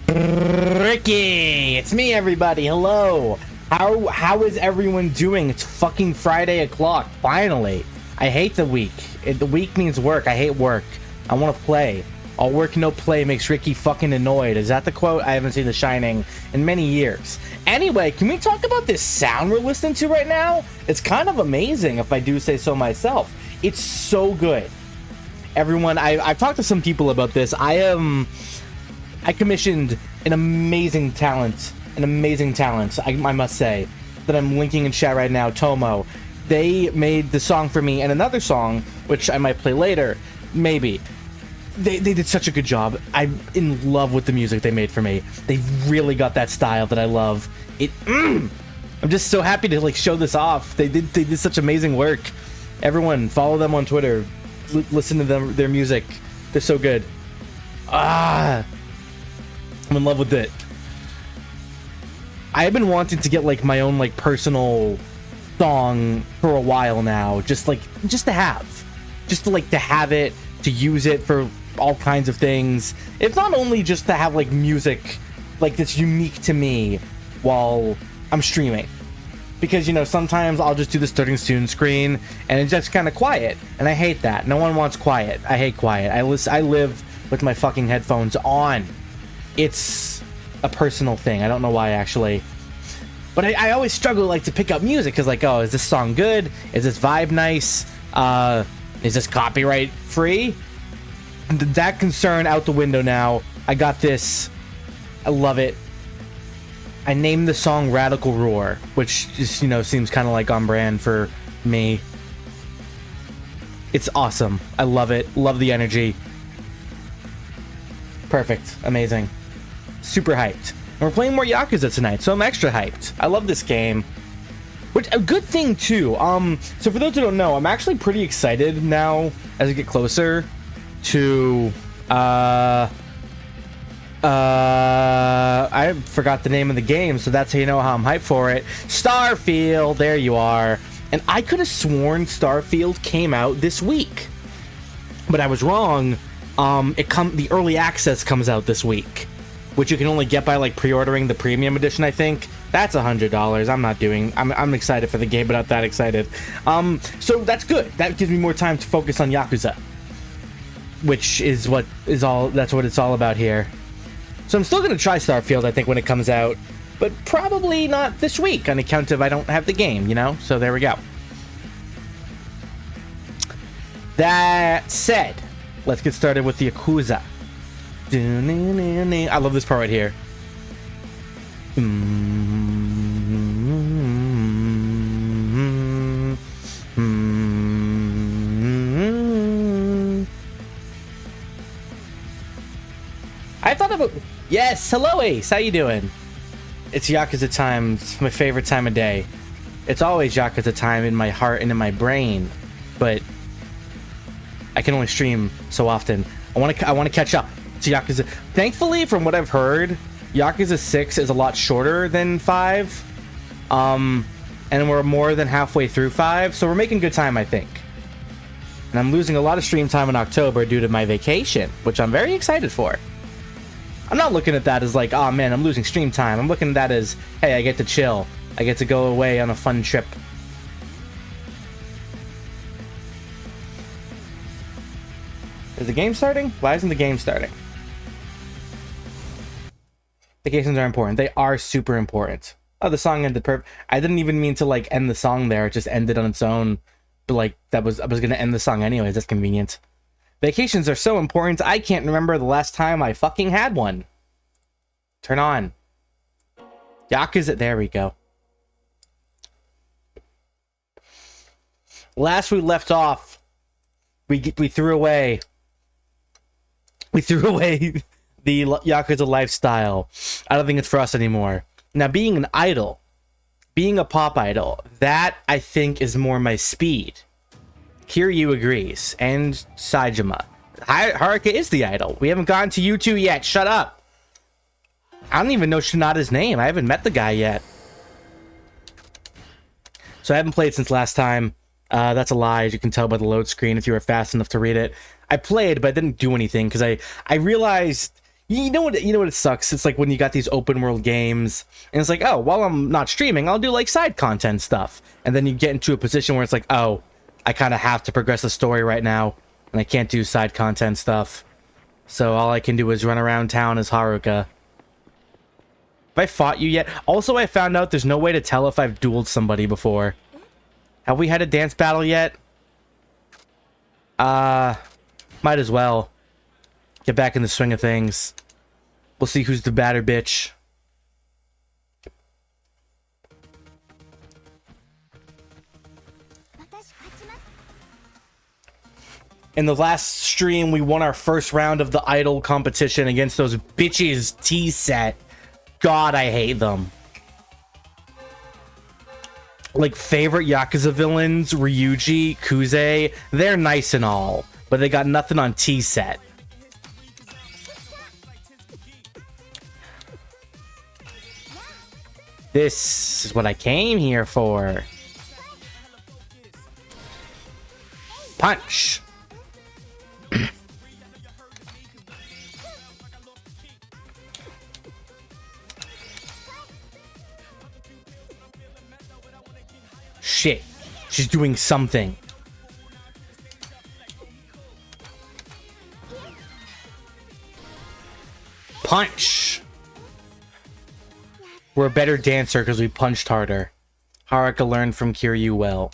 Ricky, it's me, everybody. Hello. How is everyone doing? It's fucking Friday o'clock. Finally. I hate the week. The week means work. I hate work. I want to play. All work, no play makes Ricky fucking annoyed. Is that the quote? I haven't seen The Shining in many years. Anyway, can we talk about this sound we're listening to right now? It's kind of amazing, if I do say so myself. It's so good. Everyone, I've talked to some people about this. I commissioned an amazing talent, I must say, that I'm linking in chat right now, Tomo. They made the song for me and another song, which I might play later, maybe. They did such a good job. I'm in love with the music they made for me. They really got that style that I love. I'm just so happy to like show this off. They did such amazing work. Everyone, follow them on Twitter. Listen to their music. They're so good. I'm in love with it. I've been wanting to get like my own like personal song for a while now. Just to have it, to use it for all kinds of things. It's not only just to have like music like that's unique to me while I'm streaming, because you know sometimes I'll just do the starting soon screen and it's just kind of quiet, and I hate that. No one wants quiet. I hate quiet. I live with my fucking headphones on. It's a personal thing. I don't know why actually, but I always struggle like to pick up music because like, oh, is this song good? Is this vibe nice? Is this copyright free? That concern out the window now. I got this. I love it. I named the song Radical Roar, which just, you know, seems kind of like on brand for me. It's awesome. I love it. Love the energy. Perfect. Amazing. Super hyped. And we're playing more Yakuza tonight, so I'm extra hyped. I love this game. Which, a good thing too. So for those who don't know, I'm actually pretty excited now as I get closer to I forgot the name of the game, so that's how you know how I'm hyped for it. Starfield, there you are. And I could have sworn Starfield came out this week, but I was wrong. The early access comes out this week, which you can only get by like pre-ordering the premium edition. I think that's $100. I'm excited for the game, but not that excited. So that's good. That gives me more time to focus on Yakuza, which is that's what it's all about here. So I'm still gonna try Starfield, I think, when it comes out, but probably not this week on account of I don't have the game, you know? So there we go. That said, let's get started with the Yakuza. I love this part right here. I thought about... Yes, hello Ace, how you doing? It's Yakuza time. It's my favorite time of day. It's always Yakuza time in my heart and in my brain, but I can only stream so often. I want to catch up to Yakuza. Thankfully, from what I've heard, Yakuza 6 is a lot shorter than 5. And we're more than halfway through 5, so we're making good time, I think. And I'm losing a lot of stream time in October due to my vacation, which I'm very excited for. I'm not looking at that as like, oh man, I'm losing stream time. I'm looking at that as, hey, I get to chill. I get to go away on a fun trip. Is the game starting? Why isn't the game starting? Vacations are important. They are super important. Oh, the song ended perfect. I didn't even mean to like end the song there. It just ended on its own. But like I was gonna end the song anyways. That's convenient. Vacations are so important. I can't remember the last time I fucking had one. Turn on. Yakuza. There we go. Last we left off, we threw away. We threw away the Yakuza lifestyle. I don't think it's for us anymore. Now, being an idol, being a pop idol, that I think is more my speed. Kiryu agrees, and Saejima. Haruka is the idol. We haven't gotten to you two yet. Shut up. I don't even know Shinada's name. I haven't met the guy yet. So I haven't played since last time. That's a lie, as you can tell by the load screen if you were fast enough to read it. I played, but I didn't do anything because I realized You know what? You know what it sucks. It's like when you got these open world games, and it's like, oh, while I'm not streaming, I'll do like side content stuff, and then you get into a position where it's like, oh, I kind of have to progress the story right now, and I can't do side content stuff. So all I can do is run around town as Haruka. Have I fought you yet? Also, I found out there's no way to tell if I've dueled somebody before. Have we had a dance battle yet? Might as well. Get back in the swing of things. We'll see who's the badder bitch. In the last stream, we won our first round of the idol competition against those bitches T-set. God, I hate them. Like, favorite Yakuza villains, Ryuji, Kuze, they're nice and all, but they got nothing on T-set. This is what I came here for. Punch. Shit. She's doing something. Punch. We're a better dancer because we punched harder. Haruka learned from Kiryu well.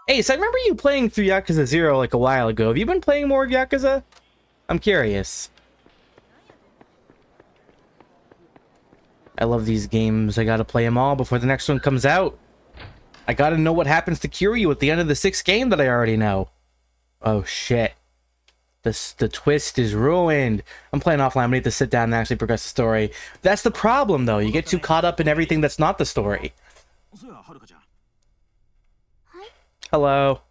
Hey, so I remember you playing through Yakuza 0 like a while ago. Have you been playing more of Yakuza? I'm curious. I love these games. I gotta play them all before the next one comes out. I gotta know what happens to Kiryu at the end of the 6th game that I already know. Oh shit. The twist is ruined. I'm playing offline. I need to sit down and actually progress the story. That's the problem though. You get too caught up in everything that's not the story. Hello.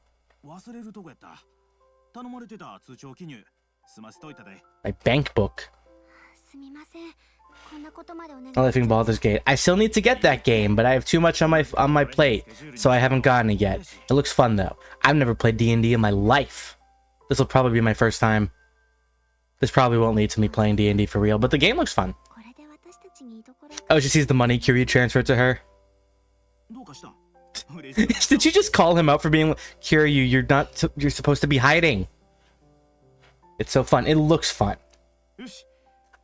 My bank book. Nothing Baldur's Gate. I still need to get that game, but I have too much on my plate, so I haven't gotten it yet. It looks fun though. I've never played D&D in my life. This will probably be my first time. This probably won't lead to me playing D&D for real, but the game looks fun. Oh, she sees the money Kiryu transferred to her. Did you just call him out for being Kiryu? You're supposed to be hiding. It's so fun. It looks fun.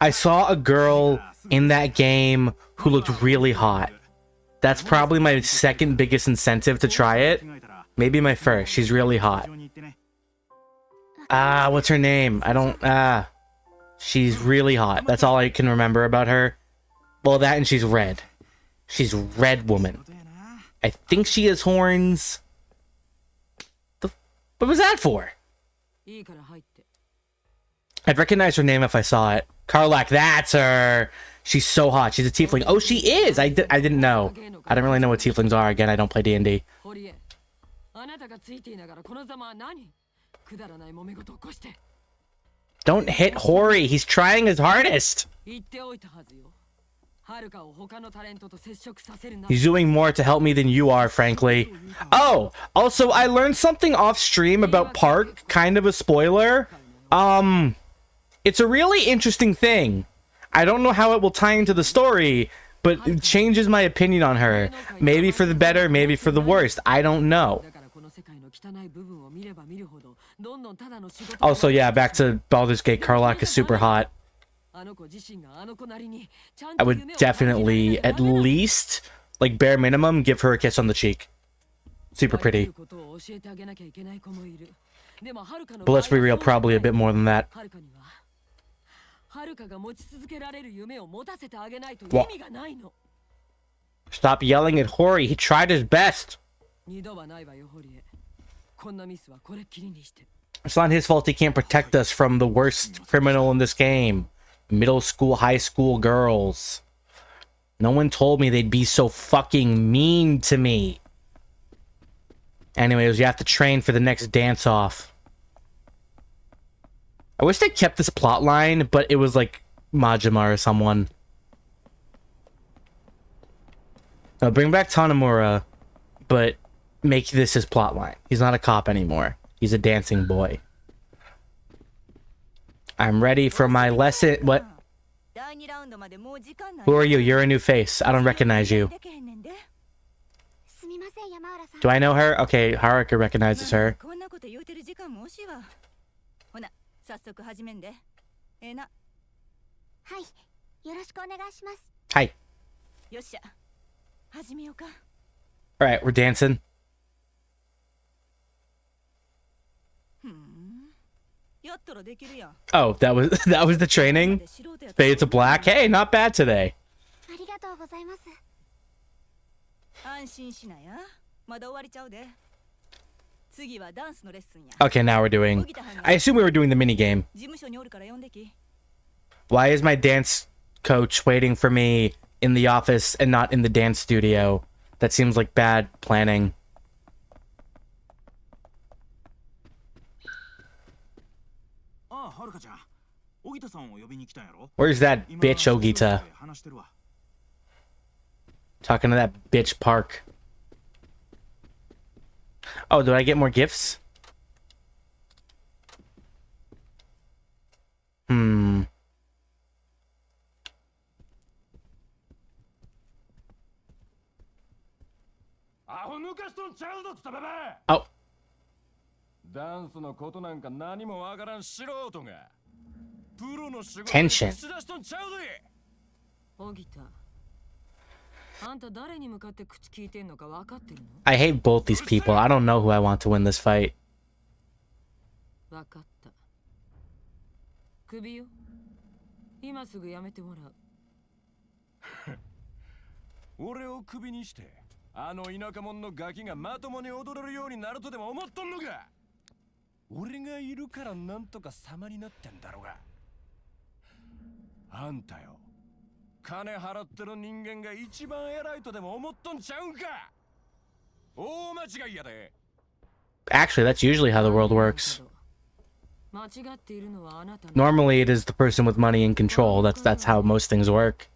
I saw a girl in that game who looked really hot. That's probably my second biggest incentive to try it. Maybe my first. She's really hot. What's her name? She's really hot. That's all I can remember about her. Well, that and she's red. She's red woman. I think she has horns. What was that for? I'd recognize her name if I saw it. Karlak, that's her. She's so hot. She's a tiefling. Oh, she is. I didn't know. I don't really know what tieflings are. Again, I don't play D&D. Don't hit Hori. He's trying his hardest. He's doing more to help me than you are, frankly. Oh, also, I learned something off stream about Park. Kind of a spoiler. It's a really interesting thing. I don't know how it will tie into the story, but it changes my opinion on her. Maybe for the better, maybe for the worst. I don't know. Also, yeah, back to Baldur's Gate. Karlak is super hot. I would definitely, at least, like bare minimum, give her a kiss on the cheek. Super pretty. But let's be real, probably a bit more than that. What? Stop yelling at Hori. He tried his best. It's not his fault he can't protect us from the worst criminal in this game. Middle school, high school girls. No one told me they'd be so fucking mean to me. Anyways, you have to train for the next dance-off. I wish they kept this plot line, but it was like Majima or someone. No, bring back Tanemura, but make this his plot line. He's not a cop anymore. He's a dancing boy. I'm ready for my lesson. What? Who are you? You're a new face. I don't recognize you. Do I know her? Okay, Haruka recognizes her. Hi. Alright, we're dancing. Oh, that was the training? Fade to black. Hey, not bad today. Okay, now we're doing... I assume we were doing the mini game. Why is my dance coach waiting for me in the office and not in the dance studio? That seems like bad planning. Where's that bitch Ogita? Talking to that bitch Park. Oh, did I get more gifts? Oh. Tension. I hate both these people. I don't know who I want to win this fight. Actually, that's usually how the world works. Normally, it is the person with money in control. That's how most things work.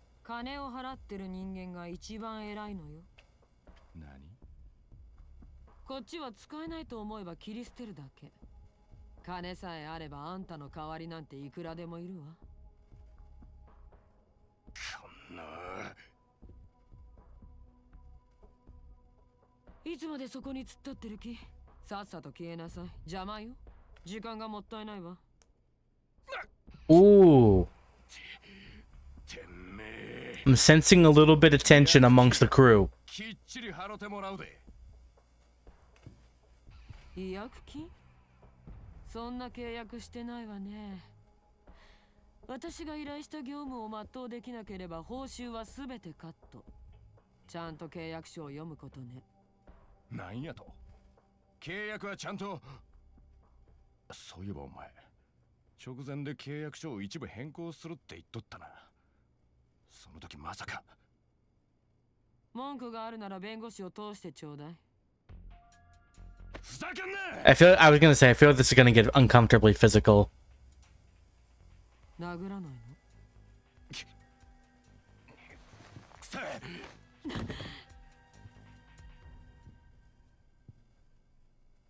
Ooh. I'm sensing a little bit of tension amongst the crew. I feel like this is gonna get uncomfortably physical.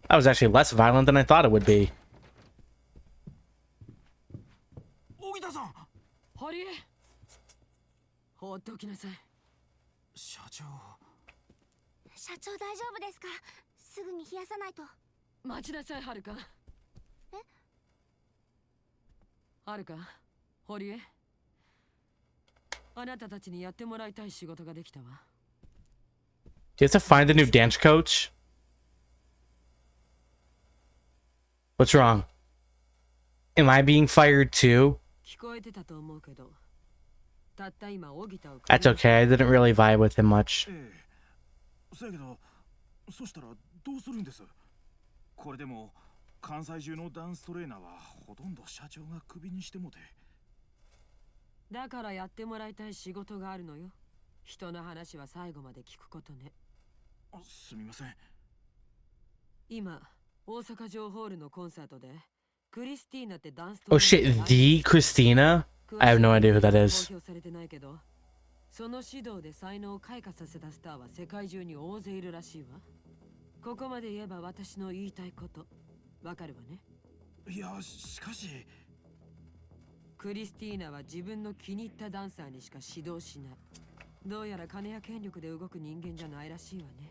That was actually less violent than I thought it would be. Do you have to find a new dance coach? What's wrong? Am I being fired too? That's okay, I didn't really vibe with him much. Oh shit, the Christina? I have no idea who that is. クリスティーナは自分の気に入ったダンサーにしか指導しない。どうやら金や権力で動く人間じゃないらしいわね。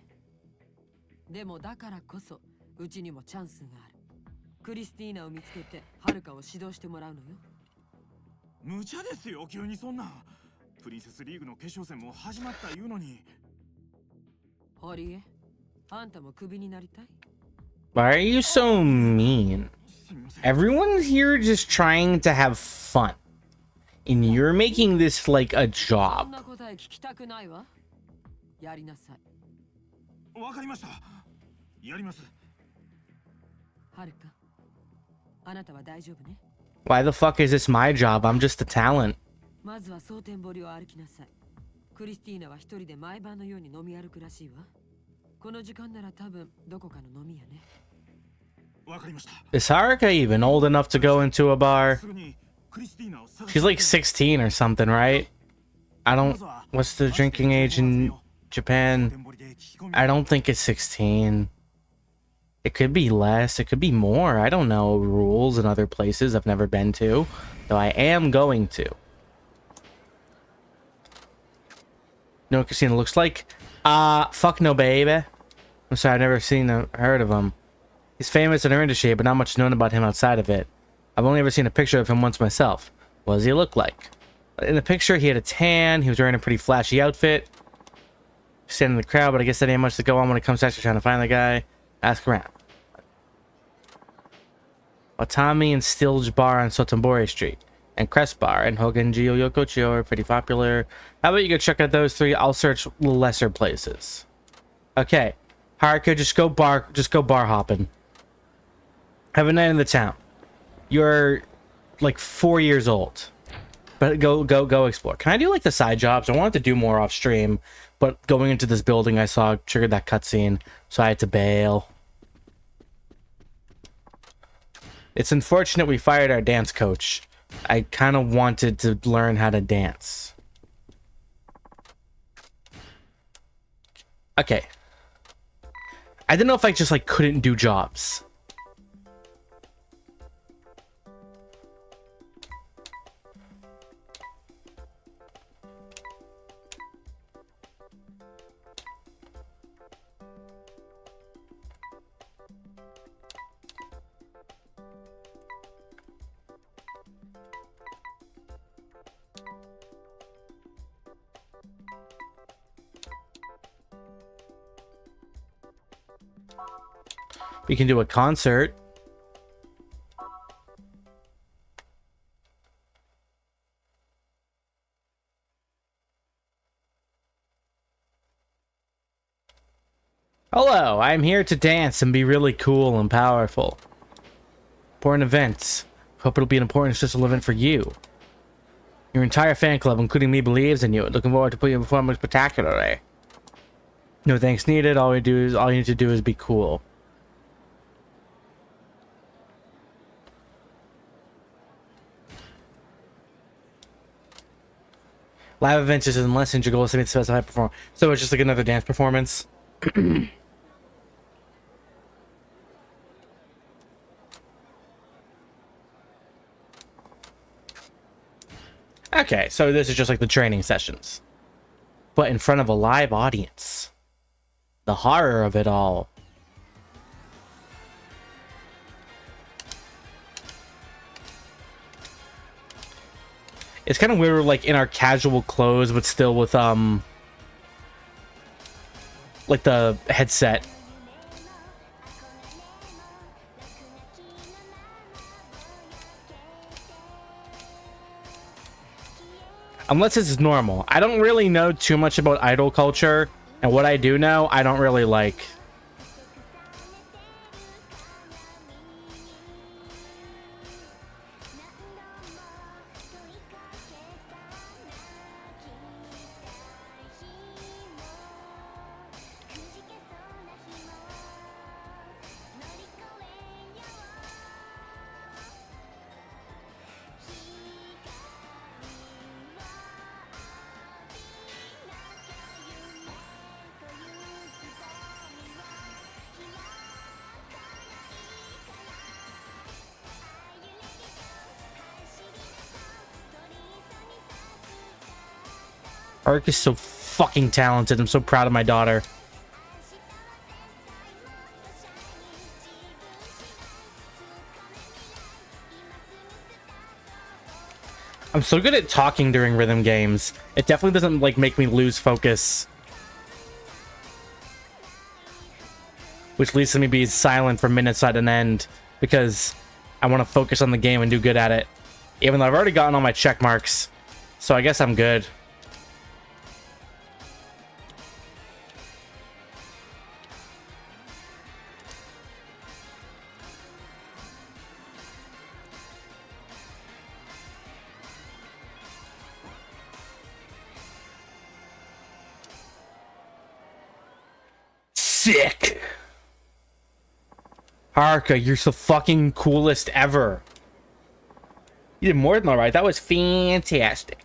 でもだからこそうちにもチャンスがある。クリスティーナを見つけてハルカを指導してもらうのよ。無茶ですよ、急にそんな。プリンセスリーグの決勝戦も始まった言うのに。ホリエ、あんたもクビになりたい？ Why are you so mean? Everyone's here just trying to have fun. And you're making this like a そん job. な答え聞きたくないわ。やりなさい。わかりました。やります。はるか、あなたは大丈夫ね。 Why the fuck is this my job? I'm just a talent. まずは蒼天堀を歩きなさい。クリスティーナは一人で毎晩のように飲み歩くらしいわ。この時間なら多分どこかの飲み屋ね。わかりました。 Is Haruka even old enough to go into a bar? She's like 16 or something, right? I don't... What's the drinking age in Japan? I don't think it's 16. It could be less, it could be more. I don't know rules in other places I've never been to, though I am going to. You know what Casino looks like? Fuck no, baby. I'm sorry, I've never seen or heard of him. He's famous in our industry, but not much known about him outside of it. I've only ever seen a picture of him once myself. What does he look like? In the picture, he had a tan, he was wearing a pretty flashy outfit. Standing in the crowd, but I guess that ain't much to go on when it comes to actually trying to find the guy. Ask around. Watami and Stilge Bar on Sotombori Street, and Crest Bar and Hogenji Yokocho are pretty popular. How about you go check out those three? I'll search lesser places. Okay, Haruka, just go bar hopping. Have a night in the town. You're like 4 years old, but go explore. Can I do like the side jobs? I wanted to do more off stream, but going into this building I saw triggered that cutscene, so I had to bail. It's unfortunate we fired our dance coach. I kind of wanted to learn how to dance. Okay. I didn't know if I just like couldn't do jobs. We can do a concert. Hello, I'm here to dance and be really cool and powerful. Important events. Hope it'll be an important social event for you. Your entire fan club, including me, believes in you. Looking forward to putting you performing spectacularly. No thanks needed. All you need to do is be cool. Live events is unless your goal is to meet the specified performance. So it's just like another dance performance. Okay, so this is just like the training sessions, but in front of a live audience. The horror of it all. It's kind of weird, we're like in our casual clothes, but still with like the headset. Unless it's normal. I don't really know too much about idol culture, and what I do know, I don't really like. Haruka is so fucking talented. I'm so proud of my daughter. I'm so good at talking during rhythm games. It definitely doesn't like make me lose focus. Which leads to me being silent for minutes at an end because I want to focus on the game and do good at it. Even though I've already gotten all my check marks. So I guess I'm good. Sick! Haruka, you're the fucking coolest ever. You did more than alright. That was fantastic.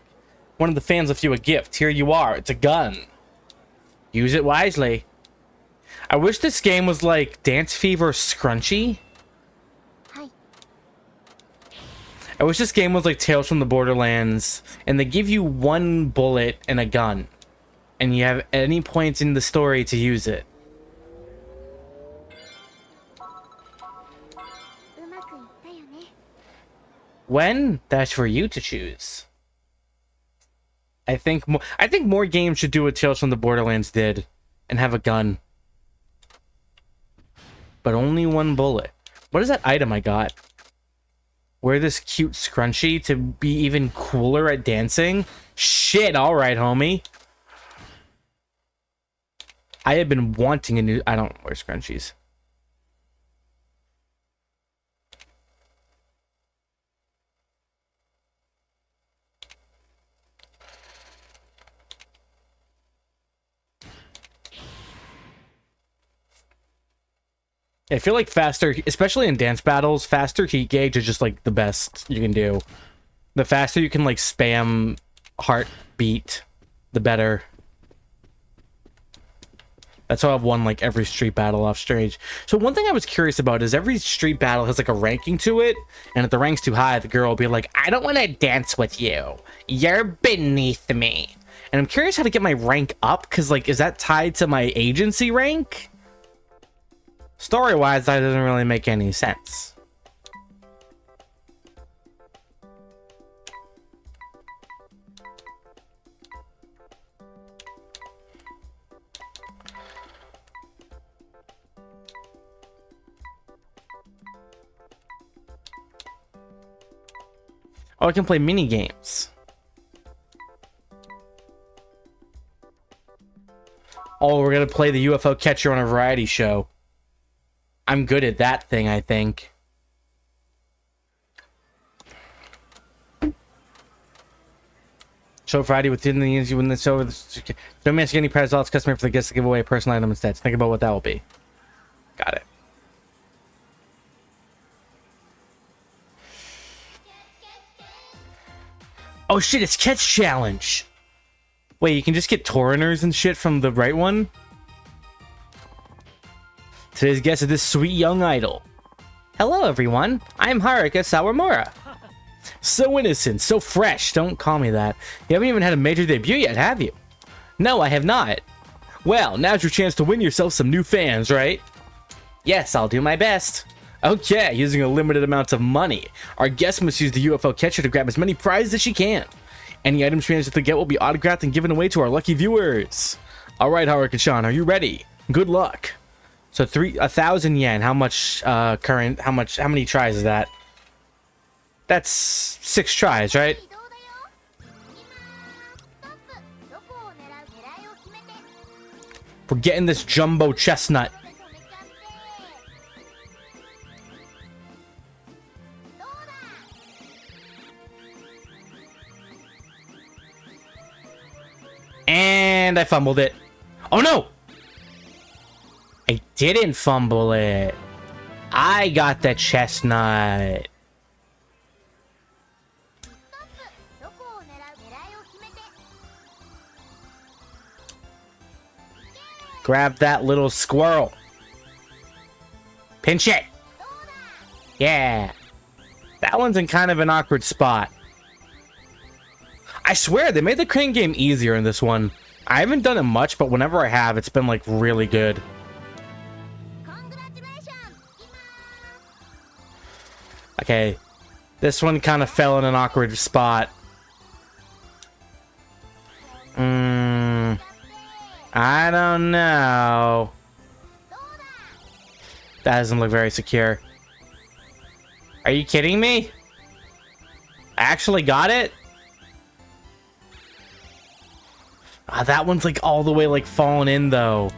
One of the fans left you a gift. Here you are. It's a gun. Use it wisely. I wish this game was like Dance Fever Scrunchy. Hi. I wish this game was like Tales from the Borderlands, and they give you one bullet and a gun, and you have any points in the story to use it. When? That's for you to choose. I think more games should do what Tales from the Borderlands did and have a gun. But only one bullet. What is that item I got? Wear this cute scrunchie to be even cooler at dancing? Shit, alright, homie. I have been wanting a new... I don't wear scrunchies. I feel like faster, especially in dance battles, faster heat gauge is just like the best you can do. The faster you can like spam heartbeat, the better. That's how I've won like every street battle off stage. So one thing I was curious about is every street battle has like a ranking to it, and if the rank's too high, the girl will be like, I don't want to dance with you. You're beneath me. And I'm curious how to get my rank up, because like, is that tied to my agency rank? Story-wise, that doesn't really make any sense. Oh, I can play mini games. Oh, we're gonna play the UFO catcher on a variety show. I'm good at that thing, I think. Show Friday within the you win this over. Don't ask any prize lots customer for the guests to give away a personal item instead. Think about what that will be. Got it. Oh shit, it's Catch Challenge. Wait, you can just get Tauriners and shit from the right one? Today's guest is this sweet young idol. Hello everyone, I'm Haruka Sawamura. So innocent, so fresh, don't call me that. You haven't even had a major debut yet, have you? No, I have not. Well, now's your chance to win yourself some new fans, right? Yes, I'll do my best. Okay, using a limited amount of money. Our guest must use the UFO catcher to grab as many prizes as she can. Any items she manages to get will be autographed and given away to our lucky viewers. Alright, Haruka-chan, are you ready? Good luck. So 1,000 yen. How much how many tries is that? That's 6 tries, right? We're getting this jumbo chestnut. And I fumbled it. Oh no! I didn't fumble it. I got the chestnut. Grab that little squirrel. Pinch it. Yeah. That one's in kind of an awkward spot. I swear, they made the crane game easier in this one. I haven't done it much, but whenever I have, it's been, like, really good. Okay. This one kind of fell in an awkward spot. I don't know. That doesn't look very secure. Are you kidding me? I actually got it? That one's like all the way like fallen in though.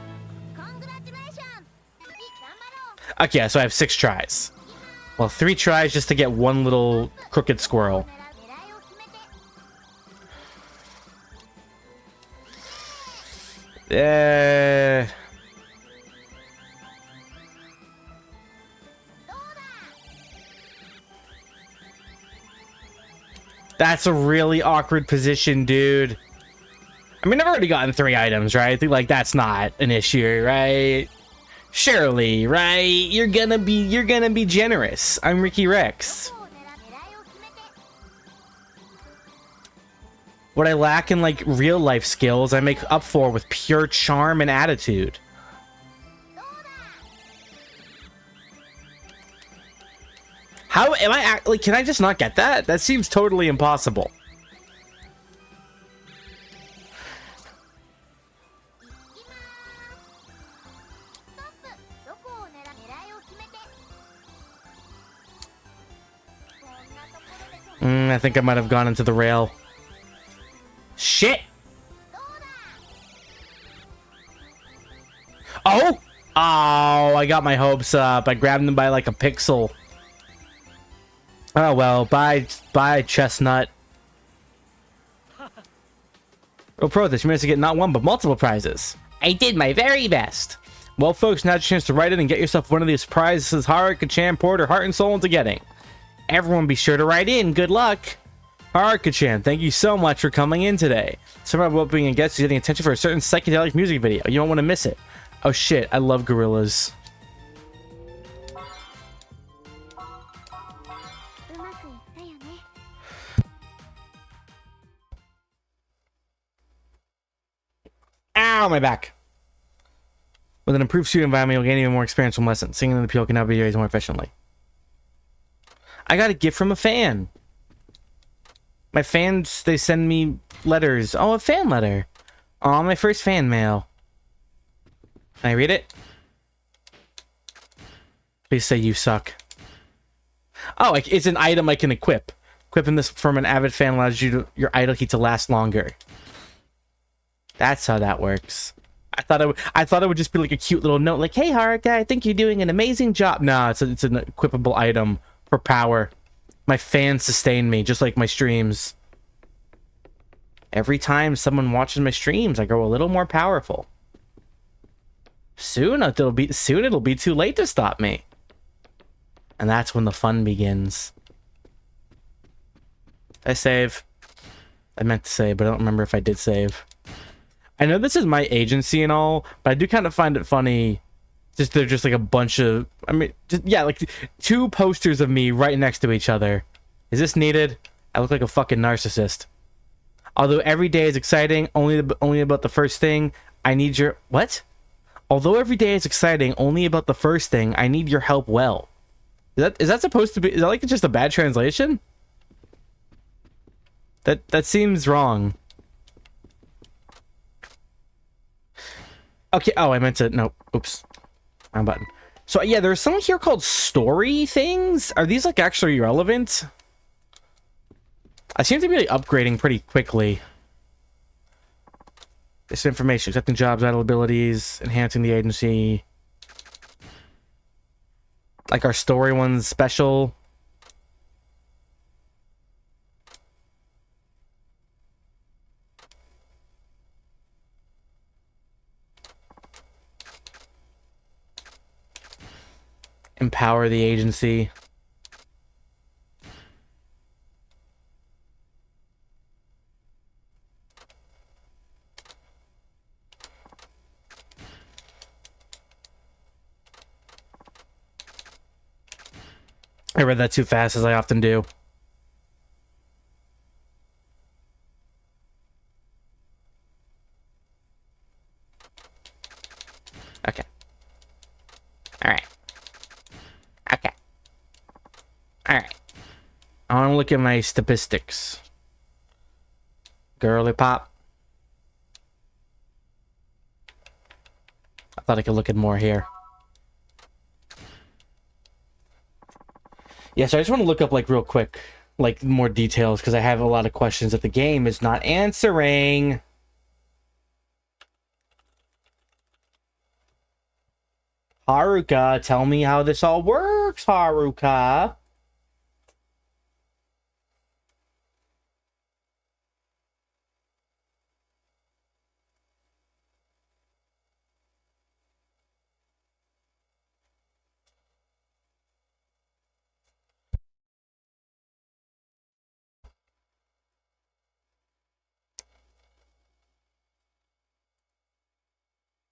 Okay, so I have 6 tries. Well, 3 tries just to get one little crooked squirrel. That's a really awkward position, dude. I mean, I've already gotten 3 items, right? I think, like, that's not an issue, right? Surely, right? You're gonna be generous. I'm Rexx. What I lack in, like, real life skills, I make up for with pure charm and attitude. How am I, like, can I just not get that? That seems totally impossible. I think I might have gone into the rail. Shit! Oh! Oh, I got my hopes up. I grabbed them by like a pixel. Oh well, bye chestnut. Oh, pro, this you managed to get not one but multiple prizes. I did my very best. Well, folks, now's your chance to write in and get yourself one of these prizes Haruka-chan poured her heart and soul into getting. Everyone be sure to write in. Good luck. Haruka-chan, thank you so much for coming in today. Somehow about being a guest is getting attention for a certain psychedelic music video. You don't want to miss it. Oh shit, I love gorillas. Ow, my back. With an improved studio environment, you'll gain even more experience from lessons. Singing in the appeal can now be raised more efficiently. I got a gift from a fan. My fans, they send me letters. Oh, a fan letter. Oh, my first fan mail. Can I read it? Please say you suck. Oh, it's an item I can equip. Equipping this from an avid fan allows your idle heat to last longer. That's how that works. I thought it would just be like a cute little note, like, "Hey, Haruka, I think you're doing an amazing job." No, it's an equipable item for power. My fans sustain me, just like my streams. Every time someone watches my streams, I grow a little more powerful. Soon it'll be too late to stop me. And that's when the fun begins. I save. I meant to save, but I don't remember if I did save. I know this is my agency and all, but I do kind of find it funny. They're just like a bunch of, I mean, yeah, like 2 posters of me right next to each other. Is this needed? I look like a fucking narcissist. Although every day is exciting, only about the first thing, I need your... What? Although every day is exciting, only about the first thing, I need your help well. Is that supposed to be... Is that like just a bad translation? That seems wrong. Okay, oh, I meant to... No, oops. Wrong button. So yeah, there's something here called story things. Are these like actually relevant? I seem to be like, upgrading pretty quickly. This information, accepting jobs, idle abilities, enhancing the agency. Like our story one's special. Empower the agency. I read that too fast, as I often do. Alright. I want to look at my statistics. Girly pop. I thought I could look at more here. Yeah, so I just want to look up, like, real quick, like, more details, because I have a lot of questions that the game is not answering. Haruka, tell me how this all works, Haruka.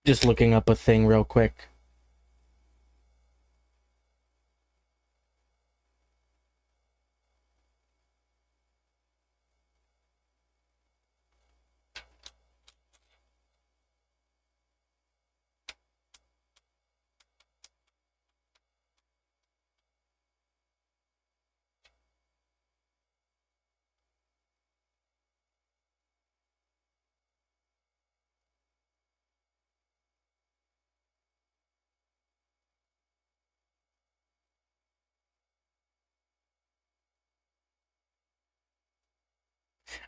Just looking up a thing real quick.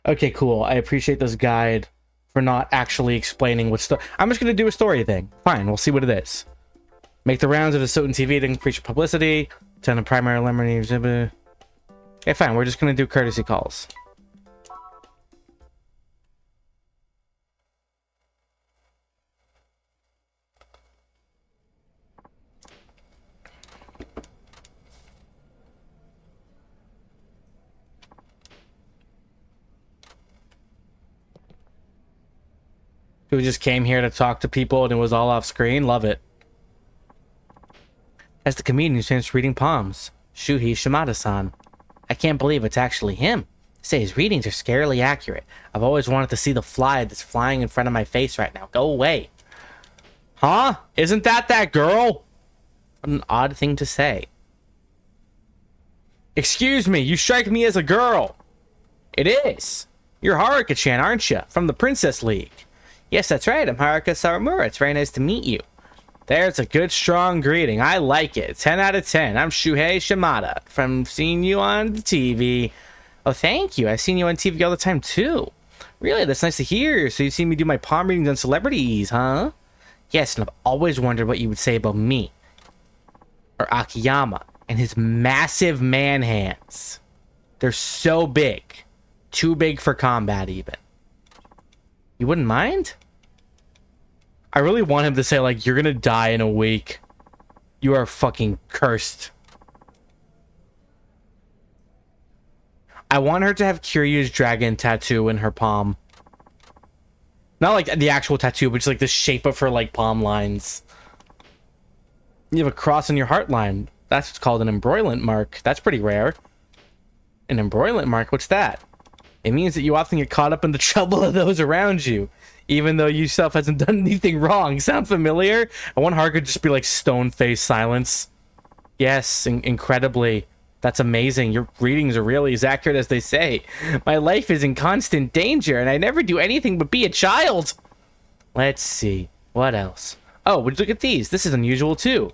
Okay, cool. I appreciate this guide for not actually explaining what story. I'm just going to do a story thing. Fine, we'll see what it is. Make the rounds of the Soten TV to increase publicity. Send a primary lemony exhibit. Okay, fine. We're just going to do courtesy calls. Who just came here to talk to people and it was all off screen? Love it. As the comedian who's finished reading palms, Shuhei Shimada-san. I can't believe it's actually him. Say his readings are scarily accurate. I've always wanted to see the fly that's flying in front of my face right now. Go away. Huh? Isn't that girl? What an odd thing to say. Excuse me, you strike me as a girl. It is. You're Haruka-chan, aren't you? From the Princess League. Yes, that's right. I'm Haruka Sawamura. It's very nice to meet you. There's a good, strong greeting. I like it. 10 out of 10. I'm Shuhei Shimada from seeing you on the TV. Oh, thank you. I've seen you on TV all the time, too. Really? That's nice to hear. So you've seen me do my palm readings on celebrities, huh? Yes, and I've always wondered what you would say about me. Or Akiyama and his massive man hands. They're so big. Too big for combat, even. You wouldn't mind? I really want him to say, like, you're gonna die in a week. You are fucking cursed. I want her to have Kiryu's dragon tattoo in her palm. Not like the actual tattoo, but just like the shape of her, like, palm lines. You have a cross on your heart line. That's what's called an embroilment mark. That's pretty rare. An embroilment mark? What's that? It means that you often get caught up in the trouble of those around you, even though you yourself hasn't done anything wrong. Sound familiar? I want Haruka to just be like stone-faced silence. Yes, incredibly. That's amazing. Your readings are really as accurate as they say. My life is in constant danger, and I never do anything but be a child. Let's see. What else? Oh, would you look at these? This is unusual, too.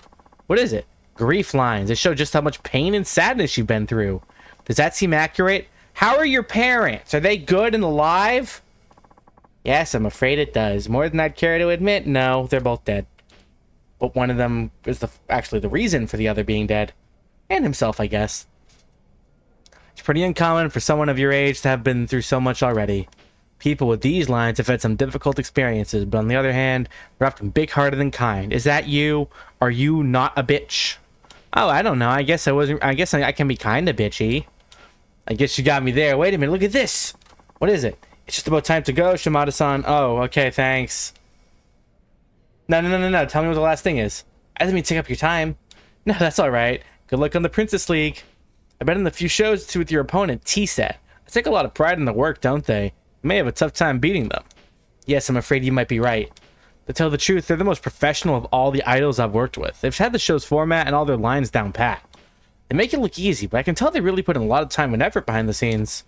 What is it? Grief lines. They show just how much pain and sadness you've been through. Does that seem accurate? How are your parents? Are they good and alive? Yes, I'm afraid it does. More than I'd care to admit, no, they're both dead. But one of them is actually the reason for the other being dead. And himself, I guess. It's pretty uncommon for someone of your age to have been through so much already. People with these lines have had some difficult experiences, but on the other hand, they're often big-hearted and kind. Is that you? Are you not a bitch? Oh, I don't know. I guess I can be kind of bitchy. I guess you got me there. Wait a minute, look at this. What is it? It's just about time to go, Shimada-san. Oh, okay, thanks. No. Tell me what the last thing is. I didn't mean to take up your time. No, that's alright. Good luck on the Princess League. I bet in the few shows too with your opponent, T-Set. They take a lot of pride in the work, don't they? You may have a tough time beating them. Yes, I'm afraid you might be right. To tell the truth, they're the most professional of all the idols I've worked with. They've had the show's format and all their lines down pat. They make it look easy, but I can tell they really put in a lot of time and effort behind the scenes.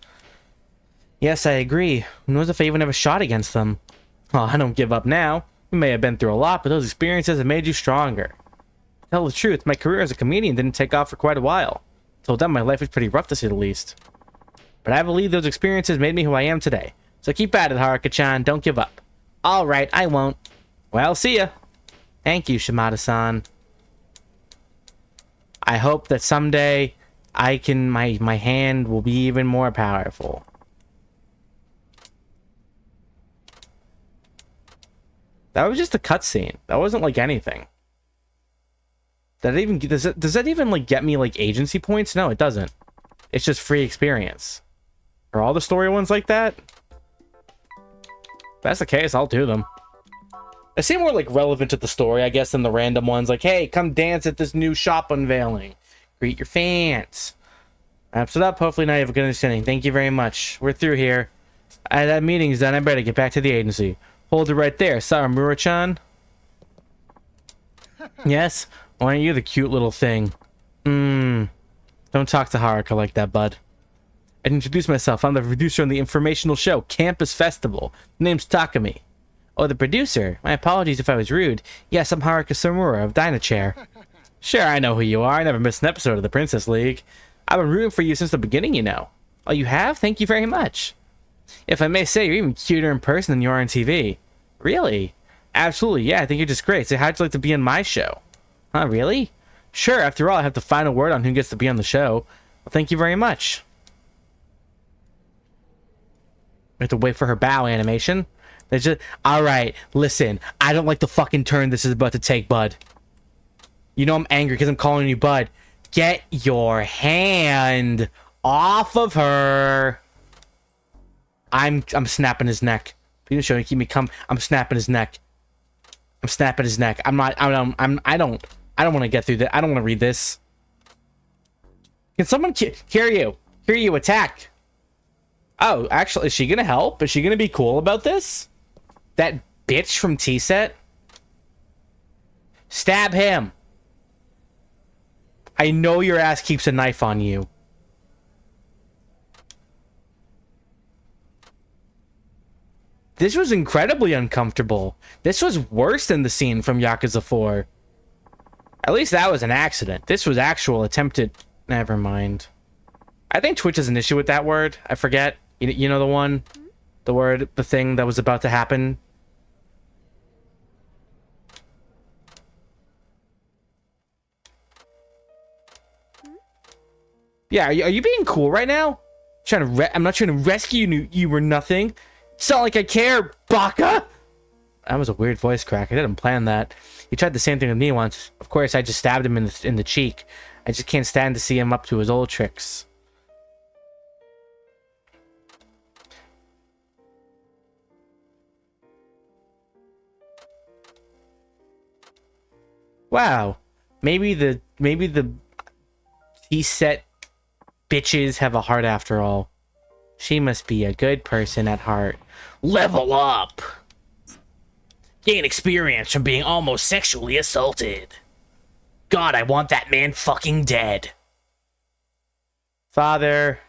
Yes, I agree. Who knows if I even have a shot against them? Oh, I don't give up now. You may have been through a lot, but those experiences have made you stronger. To tell the truth, my career as a comedian didn't take off for quite a while. Till then, my life was pretty rough to say the least. But I believe those experiences made me who I am today. So keep at it, Haruka-chan. Don't give up. Alright, I won't. Well, see ya. Thank you, Shimada-san. I hope that someday I can... my hand will be even more powerful. That was just a cutscene. That wasn't like anything. That even does that even like get me like agency points? No, it doesn't. It's just free experience. Are all the story ones like that? If that's the case, I'll do them. They seem more like relevant to the story, I guess, than the random ones. Like, hey, come dance at this new shop unveiling. Greet your fans. Wraps it up. Hopefully now you have a good understanding. Thank you very much. We're through here. That meeting's done. I better get back to the agency. Hold it right there, Saramura-chan. Yes? Why aren't you the cute little thing? Don't talk to Haruka like that, bud. I'd introduce myself. I'm the producer on the informational show, Campus Festival. The name's Takumi. Oh, the producer? My apologies if I was rude. Yes, I'm Haruka Samura of Dynachair. Sure, I know who you are. I never missed an episode of the Princess League. I've been rooting for you since the beginning, you know. Oh, you have? Thank you very much. If I may say, you're even cuter in person than you are on TV. Really? Absolutely, yeah, I think you're just great. So how'd you like to be in my show? Huh, really? Sure, after all, I have the final word on who gets to be on the show. Well, thank you very much. We have to wait for her bow animation. Alright, listen, I don't like the fucking turn this is about to take, bud. You know I'm angry because I'm calling you bud. Get your hand off of her. I'm snapping his neck. Please show me, keep me I'm snapping his neck. I'm snapping his neck. I don't want to get through that. I don't want to read this. Can someone hear you? Hear you attack? Oh, actually, is she gonna help? Is she gonna be cool about this? That bitch from T-Set? Stab him. I know your ass keeps a knife on you. This was incredibly uncomfortable. This was worse than the scene from Yakuza 4. At least that was an accident. This was actual attempted... Never mind. I think Twitch has an issue with that word. I forget. You know the one? The word, the thing that was about to happen? Yeah, are you being cool right now? I'm not trying to rescue you. You were nothing. It's not like I care, Baka! That was a weird voice crack. I didn't plan that. He tried the same thing with me once. Of course, I just stabbed him in the cheek. I just can't stand to see him up to his old tricks. Wow. Maybe the T-Set bitches have a heart after all. She must be a good person at heart. Level up! Gain experience from being almost sexually assaulted. God, I want that man fucking dead. Father.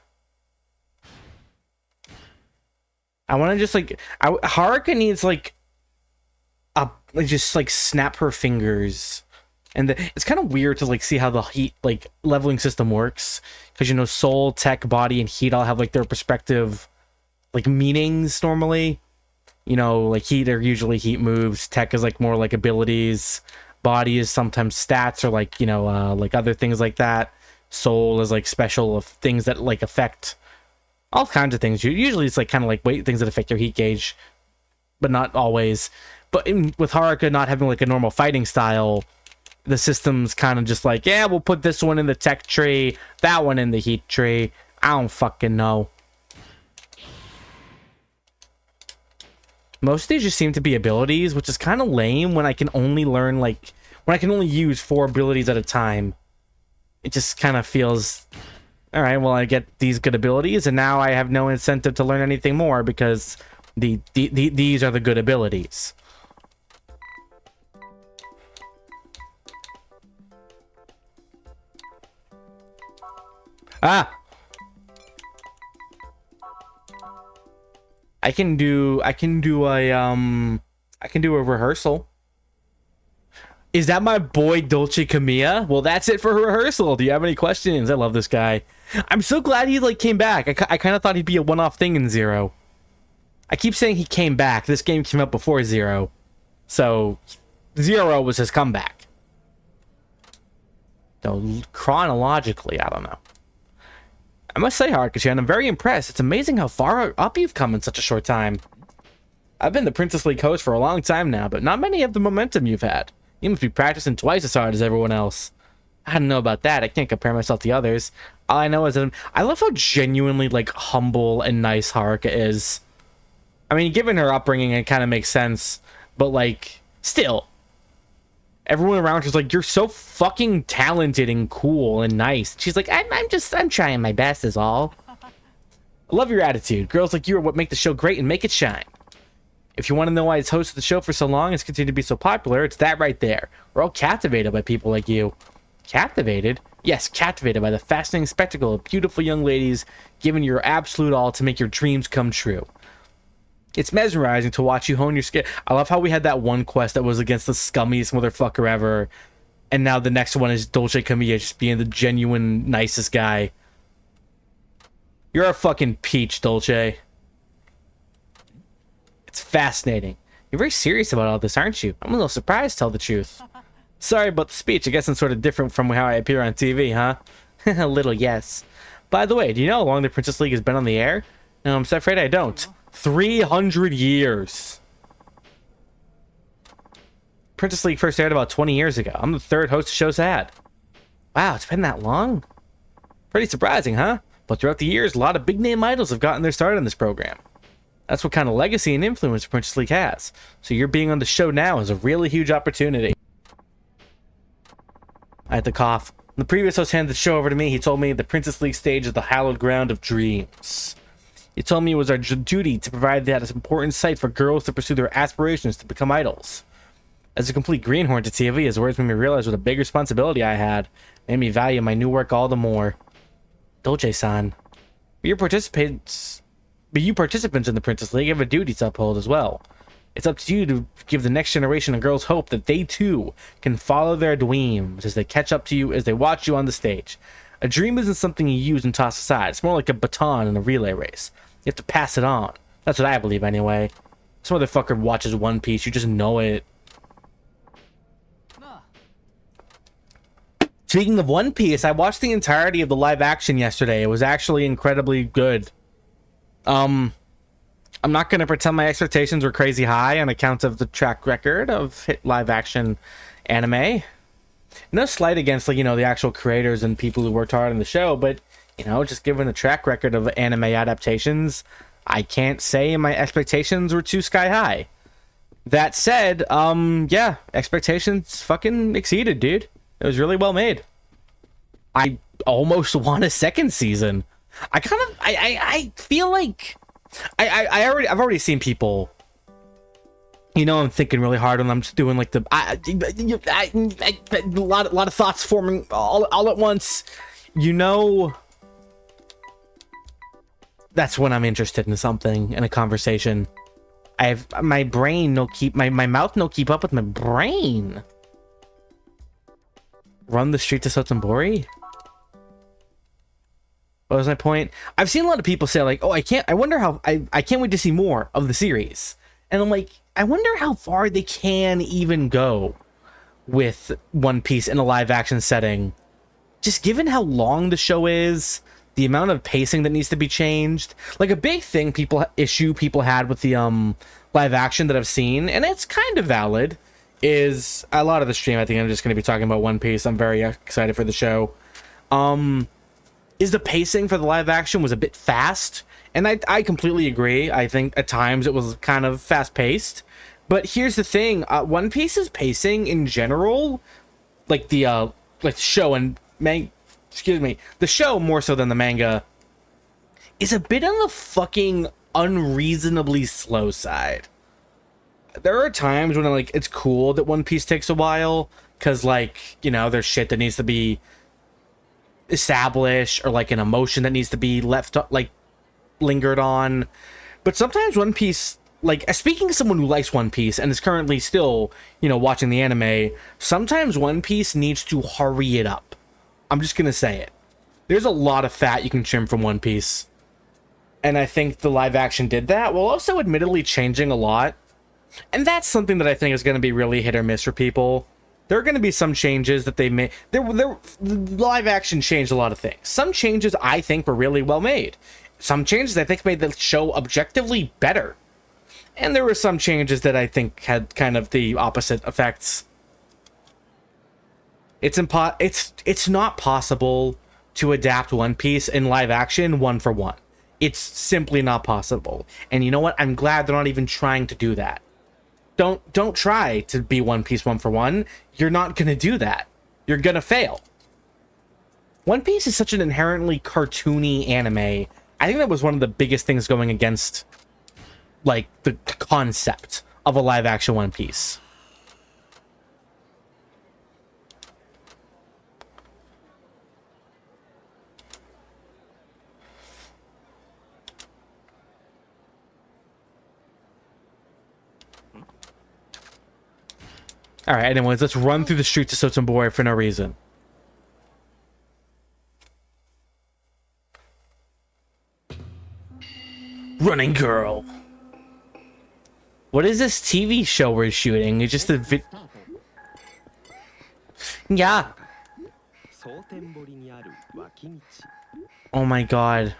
I want to just like... Haruka needs like... just like snap her fingers. And it's kind of weird to like see how the heat like leveling system works. Because, you know, soul, tech, body, and heat all have like their respective like meanings normally. You know, like heat are usually heat moves. Tech is like more like abilities. Body is sometimes stats or like, you know, like other things like that. Soul is like special of things that like affect all kinds of things. Usually it's like kind of like things that affect your heat gauge, but not always. But with Haruka not having like a normal fighting style, the system's kind of just like, yeah, we'll put this one in the tech tree, that one in the heat tree. I don't fucking know. Most of these just seem to be abilities, which is kind of lame when I can only learn, like, when I can only use 4 abilities at a time. It just kind of feels, alright, well, I get these good abilities, and now I have no incentive to learn anything more because these are the good abilities. Ah! I can do a rehearsal. Is that my boy Dolce Camilla? Well, that's it for rehearsal. Do you have any questions? I love this guy. I'm so glad he like came back. I kind of thought he'd be a one-off thing in Zero. I keep saying he came back. This game came out before Zero. So Zero was his comeback. So chronologically, I don't know. I must say, Harkishan, I'm very impressed. It's amazing how far up you've come in such a short time. I've been the Princess League host for a long time now, but not many have the momentum you've had. You must be practicing twice as hard as everyone else. I don't know about that. I can't compare myself to others. All I know is that I love how genuinely, like, humble and nice Haruka is. I mean, given her upbringing, it kind of makes sense. But, like, still. Everyone around her's like, you're so fucking talented and cool and nice. She's like, I'm trying my best is all. I love your attitude. Girls like you are what make the show great and make it shine. If you want to know why it's hosted the show for so long and it's continued to be so popular, it's that right there. We're all captivated by people like you. Captivated? Yes, captivated by the fascinating spectacle of beautiful young ladies giving your absolute all to make your dreams come true. It's mesmerizing to watch you hone your skill. I love how we had that one quest that was against the scummiest motherfucker ever, and now the next one is Dolce Camilla just being the genuine nicest guy. You're a fucking peach, Dolce. It's fascinating. You're very serious about all this, aren't you? I'm a little surprised, to tell the truth. Sorry about the speech. I guess I'm sort of different from how I appear on TV, huh? A little, yes. By the way, do you know how long the Princess League has been on the air? No, I'm so afraid I don't. 300 years. Princess League first aired about 20 years ago. I'm the third host the show's had. Wow, it's been that long? Pretty surprising, huh? But throughout the years, a lot of big-name idols have gotten their start on this program. That's what kind of legacy and influence Princess League has. So your being on the show now is a really huge opportunity. I had to cough. When the previous host handed the show over to me, he told me the Princess League stage is the hallowed ground of dreams. He told me it was our duty to provide that important site for girls to pursue their aspirations to become idols. As a complete greenhorn to TV, his words made me realize what a big responsibility I had. Made me value my new work all the more. Dolce-san. But you participants in the Princess League have a duty to uphold as well. It's up to you to give the next generation of girls hope that they too can follow their dreams as they catch up to you as they watch you on the stage. A dream isn't something you use and toss aside. It's more like a baton in a relay race. You have to pass it on. That's what I believe anyway. This motherfucker watches One Piece. You just know it. Speaking of One Piece, I watched the entirety of the live action yesterday. It was actually incredibly good. I'm not going to pretend my expectations were crazy high on account of the track record of hit live action anime. No slight against, like, you know, the actual creators and people who worked hard on the show, but, you know, just given the track record of anime adaptations, I can't say my expectations were too sky high. That said, yeah, expectations fucking exceeded, dude. It was really well made. I almost want a second season. I feel like I've already seen people, you know, I'm thinking really hard when I'm just doing like a lot of thoughts forming all at once, you know. That's when I'm interested in something, in a conversation. My mouth no keep up with my brain. Run the street to Sotenbori? What was my point? I've seen a lot of people say, like, oh, I can't wait to see more of the series. And I'm like, I wonder how far they can even go with One Piece in a live action setting. Just given how long the show is, the amount of pacing that needs to be changed. Like, a big thing people had with the live action that I've seen, and it's kind of valid, is a lot of the stream, I think I'm just going to be talking about One Piece. I'm very excited for the show. Is the pacing for the live action was a bit fast, and I completely agree. I think at times it was kind of fast paced, but here's the thing: One Piece's pacing in general, like the show and the show more so than the manga, is a bit on the fucking unreasonably slow side. There are times when like it's cool that One Piece takes a while, because, like, you know, there's shit that needs to be established, or like an emotion that needs to be left like lingered on. But sometimes One Piece, like, speaking as someone who likes One Piece and is currently still, you know, watching the anime, sometimes One Piece needs to hurry it up. I'm just gonna say it. There's a lot of fat you can trim from One Piece. And I think the live action did that, while also admittedly changing a lot. And that's something that I think is going to be really hit or miss for people. There are going to be some changes that they made. The live action changed a lot of things. Some changes I think were really well made. Some changes I think made the show objectively better. And there were some changes that I think had kind of the opposite effects. It's not possible to adapt One Piece in live action one for one. It's simply not possible. And you know what? I'm glad they're not even trying to do that. Don't try to be One Piece one for one. You're not going to do that. You're going to fail. One Piece is such an inherently cartoony anime. I think that was one of the biggest things going against, like, the concept of a live action One Piece. All right, anyways, let's run through the streets of Sotenbori for no reason. Running Girl. What is this TV show we're shooting? It's just a Yeah. Oh my god.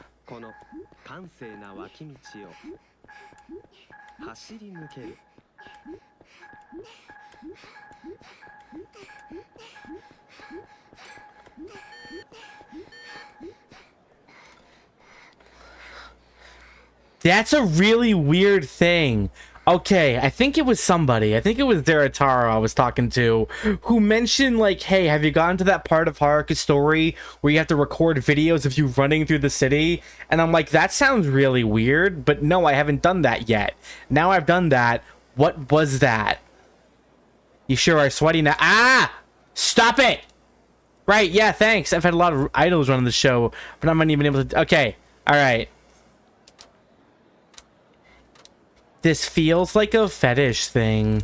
That's a really weird thing. Okay, I think it was somebody. I think it was Derataro I was talking to, who mentioned, like, hey, have you gotten to that part of Haruka's story where you have to record videos of you running through the city? And I'm like, that sounds really weird, but no, I haven't done that yet. Now I've done that. What was that? You sure are sweaty now. Ah! Stop it! Right, yeah, thanks. I've had a lot of idols running the show, but I'm not even able to... Okay, alright. This feels like a fetish thing.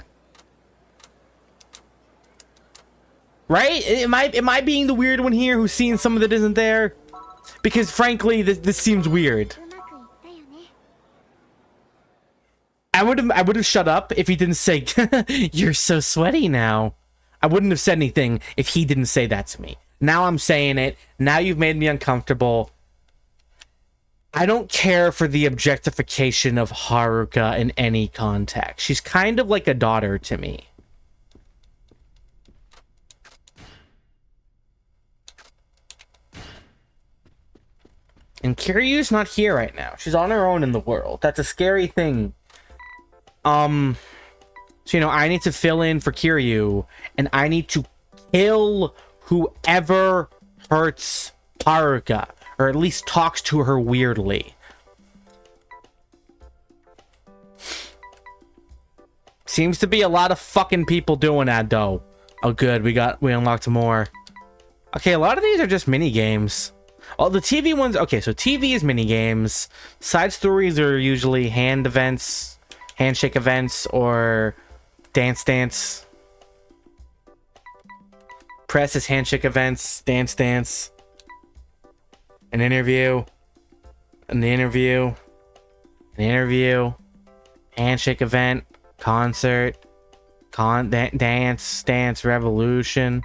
Right? Am I being the weird one here who's seeing some of that isn't there? Because frankly, this seems weird. I would have shut up if he didn't say, you're so sweaty now. I wouldn't have said anything if he didn't say that to me. Now I'm saying it. Now you've made me uncomfortable. I don't care for the objectification of Haruka in any context. She's kind of like a daughter to me. And Kiryu's not here right now. She's on her own in the world. That's a scary thing. So, you know, I need to fill in for Kiryu, and I need to kill whoever hurts Haruka, or at least talks to her weirdly. Seems to be a lot of fucking people doing that, though. Oh, good. We unlocked more. Okay, a lot of these are just mini games. Oh, the TV ones. Okay, so TV is mini games. Side stories are usually hand events, handshake events, or dance. Press is handshake events, dance. An interview, handshake event, concert, dance revolution.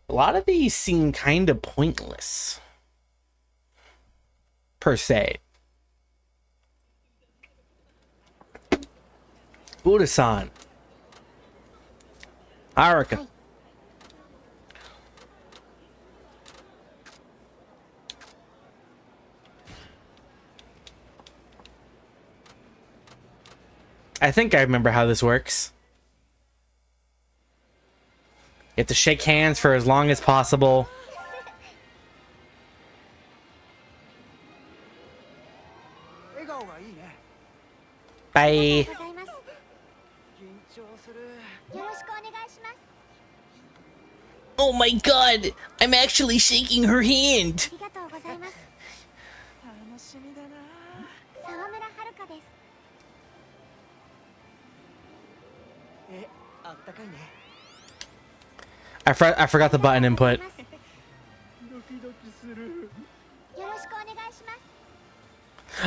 A lot of these seem kind of pointless, per se. Buddha-san. Haruka. I think I remember how this works. You have to shake hands for as long as possible. Bye. Oh my god, I'm actually shaking her hand. I forgot the button input.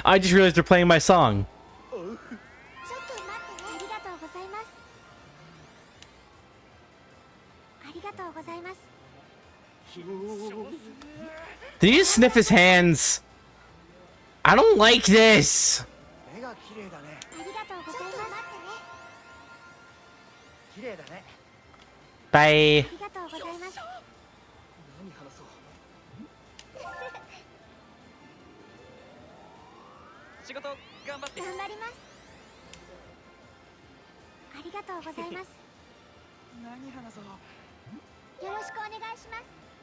I just realized they're playing my song. Did he just sniff his hands? I don't like this. Bye.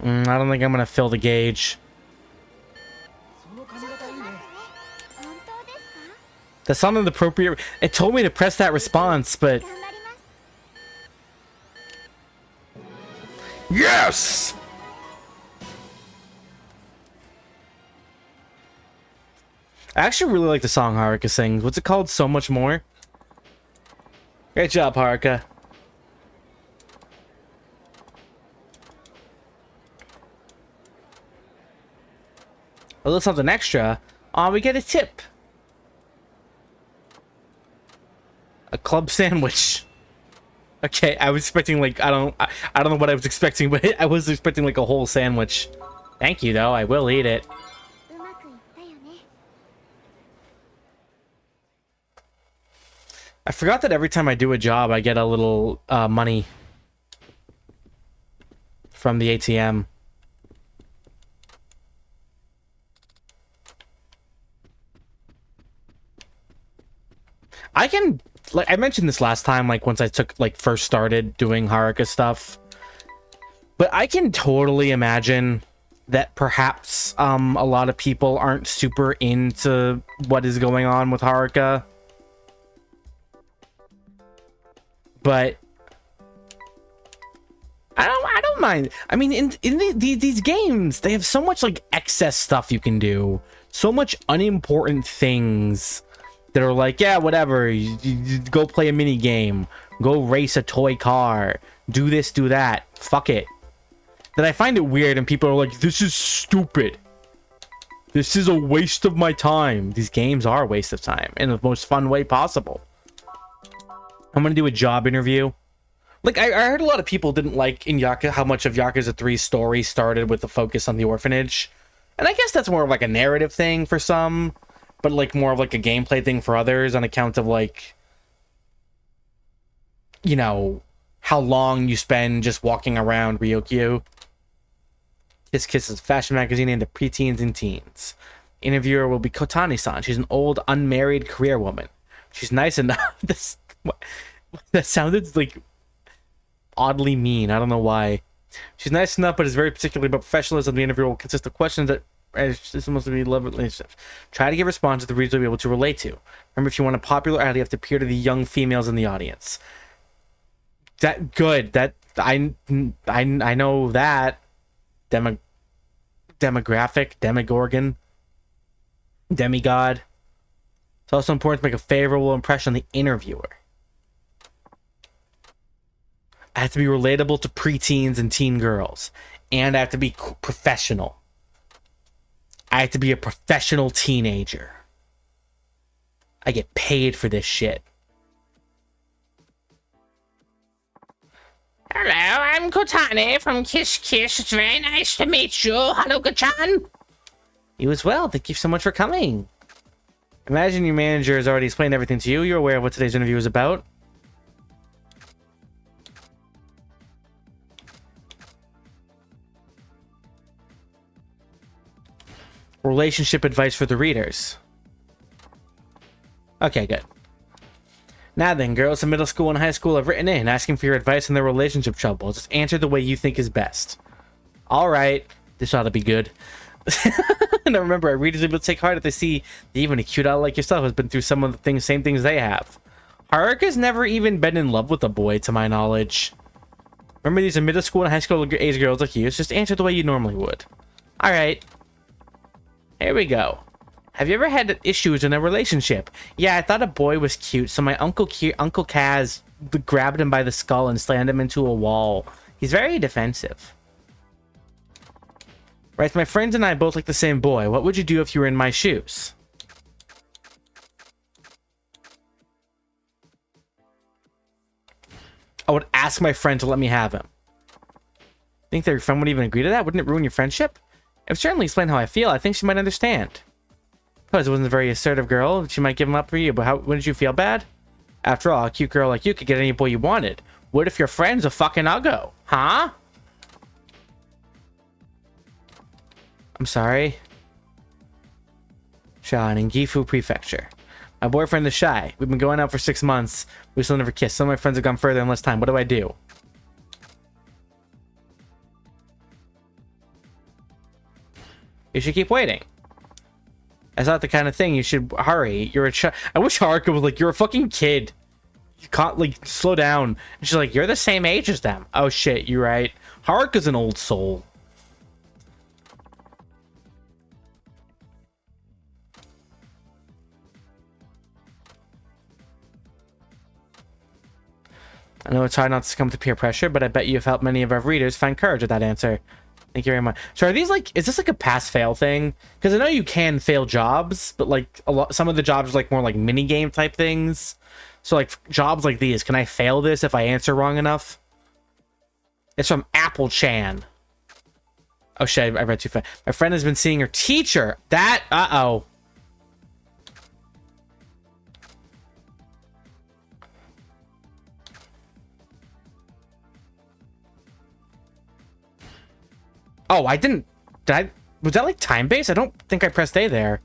I don't think I'm gonna fill the gauge. That sounded appropriate. It told me to press that response, but... Yes! I actually really like the song Haruka sings. What's it called? So Much More? Great job, Haruka. A little something extra. We get a tip. A club sandwich. Okay, I was expecting like I don't know what I was expecting, but I was expecting like a whole sandwich. Thank you though, I will eat it. I forgot that every time I do a job, I get a little money from the ATM. I can, like, I mentioned this last time, like, once I first started doing Haruka stuff. But I can totally imagine that perhaps a lot of people aren't super into what is going on with Haruka. But I don't mind. I mean, in these games, they have so much like excess stuff you can do, so much unimportant things that are like, yeah, whatever. You go play a mini game, go race a toy car, do this, do that. Fuck it. That I find it weird, and people are like, this is stupid. This is a waste of my time. These games are a waste of time in the most fun way possible. I'm gonna do a job interview. Like, I heard a lot of people didn't like in how much of Yakuza 3's story started with the focus on the orphanage. And I guess that's more of like a narrative thing for some, but like more of like a gameplay thing for others on account of like, you know, how long you spend just walking around Ryokyu. Kiss Kiss is a fashion magazine aimed at preteens and teens. Interviewer will be Kotani-san. She's an old, unmarried career woman. She's nice enough. That sounded like oddly mean. I don't know why. She's nice enough, but is very particular about professionalism. The interview will consist of questions that this must be love relationships. Try to give responses the readers will be able to relate to. Remember, if you want a popular idol, you have to appeal to the young females in the audience. That good. That I know that demographic, demigorgon, demigod. It's also important to make a favorable impression on the interviewer. I have to be relatable to preteens and teen girls. And I have to be professional. I have to be a professional teenager. I get paid for this shit. Hello, I'm Kotane from Kiss Kiss. It's very nice to meet you, Haruka-chan. You as well. Thank you so much for coming. Imagine your manager has already explained everything to you. You're aware of what today's interview is about. Relationship advice for the readers. Okay, good. Now then, girls in middle school and high school have written in asking for your advice on their relationship troubles. Just answer the way you think is best. Alright. This ought to be good. And I remember, I read people take heart if they see even a cute out like yourself has been through some of the things, same things they have. Haruka's never even been in love with a boy, to my knowledge. Remember, these are middle school and high school age girls like you. It's just answer the way you normally would. All right. Here we go. Have you ever had issues in a relationship? Yeah, I thought a boy was cute, so my Uncle Kaz grabbed him by the skull and slammed him into a wall. He's very defensive. Right, my friends and I both like the same boy. What would you do if you were in my shoes? I would ask my friend to let me have him. Think that your friend would even agree to that? Wouldn't it ruin your friendship? I've certainly explained how I feel. I think she might understand. Because it wasn't a very assertive girl, she might give him up for you, but how wouldn't you feel bad? After all, a cute girl like you could get any boy you wanted. What if your friend's a fucking uggo? Huh? I'm sorry. Sean in Gifu Prefecture. My boyfriend is shy. We've been going out for 6 months. We still never kissed. Some of my friends have gone further in less time. What do I do? You should keep waiting. That's not the kind of thing you should hurry. You're a child. I wish Haruka was like, you're a fucking kid. You can't, like, slow down. And she's like, you're the same age as them. Oh shit, you're right. Haruka's an old soul. I know it's hard not to succumb to peer pressure, but I bet you have helped many of our readers find courage with that answer. Thank you very much. So are these like, is this like a pass-fail thing? Because I know you can fail jobs, but like some of the jobs are like more like mini game type things. So like jobs like these, can I fail this if I answer wrong enough? It's from Apple Chan. Oh shit, I read too fast. My friend has been seeing her teacher. That, uh-oh. Oh, I didn't... Was that like time-based? I don't think I pressed A there.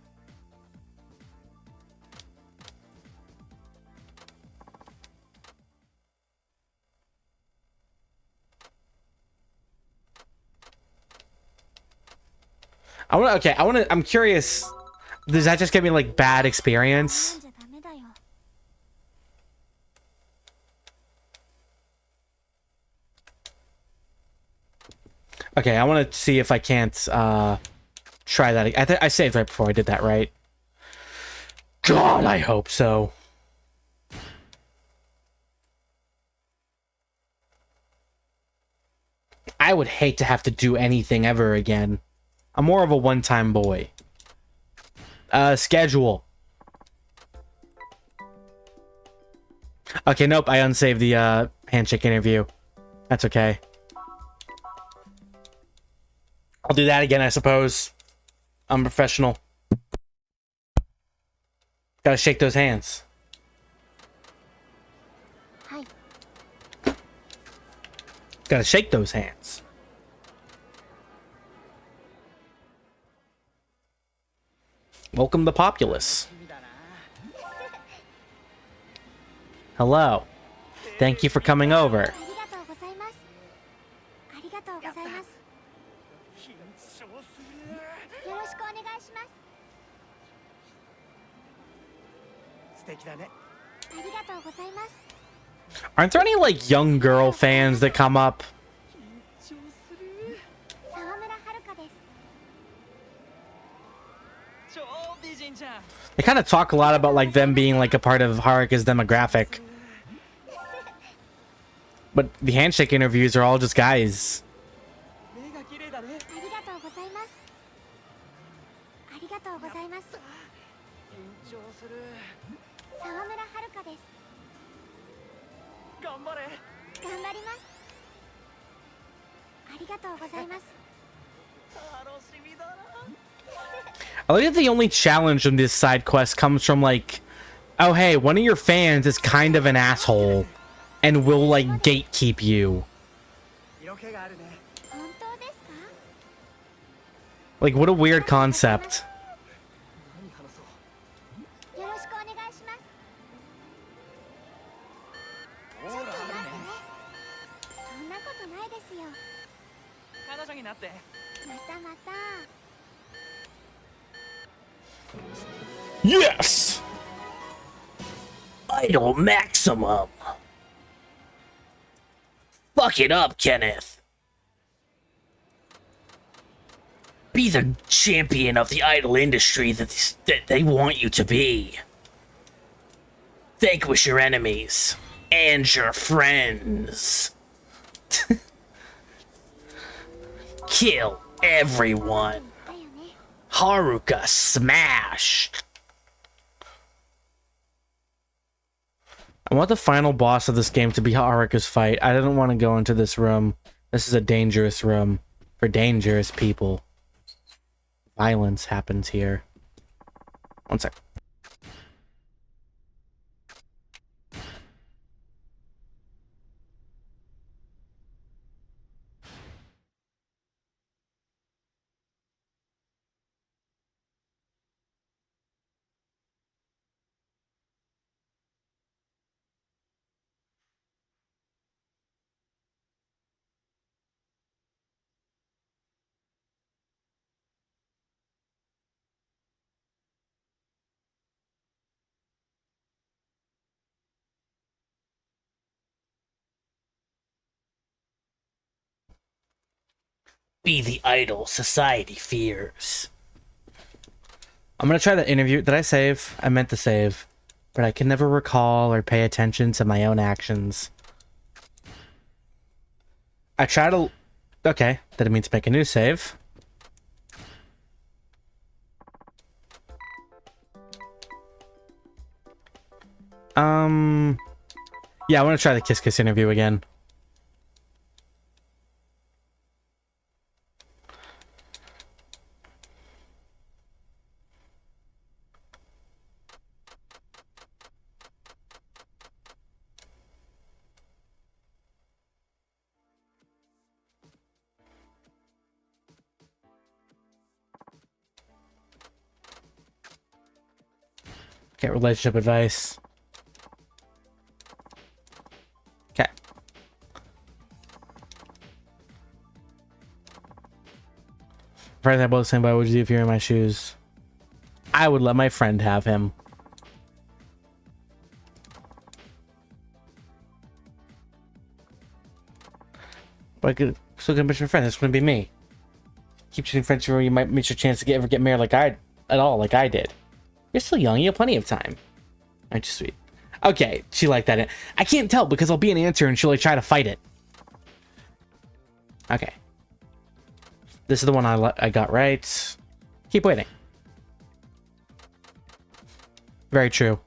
I'm curious. Does that just give me like bad experience? Okay, I want to see if I can't try that. I saved right before I did that, right? God, I hope so. I would hate to have to do anything ever again. I'm more of a one-time boy. Schedule. Okay, nope, I unsaved the handshake interview. That's okay. I'll do that again, I suppose. I'm professional. Gotta shake those hands. Hi. Gotta shake those hands. Welcome to Populous. Hello. Thank you for coming over. Aren't there any like young girl fans that come up? They kind of talk a lot about like them being like a part of Haruka's demographic. But the handshake interviews are all just guys. I like that the only challenge in this side quest comes from like, oh hey, one of your fans is kind of an asshole and will like gatekeep you. Like, what a weird concept. Yes! Idol maximum. Fuck it up, Kenneth. Be the champion of the idol industry that they want you to be. Vanquish your enemies and your friends. Kill everyone. Haruka smashed. I want the final boss of this game to be Haruka's fight. I didn't want to go into this room. This is a dangerous room for dangerous people. Violence happens here. One sec. Be the idol society fears. I'm gonna try to interview. Did I save? I meant to save, but I can never recall or pay attention to my own actions. I try to... Okay, didn't mean to make a new save. Yeah, I want to try the Kiss Kiss interview again. Okay, relationship advice. Okay. For example, the same, what would you do if you're in my shoes? I would let my friend have him. But I could still gonna miss your friend. That's gonna be me. Keep choosing friends where you might miss your chance to ever get married like I did. You're still young. You have plenty of time. Aren't you sweet? Okay, she liked that. I can't tell because I'll be an answer and she'll like try to fight it. Okay. This is the one I got right. Keep waiting. Very true. All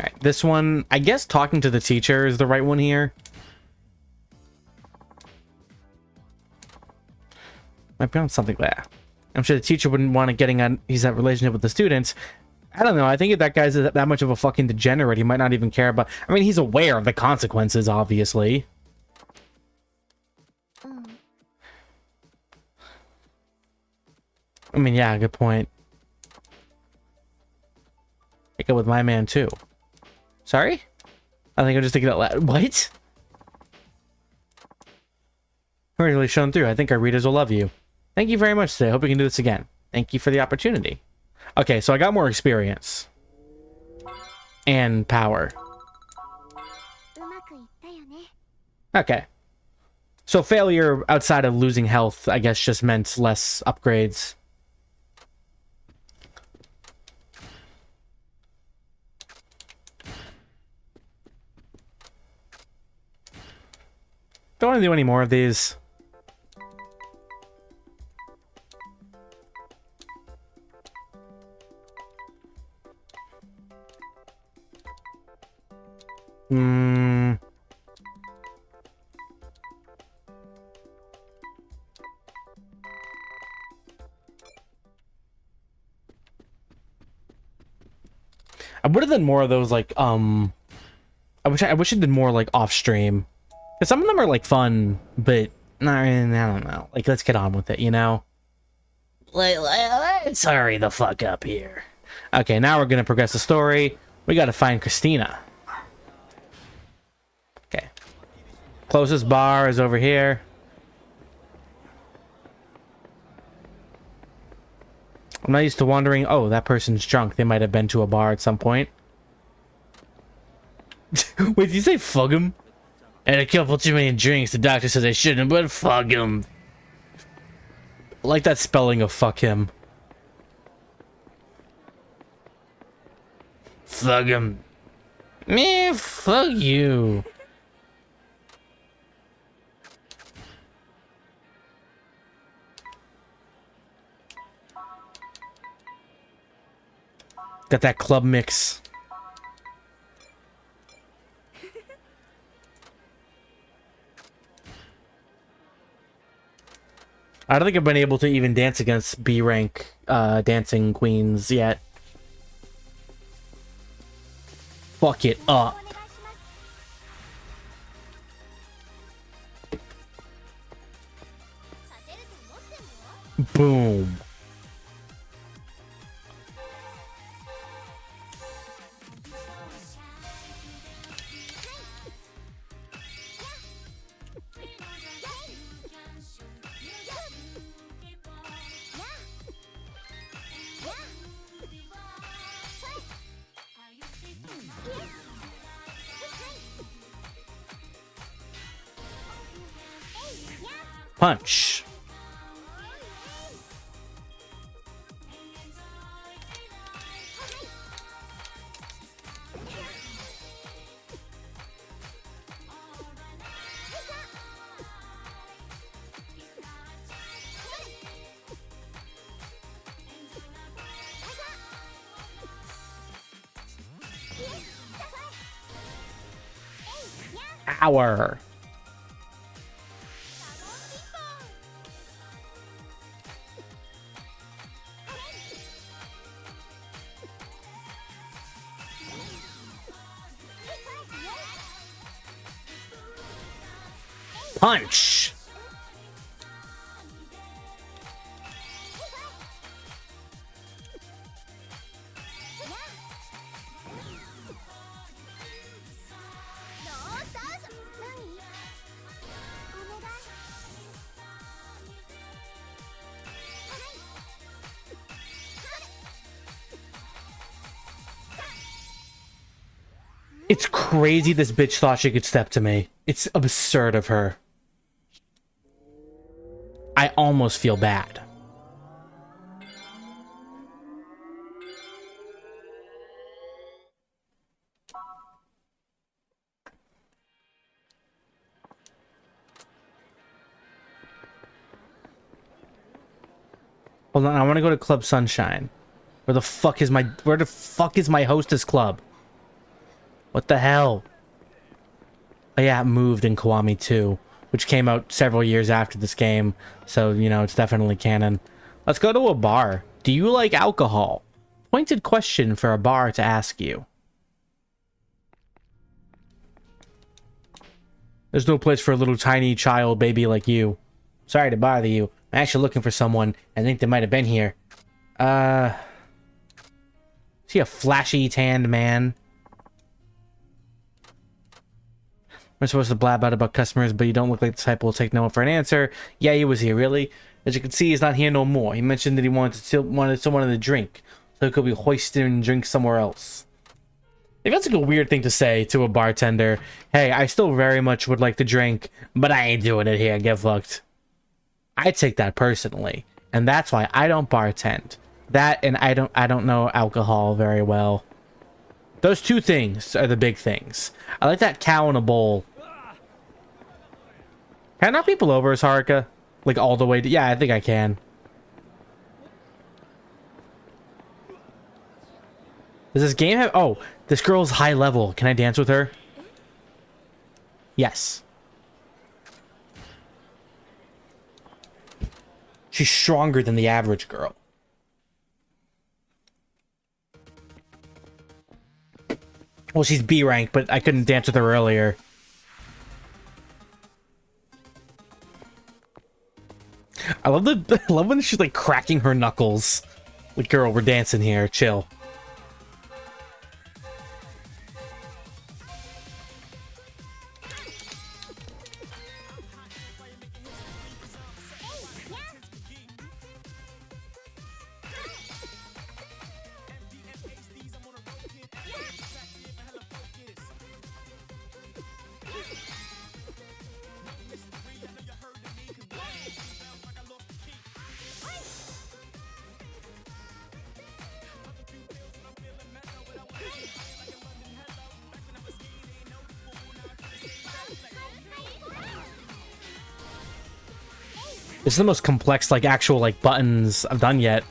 right, this one, I guess talking to the teacher is the right one here. Might be on something there. I'm sure the teacher wouldn't want to getting on he's that relationship with the students. I don't know. I think if that guy's that much of a fucking degenerate, he might not even care about... I mean, he's aware of the consequences, obviously. I mean, yeah, good point. I go with my man, too. Sorry? I think I'm just thinking out loud. What? Really shown through. I think our readers will love you. Thank you very much today. I hope we can do this again. Thank you for the opportunity. Okay, so I got more experience. And power. Okay. So failure outside of losing health, I guess, just meant less upgrades. Don't want to do any more of these. I would have done more of those, like, I wish I did more, like, off-stream. Because some of them are, like, fun, but, I don't know. Like, let's get on with it, you know? Let's hurry the fuck up here. Okay, now we're gonna progress the story. We gotta find Christina. Okay. Closest bar is over here. I'm not used to wondering, oh, that person's drunk. They might have been to a bar at some point. Wait, did you say fuck him? And a couple too many drinks. The doctor says I shouldn't, but fuck him. I like that spelling of fuck him. Fuck him. Man, fuck you. Got that club mix. I don't think I've been able to even dance against B rank dancing queens yet. Fuck it up. Boom. Punch. Hour. Punch. It's crazy this bitch thought she could step to me. It's absurd of her. I almost feel bad. Hold on, I want to go to Club Sunshine. Where the fuck is my hostess club? What the hell? Oh yeah, it moved in Kiwami 2, which came out several years after this game, so, you know, it's definitely canon. Let's go to a bar. Do you like alcohol? Pointed question for a bar to ask you. There's no place for a little tiny child baby like you. Sorry to bother you. I'm actually looking for someone. I think they might have been here. Is he a flashy tanned man? I'm supposed to blab out about customers, but you don't look like the type who will take no for an answer. Yeah, he was here, really. As you can see, he's not here no more. He mentioned that he wanted someone to drink, so he could be hoisting drinks somewhere else. It feels like a weird thing to say to a bartender. Hey, I still very much would like to drink, but I ain't doing it here. Get fucked. I take that personally, and that's why I don't bartend. That and I don't know alcohol very well. Those two things are the big things. I like that cow in a bowl. Can I knock people over as Haruka? Like all the way to... Yeah, I think I can. Does this game have... Oh, this girl's high level. Can I dance with her? Yes. She's stronger than the average girl. Well, she's B rank, but I couldn't dance with her earlier. I love when she's like cracking her knuckles. Like, girl, we're dancing here. Chill. This is the most complex, like, actual, like, buttons I've done yet.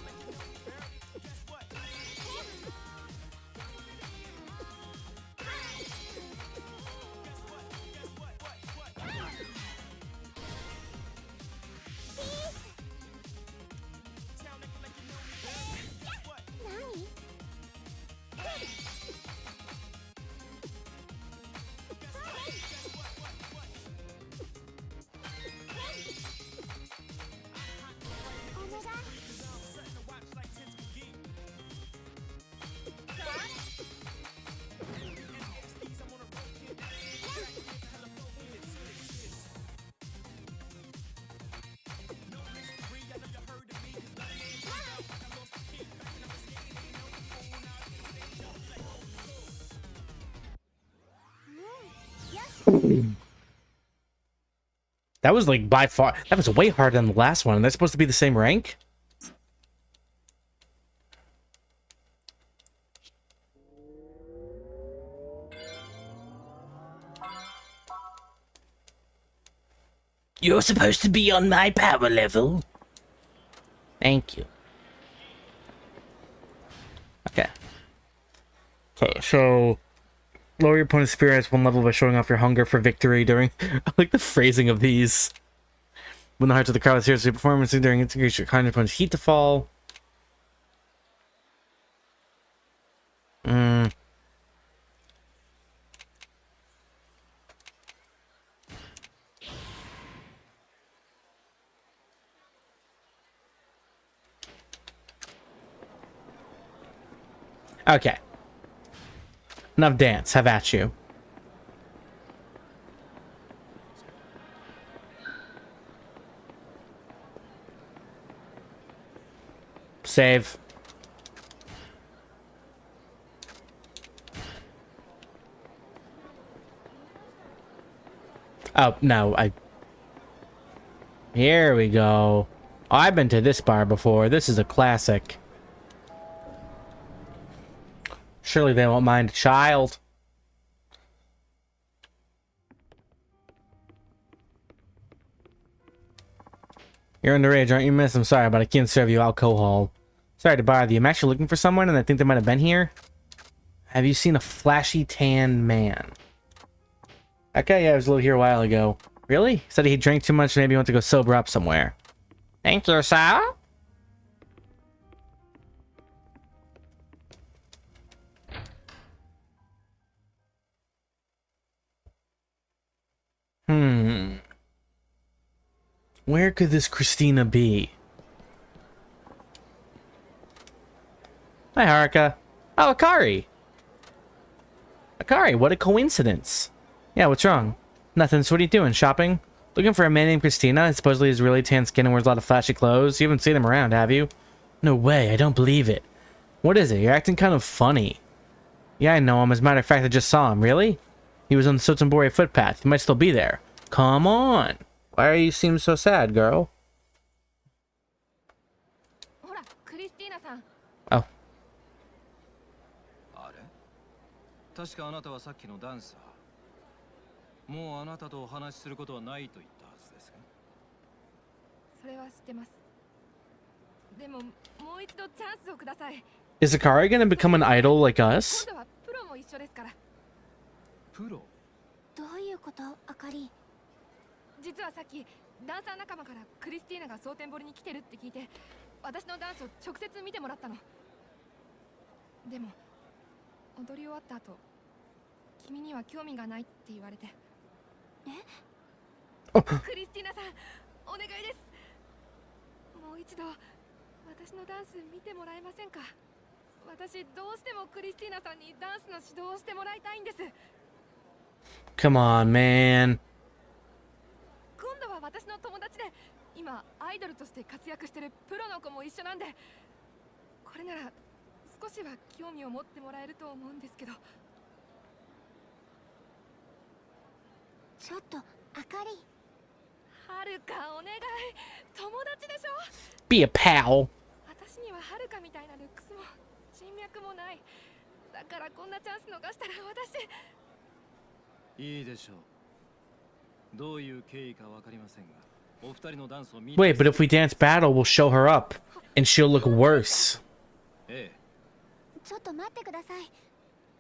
That was like by far, that was way harder than the last one. And they're supposed to be the same rank? You're supposed to be on my power level. Thank you. Okay. Okay, so lower your opponent's spirits one level by showing off your hunger for victory during... I like the phrasing of these. When the hearts of the crowd is seriously performance during integration, your kind opponent's heat to fall. Okay. Enough dance. Have at you. Save. Oh, no, Here we go. Oh, I've been to this bar before. This is a classic. Surely they won't mind a child. You're underage, aren't you, miss? I'm sorry, but I can't serve you alcohol. Sorry to bother you. I'm actually looking for someone, and I think they might have been here. Have you seen a flashy tan man? Okay, yeah, I was a little here a while ago. Really? Said he drank too much, maybe he went to go sober up somewhere. Thank you, sir. Where could this Christina be? Hi, Haruka. Oh, Akari. Akari, what a coincidence. Yeah, what's wrong? Nothing, so what are you doing, shopping? Looking for a man named Christina? Supposedly has really tan skin and wears a lot of flashy clothes. You haven't seen him around, have you? No way, I don't believe it. What is it? You're acting kind of funny. Yeah, I know him. As a matter of fact, I just saw him. Really? He was on the Sotenbori footpath. He might still be there. Come on. Why are you seem so sad, girl? Oh. 確かあなたはさっきのダンサー。もうあなたとお話しすることはないと言ったはずですが。それは知ってます。でももう一度チャンスをください。Is Akari gonna become an idol like us? 今度はプロも一緒ですから。プロ？どういうこと、あかり？実はさっきダンサー仲間からクリスティーナが蒼天堀に来てるって聞いて、私のダンスを直接見てもらったの。でも踊り終わった後。君には興味がないって言われて。クリスティーナさん、お願いです。もう一度私のダンス見てもらえませんか？私どうしてもクリスティーナさんにダンスの指導をしてもらいたいんです。Come on, man. 今度は私の友達で今アイドルとして活躍してるプロの子も一緒なんで、これなら少しは興味を持ってもらえると思うんですけど。ちょっと、あかり。はるか、お願い。友達でしょ？ Be a pal. 私にははるかみたいなルックスも人脈もない。だからこんなチャンス逃したら私。いいでしょう。どういう経緯かわかりませんが、Wait, but if we dance battle, we'll show her up, and she'll look worse. ちょっと待ってください。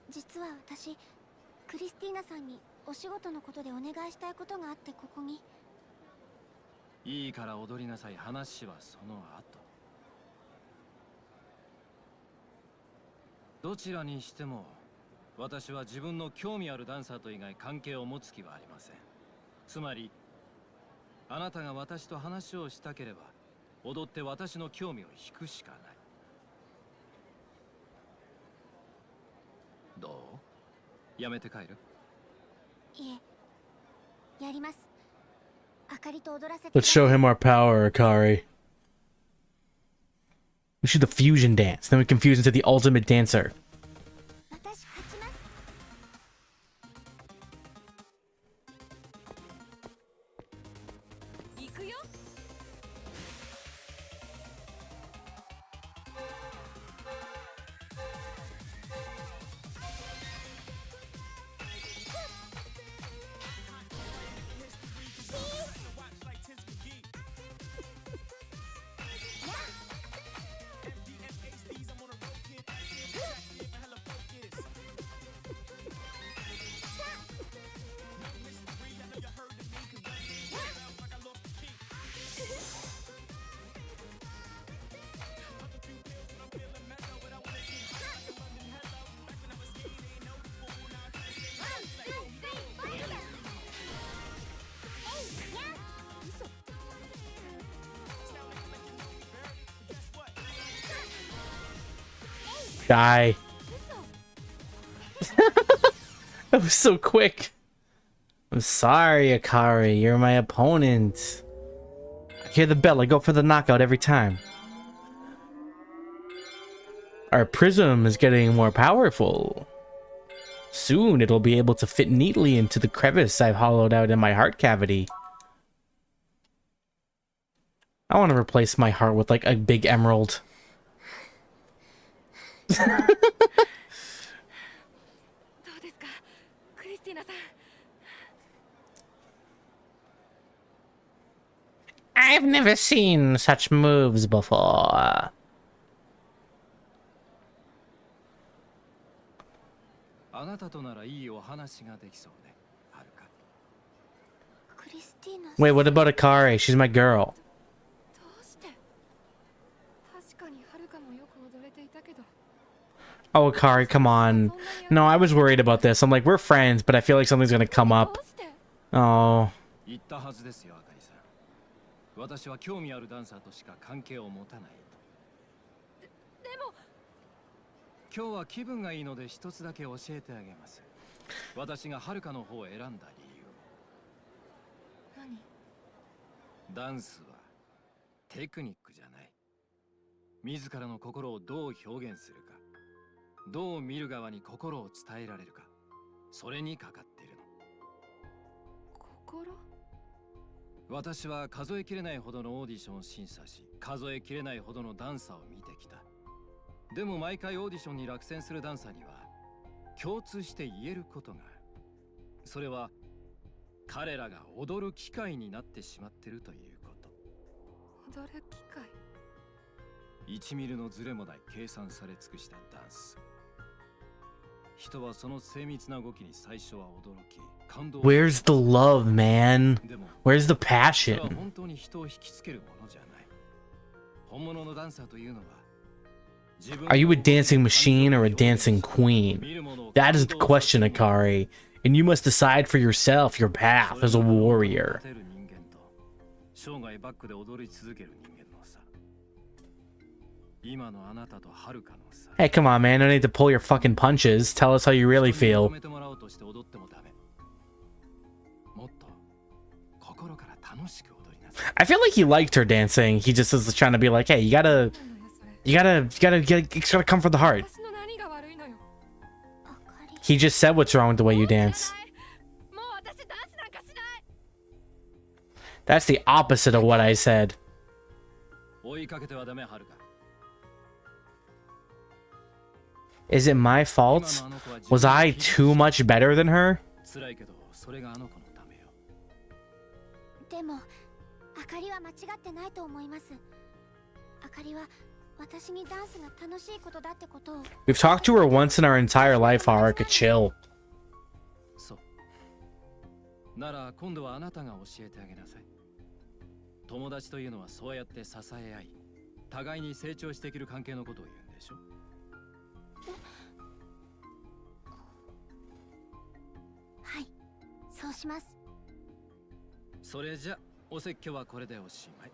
実は私、クリスティーナさんにお仕事のことでお願いしたいことがあってここに。いいから踊りなさい。話はその後。どちらにしても、私は自分の興味あるダンサーと以外関係を持つ気はありません。つまり、あなたが私と話をしたければ、踊って私の興味を引くしかない。どう？やめて帰る？いえ、やります。あかりと踊らせて。 Let's show him our power, Akari. We should do the fusion dance. Then we can fuse into the ultimate dancer. 私勝ちます。行くよ。Die. That was so quick. I'm sorry, Akari. You're my opponent. I hear the bell. I go for the knockout every time. Our prism is getting more powerful. Soon it'll be able to fit neatly into the crevice I've hollowed out in my heart cavity. I want to replace my heart with like a big emerald. どうですか、クリスティーナさん。 I've never seen such moves before. あなたとならいいお話ができそうね、はるか。クリスティーナさん。 Wait, what about Akari? She's my girl. どうして？確かにはるかもよく踊れていたけど。 Oh, Akari, come on. No, I was worried about this. I'm like, we're friends, but I feel like something's gonna come ど up. うして？ Oh. 言ったはずですよ、あかりさん。私は興味あるダンサーとしか関係を持たないと。でも今日は気分がいいので一つだけ教えてあげます。私がはるかの方を選んだ理由。何？ダンスはテクニックじゃない。自らの心をどう表現するか、どう見る側に心を伝えられるか、それにかかっているの。心？私は数えきれないほどのオーディションを審査し、数えきれないほどのダンサーを見てきた。でも毎回オーディションに落選するダンサーには共通して言えることがある。それは彼らが踊る機会になってしまっているということ。踊る機会？ 1ミリのズレもない計算され尽くしたダンス。人はその精密な動きに最初は驚き、感動。 Where's the love, man? でも Where's the それは passion? 本当に人を引きつけるものじゃない。本物のダンサーというのは Are you a dancing machine or a dancing queen? That is the question, Akari. And you must decide for yourself your path as a warrior. Hey, come on, man. No need to pull your fucking punches. Tell us how you really feel. I feel like he liked her dancing. He just was trying to be like, hey, you gotta come from the heart. 私の何が悪いのよ。 He just said what's wrong with the way you dance. もう私ダンスなんかしない。 That's the opposite of what I said. Is it my fault? Was I too much better than her? でもあかりは間違ってないと思います。あかりは私にダンスが楽しいことだってことを。 We've talked to her once in our entire life, Haruka. Chill. そうなら今度はあなたが教えてあげなさい。友達というのはそうやって支え合い互いに成長していける関係のことを言うんでしょ。はい、そうします。それじゃお説教はこれでおしまい。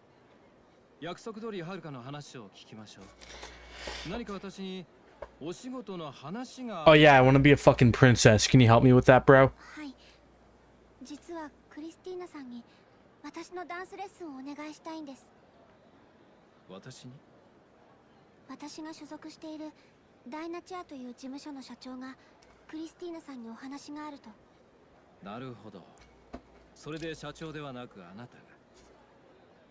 約束通りはるかの話を聞きましょう。何か私にお仕事の話が。 Oh yeah, I want to be a fucking princess. Can you help me with that, bro? はい、実はクリスティーナさんに私のダンスレッスンをお願いしたいんです。私に？私が所属しているダイナチアという事務所の社長がクリスティーナさんにお話があると。なるほど。それで社長ではなくあなたが。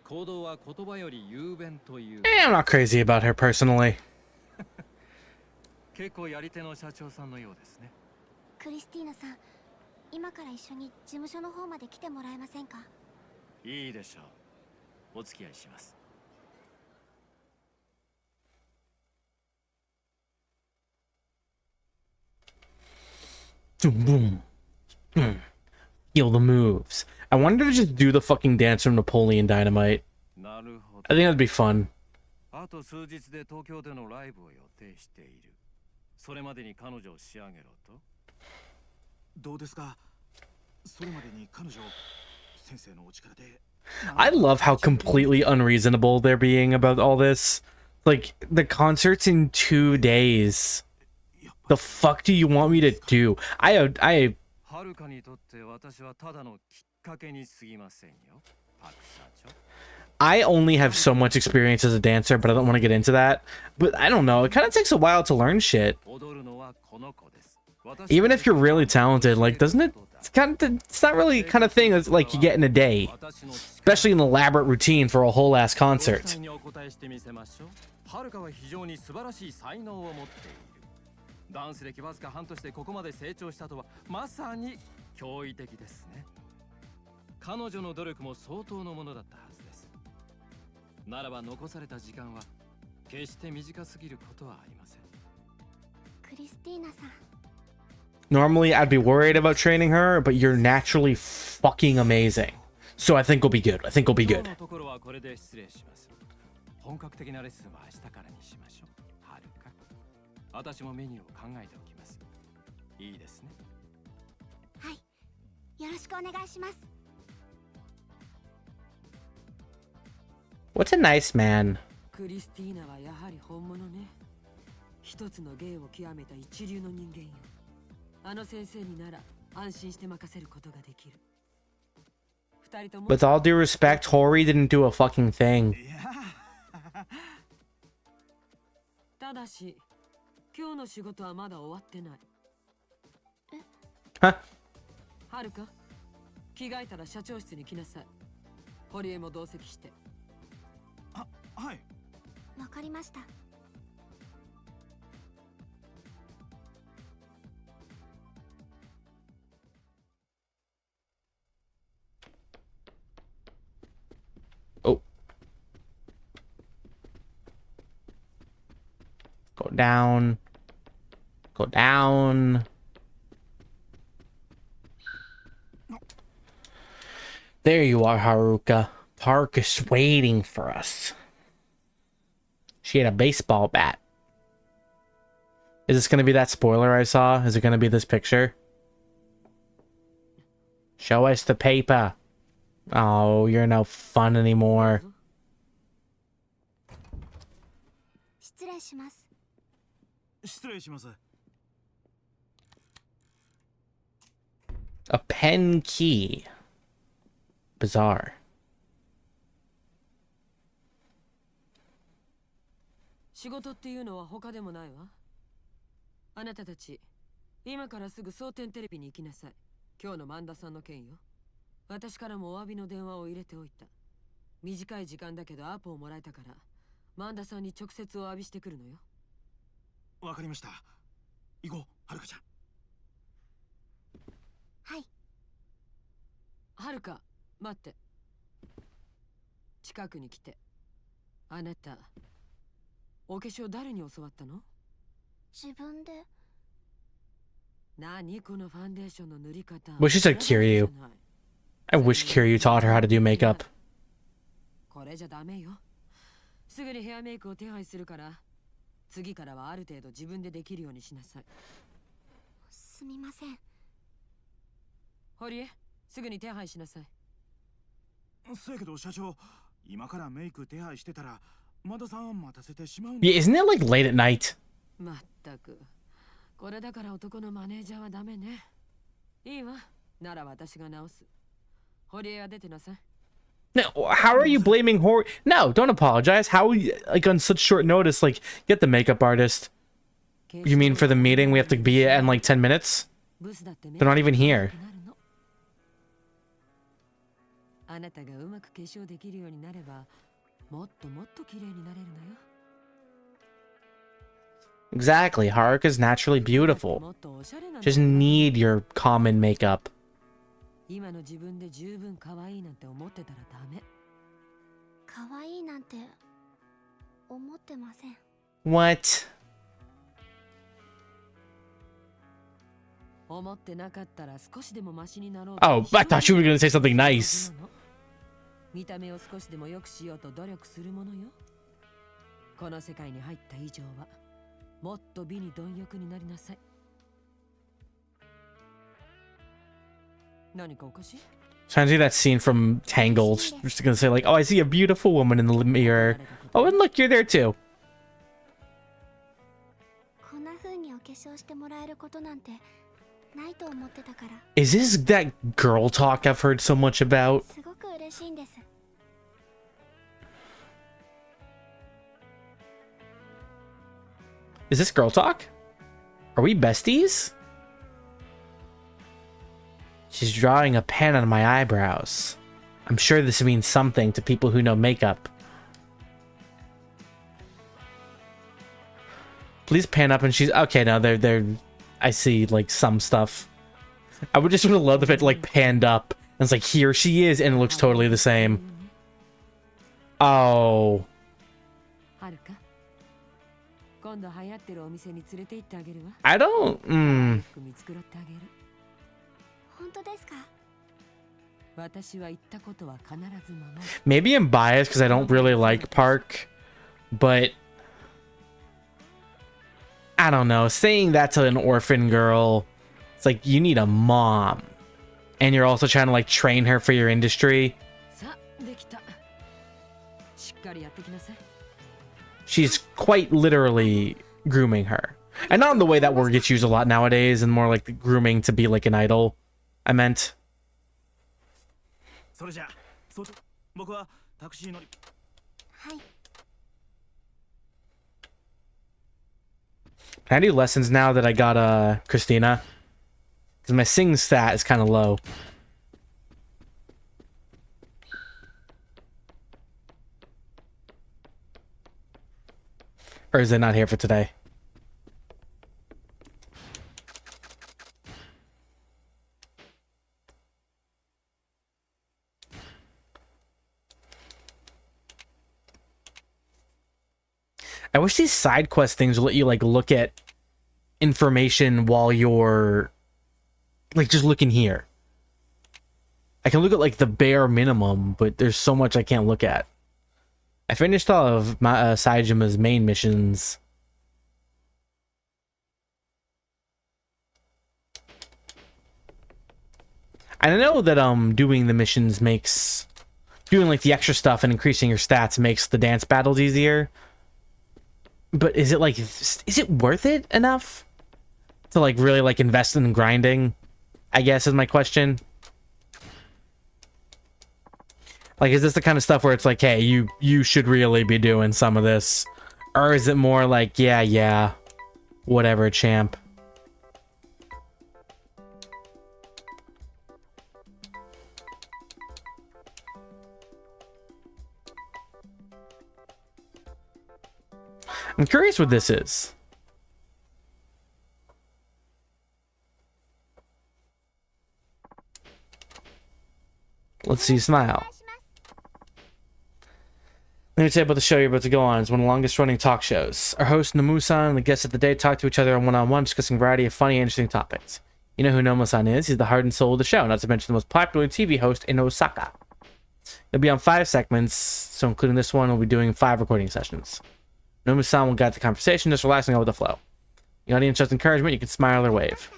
行動は言葉より雄弁という。I'm not crazy about her personally. 結構やり手の社長さんのようですね。クリスティーナさん、今から一緒に事務所の方まで来てもらえませんか？いいでしょう。お付き合いします。Boom, boom, boom. Feel the moves. I wanted to just do the fucking dance from Napoleon Dynamite. なるほど。 I think that'd be fun. あと数日で東京でのライブを予定している。それまでに彼女を仕上げろと。どうですか？それまでに彼女先生のお力で。 I love how completely unreasonable they're being about all this. Like, the concert's in 2 days. The fuck do you want me to do? I はるかにとって私はただのきっかけに過ぎませんよ。パク社長。 I only have so much experience as a dancer, but I don't want to get into that. But I don't know, it kind of takes a while to learn shit. 踊るのはこの子です。 Even if you're really talented, like, doesn't it? It's not really the kind of thing that's like you get in a day. Especially an elaborate routine for a whole ass concert. はるかは非常に素晴らしい才能を持っている。ダンス歴わずか半年でここまで成長したとはまさに驚異的ですね。彼女の努力も相当のものだったはずです。ならば残された時間は決して短すぎることはありません。クリスティーナさん、 Normally, I'd be worried about training her, but you're naturally fucking amazing. So I think we'll be good. I think we'll be 今 good. 日のところはこれで失礼します。本格的なレッスンは明日からにしましょう。はるか。私もメニューを考えておきます。いいですね。はい、よろしくお願いします。 What's a nice man? クリスティーナはやはり本物ね。一つの芸を極めた一流の人間よ。あの先生になら安心して任せることができる。二人とも With all due respect, Hori didn't do a fucking thing. ただし、今日の仕事はまだ終わってない。 Huh? はるか、着替えたら社長室に来なさい。堀江も同席して。はい。わかりました。 Oh. Go down. Go down. There you are, Haruka. Park is waiting for us. She had a baseball bat. Is this going to be that spoiler I saw? Is it going to be this picture? Show us the paper. Oh, you're no fun anymore. 失礼します。失礼します。 A pen key. Bizarre. 仕事っていうのは他でもないわ。あなたたち、今からすぐ蒼天テレビに行きなさい。今日の萬田さんの件よ。私からもお詫びの電話を入れておいた。短い時間だけどアポをもらえたから、萬田さんに直接お詫びしてくるのよ。わかりました。行こう、はるかちゃん。はい。はるか、待って。近くに来て。あなた、お化粧誰に教わったの？自分で。何このファンデーションの塗り方。 Wish she said Kiryu. I wish Kiryu taught her how to do makeup. これじゃダメよ。すぐにヘアメイクを手配するから、次からはある程度自分でできるようにしなさい。すみません。堀江、すぐに手配しなさい。せやけど社長、今からメイク手配してたらまださん待たせてしまうん Yeah, isn't it like late at night? まったく、これだから男のマネージャーはダメね。いいわ、なら私が直す。堀江は出てなさい。No, how are you blaming Hori? No, don't apologize. How, like, on such short notice, like, get the makeup artist. You mean for the meeting we have to be in, like, 10 minutes? They're not even here. あなたがうまく化粧できるようになれば、もっともっと綺麗になれるのよ。Exactly. Haruka's naturally beautiful. Just need your common makeup. 今の自分で十分可愛いなんて思ってたらダメ。可愛いなんて思ってません。What? 思ってなかったら少しでもマシになろう。 Oh, I thought you were gonna say something nice. 見た目を少しでも良くしようと努力するものよ。この世界に入った以上はもっと美に貪欲になりなさい。何かおかしいTrying to see that scene from Tangled. Just gonna say like, oh, I see a beautiful woman in the mirror. Oh, and look, you're there too. こんな風にお化粧してもらえることなんてないと思ってたから。 Is this that girl talk I've heard so much about? すごく嬉しいんです。 Is this girl talk? Are we besties? She's drawing a pen on my eyebrows. I'm sure this means something to people who know makeup. Please pan up and she's okay. No, they're. I see like some stuff. I would just would have loved if it like panned up and it's like here she is and it looks totally the same. Oh. はるか、今度流行ってるお店に連れて行ってあげるわ。 I don't. 服見繕ってあげる。本当ですか？私は行ったことは必ず守る。 Maybe I'm biased because I don't really like Park, but I don't know. Saying that to an orphan girl, it's like you need a mom, and you're also trying to like train her for your industry. さあ、できた。しっかりやってきなさい。 She's quite literally grooming her, and not in the way that word gets used a lot nowadays, and more like the grooming to be like an idol. I meant. それじゃあ、僕はタクシー乗り。はい。 Can I do lessons now that I got Christina? Because my sing stat is kind of low. Or is it not here for today? I wish these side quest things would let you like look at information while you're like just looking here. I can look at like the bare minimum, but there's so much I can't look at. I finished all of my Saijima's main missions. And I know that doing the missions makes doing like the extra stuff and increasing your stats makes the dance battles easier. But is it like, is it worth it enough to like really like invest in grinding? I guess is my question. Like, is this the kind of stuff where it's like, hey, you should really be doing some of this? Or is it more like, yeah, whatever, champ? I'm curious what this is. Let's see, smile. Let me tell you about the show you're about to go on. It's one of the longest running talk shows. Our host, Nomu-san, and the guests of the day talk to each other one-on-one, discussing a variety of funny and interesting topics. You know who Nomu-san is? He's the heart and soul of the show, not to mention the most popular TV host in Osaka. He'll be on 5 segments, so including this one, we'll be doing 5 recording sessions. Nomu-san will guide the conversation, just relaxing out with the flow. The audience shows encouragement, you can smile or wave.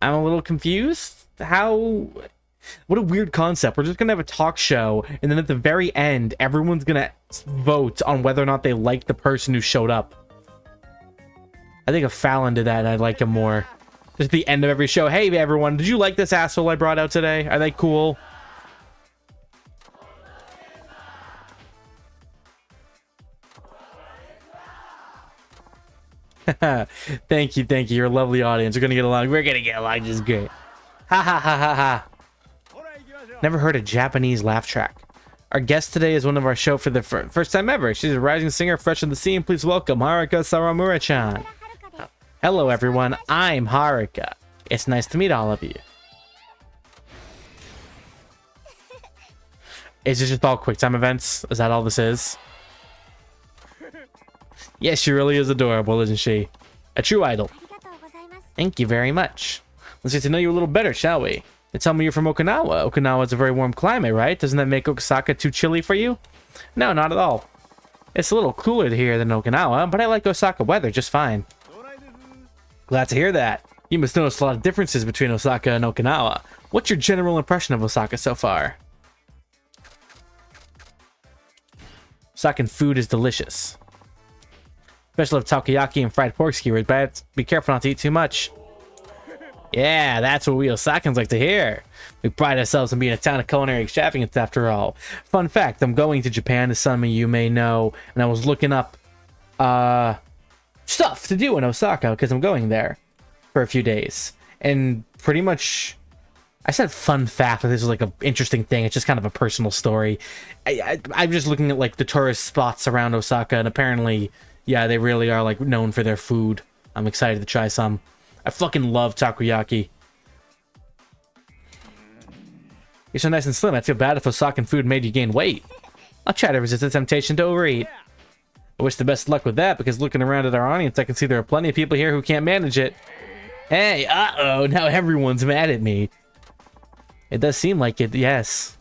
I'm a little confused. What a weird concept. We're just gonna have a talk show, and then at the very end, everyone's gonna vote on whether or not they like the person who showed up. I think if Fallon did that, I'd like him more. Just at the end of every show, hey everyone, did you like this asshole I brought out today? Are they cool? Thank you. You're a lovely audience. We're gonna get along. We're gonna get along just great. Ha ha ha ha ha. Never heard a Japanese laugh track. Our guest today is one of our show for the first time ever. She's a rising singer, fresh on the scene. Please welcome Haruka Sawamura-chan. Hello everyone, I'm Haruka. It's nice to meet all of you. Is this just all quick time events? Is that all this is? Yes, she really is adorable, isn't she? A true idol. Thank you very much. Let's get to know you a little better, shall we? They tell me you're from Okinawa. Okinawa is a very warm climate, right? Doesn't that make Osaka too chilly for you? No, not at all. It's a little cooler here than Okinawa, but I like Osaka weather just fine. Glad to hear that. You must notice a lot of differences between Osaka and Okinawa. What's your general impression of Osaka so far? Osakan food is delicious. Especially with takoyaki and fried pork skewers, but be careful not to eat too much. Yeah, that's what we Osakans like to hear. We pride ourselves on being a town of culinary extravagance after all. Fun fact, I'm going to Japan, as some of you may know, and I was looking up stuff to do in Osaka because I'm going there for a few days. And pretty much, I said fun fact, but this is like an interesting thing. It's just kind of a personal story. I'm just looking at like the tourist spots around Osaka, and apparently, yeah, they really are like known for their food. I'm excited to try some. I fucking love takoyaki. You're so nice and slim, I'd feel bad if Osakan food made you gain weight. I'll try to resist the temptation to overeat. I wish the best luck with that, because looking around at our audience, I can see there are plenty of people here who can't manage it. Hey, uh-oh, now everyone's mad at me. It does seem like it, yes.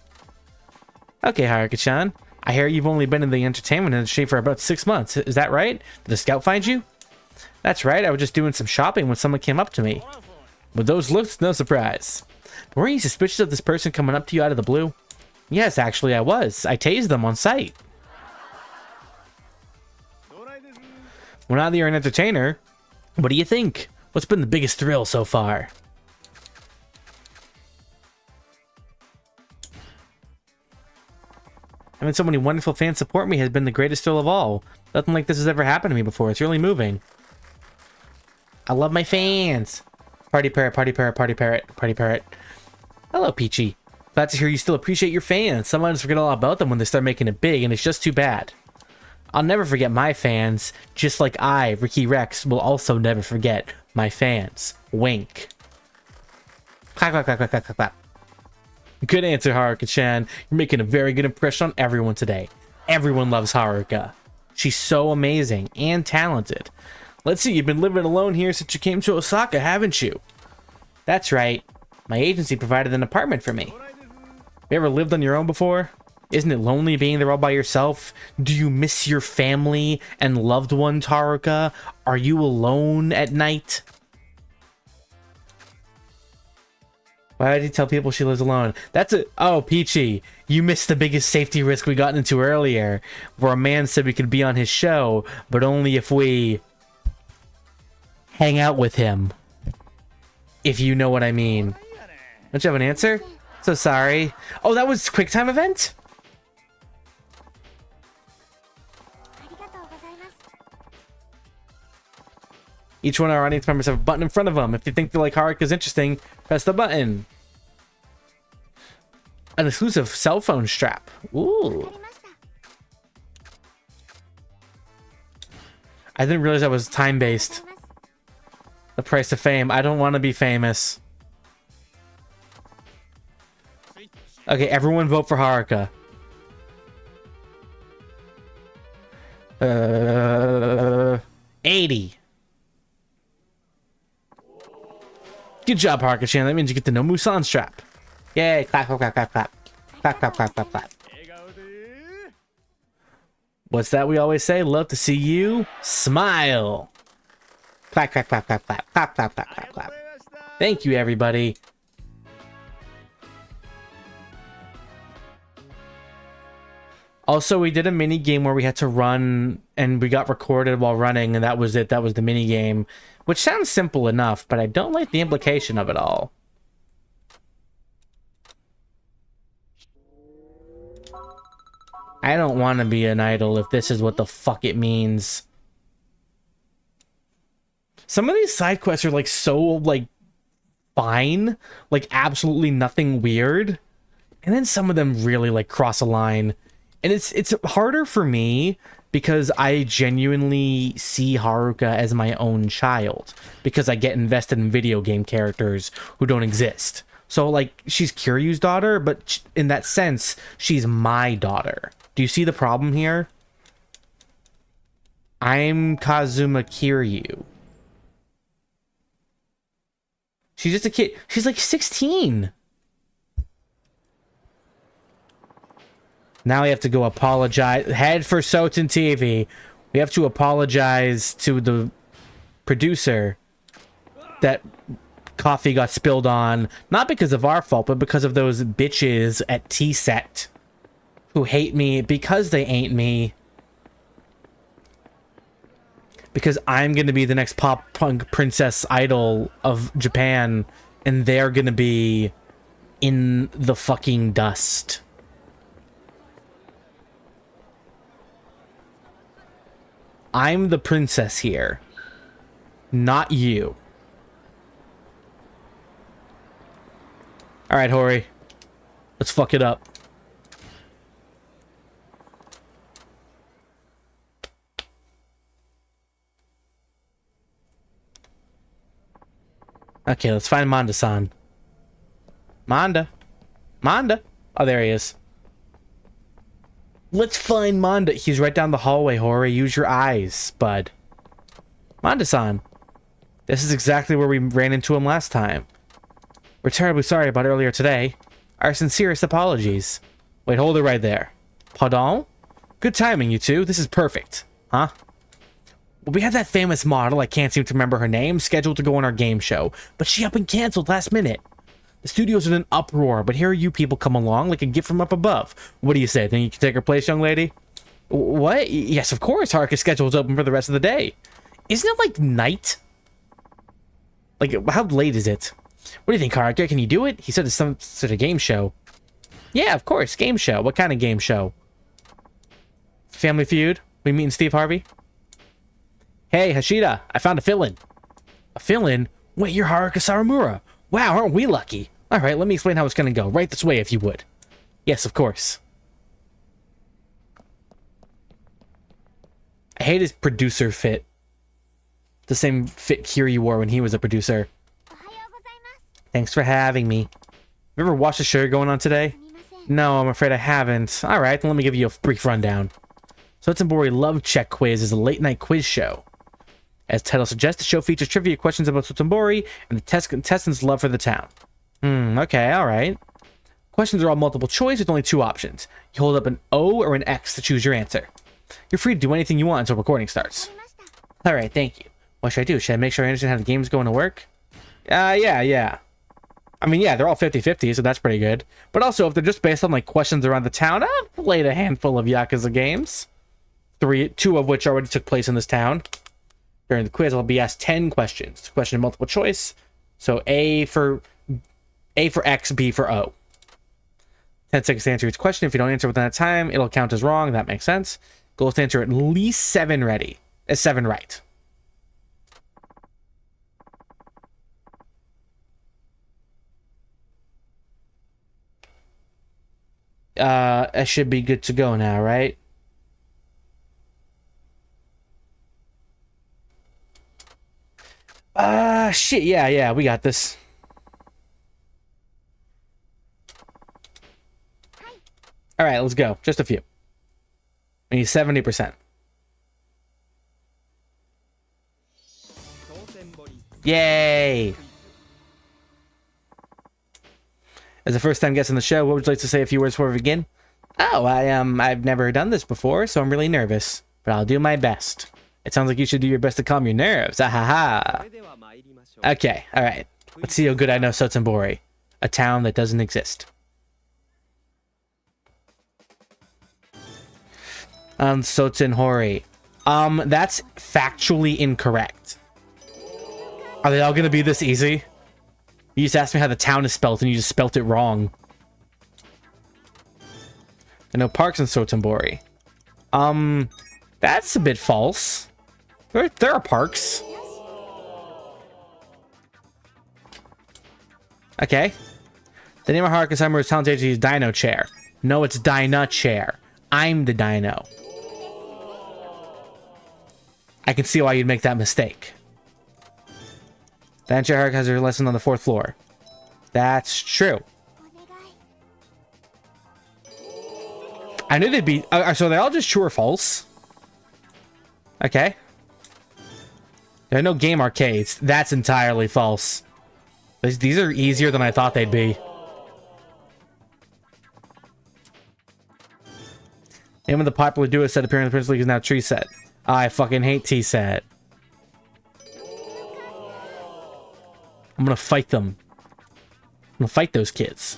Okay, Haruka-chan. I hear you've only been in the entertainment industry for about 6 months. Is that right? Did the scout find you? That's right, I was just doing some shopping when someone came up to me. With those looks, no surprise. But weren't you suspicious of this person coming up to you out of the blue? Yes, actually I was. I tased them on sight. Well, now that you're an entertainer, what do you think? What's been the biggest thrill so far? Having so many wonderful fans support me has been the greatest thrill of all. Nothing like this has ever happened to me before. It's really moving. I love my fans. Party parrot, party parrot, party parrot, party parrot. Hello, Peachy. Glad to hear you still appreciate your fans. Sometimes forget all about them when they start making it big, and it's just too bad. I'll never forget my fans, just like I, Ricky Rexx, will also never forget my fans. Wink. Clap, clap, clap, clap, clap, clap. Good answer, Haruka-chan. You're making a very good impression on everyone today. Everyone loves Haruka. She's so amazing and talented. Let's see, you've been living alone here since you came to Osaka, haven't you? That's right. My agency provided an apartment for me. Have you ever lived on your own before? Isn't it lonely being there all by yourself? Do you miss your family and loved ones, Haruka? Are you alone at night? Why did he tell people she lives alone? That's a... Oh, Peachy, you missed the biggest safety risk we got into earlier, where a man said we could be on his show, but only if we hang out with him. If you know what I mean. Don't you have an answer? So sorry. Oh, that was QuickTime event? Each one of our audience members have a button in front of them. If you think they like Haruka's interesting, press the button. An exclusive cell phone strap. Ooh. I didn't realize that was time-based. The price of fame. I don't want to be famous. Okay, everyone vote for Haruka. 80. Good job, Haruka-chan. That means you get the Nomu-san strap. Yay! Clap, clap, clap, clap, clap. Clap, clap, clap, clap, clap. What's that we always say? Love to see you smile. Clap, clap, clap, clap, clap, clap, clap, clap, clap, clap. Thank you, everybody. Also, we did a mini game where we had to run and we got recorded while running, and that was it. That was the mini game, which sounds simple enough, but I don't like the implication of it all. I don't want to be an idol if this is what the fuck it means. Some of these side quests are like so like fine, like absolutely nothing weird, and then some of them really like cross a line. And it's harder for me because I genuinely see Haruka as my own child, because I get invested in video game characters who don't exist. So like, she's Kiryu's daughter, but in that sense, she's my daughter. Do you see the problem here? I'm Kazuma Kiryu. She's just a kid. She's like 16. Now we have to go apologize. Head for Soten TV. We have to apologize to the producer that coffee got spilled on. Not because of our fault, but because of those bitches at T-Set who hate me because they ain't me. Because I'm going to be the next pop punk princess idol of Japan, and they're going to be in the fucking dust. I'm the princess here, not you. All right, Hori. Let's fuck it up. Okay, let's find Manda-san. Manda. Manda. Oh, there he is. Let's find Manda. He's right down the hallway, Hori. Use your eyes, bud. Manda-san. This is exactly where we ran into him last time. We're terribly sorry about earlier today. Our sincerest apologies. Wait, hold it right there. Pardon? Good timing, you two. This is perfect. Huh? Well, we had that famous model, I can't seem to remember her name, scheduled to go on our game show, but she up and canceled last minute. The studio's in an uproar, but here you people come along like a gift from up above. What do you say? Think you can take her place, young lady? What? Yes, of course. Haruka's schedule's open for the rest of the day. Isn't it like night? Like, how late is it? What do you think, Haruka? Can you do it? He said it's some sort of game show. Yeah, of course. Game show. What kind of game show? Family Feud? We meeting Steve Harvey? Hey, Hashida. I found a fill-in. A fill-in? Wait, you're Haruka Saramura. Wow, aren't we lucky? Alright, let me explain how it's gonna go. Right this way, if you would. Yes, of course. I hate his producer fit. The same fit Kiryu wore when he was a producer. Thanks for having me. Have you ever watched the show going on today? No, I'm afraid I haven't. Alright, then let me give you a brief rundown. Sotenbori Love Check Quiz is a late-night quiz show. As the title suggests, the show features trivia questions about Sotenbori and the contestants' love for the town. Okay, alright. Questions are all multiple choice with only two options. You hold up an O or an X to choose your answer. You're free to do anything you want until recording starts. Alright, thank you. What should I do? Should I make sure I understand how the game's going to work? Yeah. I mean, yeah, they're all 50-50, so that's pretty good. But also, if they're just based on, like, questions around the town, I've played a handful of Yakuza games. Two of which already took place in this town. During the quiz, I'll be asked 10 questions. Question multiple choice. So A for X, B for O. 10 seconds to answer each question. If you don't answer within that time, it'll count as wrong. That makes sense. Goal is to answer at least 7 right. I should be good to go now, right? shit. Yeah, we got this. All right, let's go. Just a few. We need 70%. Yay! As a first time guest on the show, what would you like to say a few words before we begin? Oh, I've never done this before, so I'm really nervous. But I'll do my best. It sounds like you should do your best to calm your nerves. Ah ha ha. Okay, alright. Let's see how good I know Sotenbori. A town that doesn't exist. Sotenhori. That's factually incorrect. Are they all gonna be this easy? You just asked me how the town is spelled and you just spelt it wrong. I know parks in Sotenbori. That's a bit false. There are parks. Okay. The name of Haruka-Summer's talent agency is Dino Chair. No, it's Dyna Chair. I'm the dino. I can see why you'd make that mistake. Dino Chair Haruka has her lesson on the 4th floor. That's true. I knew they'd be... so they're all just true or false? Okay. There are no game arcades. That's entirely false. These are easier than I thought they'd be. Name of the popular duo set appearing in the Prince League is now Tree Set. I fucking hate T-Set. I'm gonna fight them. I'm gonna fight those kids.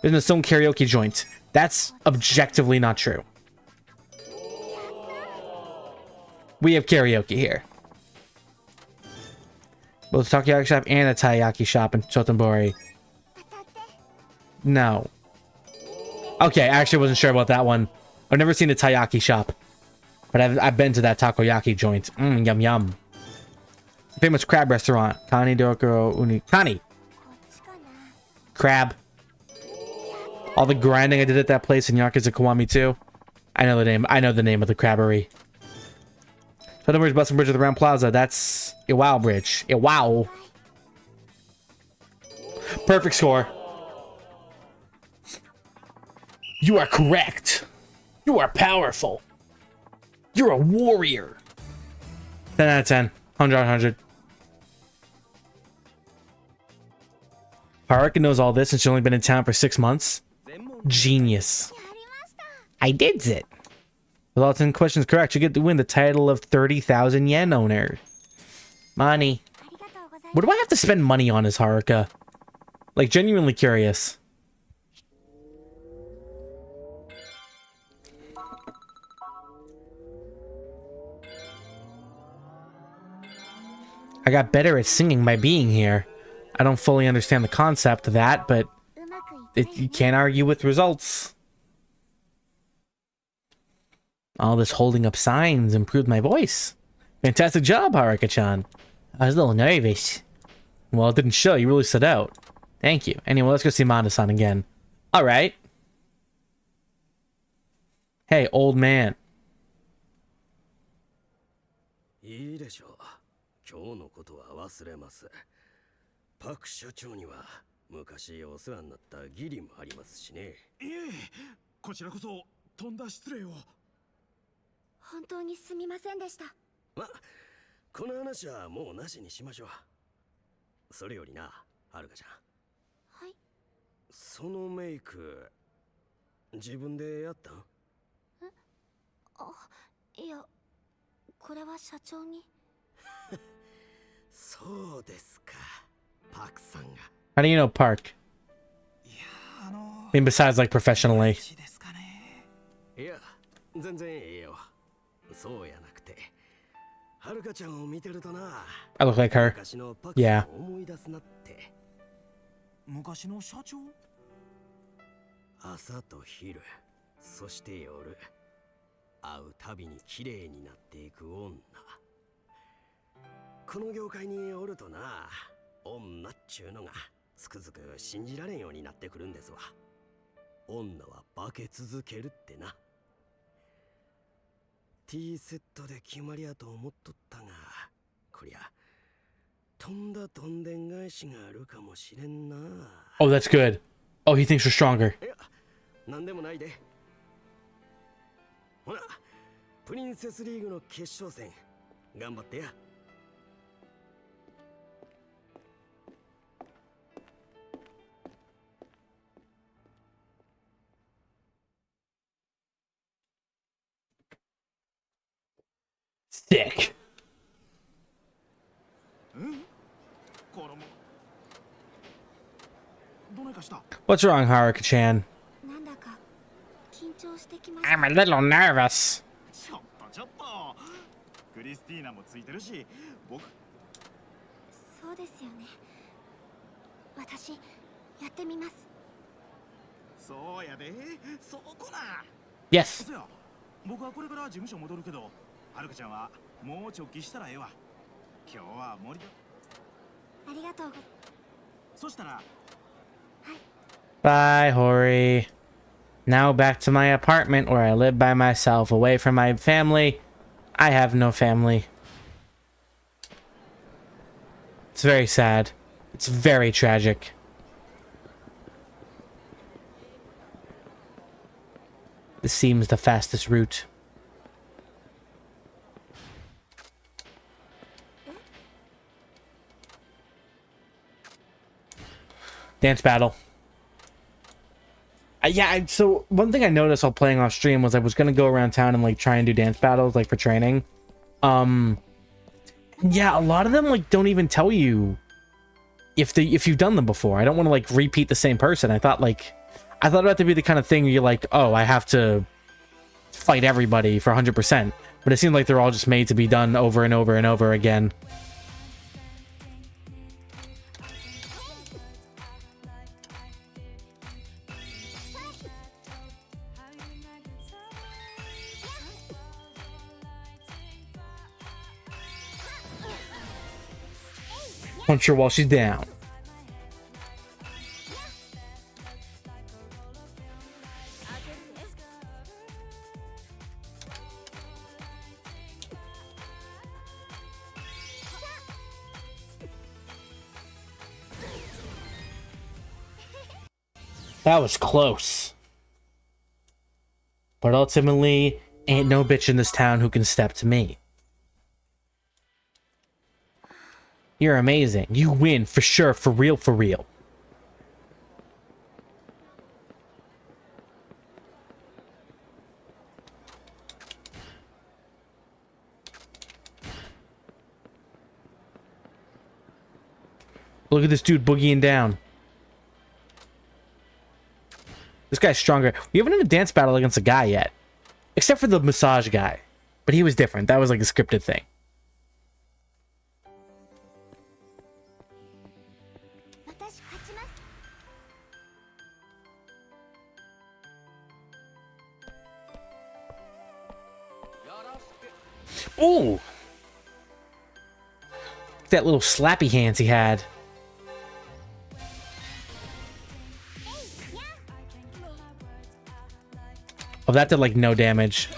There's no stone karaoke joint. That's objectively not true. We have karaoke here. Both a takoyaki shop and a taiyaki shop in Sotenbori. No. Okay, I actually wasn't sure about that one. I've never seen a taiyaki shop. But I've been to that takoyaki joint. Yum yum. Famous crab restaurant. Kani Doko Uni. Kani! Crab. All the grinding I did at that place in Yakuza Kiwami too. I know the name. I know the name of the crabbery. Sotenbori's Busting Bridge of the Round Plaza. That's Iwao Bridge. Iwao. Perfect score. You are correct. You are powerful. You're a warrior. 10 out of 10. 100 out of 100. Haruka knows all this and she's only been in town for 6 months. Genius. I did it. With all 10 questions correct, you get to win the title of 30,000 yen owner. Money. What do I have to spend money on as Haruka? Like, genuinely curious. I got better at singing by being here. I don't fully understand the concept of that, but you can't argue with results. All this holding up signs improved my voice. Fantastic job, Haruka-chan. I was a little nervous. Well, it didn't show. You really stood out. Thank you. Anyway, let's go see Manda-san again. Alright. Hey, old man. いいでしょう。今日のことは忘れます。パク社長には昔お世話になった義理もありますしね。いえ、こちらこそとんだ失礼を。本当にすみませんでした。ま、この話はもうなしにしましょう。それよりな、はるかちゃん。はい。そのメイク、自分でやったん？あ、いや、これは社長に。そうですか、パクさんが。How do you know Park? I mean, besides, like, professionally. いや、全然ええよ。そうやなくて、はるかちゃんを見てるとな。I look like her. 昔のパク Yeah. さんを思い出すなって。昔の社長？朝と昼、そして夜、会うたびに綺麗になっていく女。この業界におるとな、女っちゅうのがつくづく信じられんようになってくるんですわ。女は化け続けるってな。T セットで決まりやと思っとったが、こりゃとんだどんでん返しがあるかもしれんな。 Oh, that's good. Oh, he thinks we're stronger. いや、なんでもないで。ほら、プリンセスリーグの決勝戦頑張ってや。Sick. どないかした？ What's wrong, Haruka-chan? なんだか緊張してきまし I'm た。 a little nervous. ちょっとクリスティーナもついてるし、僕そうですよね。私やってみます。そうやで、そこな。 Yes. そや、僕はこれから事務所戻るけど、はるかちゃんはもう直帰したらええわ。今日は森田。ありがとうご。そしたら Bye, Hori. Now back to my apartment where I live by myself, away from my family. I have no family. It's very sad. It's very tragic. This seems the fastest route. Dance battle. Yeah, so one thing I noticed while playing off stream was I was gonna go around town and like try and do dance battles like for training. Yeah, a lot of them like don't even tell you if you've done them before. I don't want to like repeat the same person. I thought about to be the kind of thing where you're like, oh, I have to fight everybody for 100%. But it seemed like they're all just made to be done over and over and over again. Punch her while she's down. That was close. But ultimately, ain't no bitch in this town who can step to me. You're amazing. You win for sure, for real, for real. Look at this dude boogieing down. This guy's stronger. We haven't had a dance battle against a guy yet. Except for the massage guy. But he was different. That was like a scripted thing. Ooh! That little slappy hands he had. Oh, that did like no damage.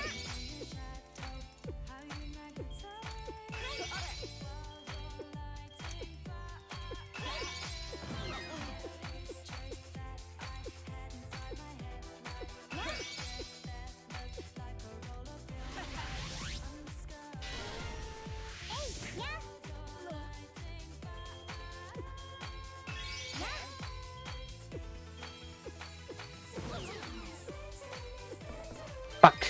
Fuck.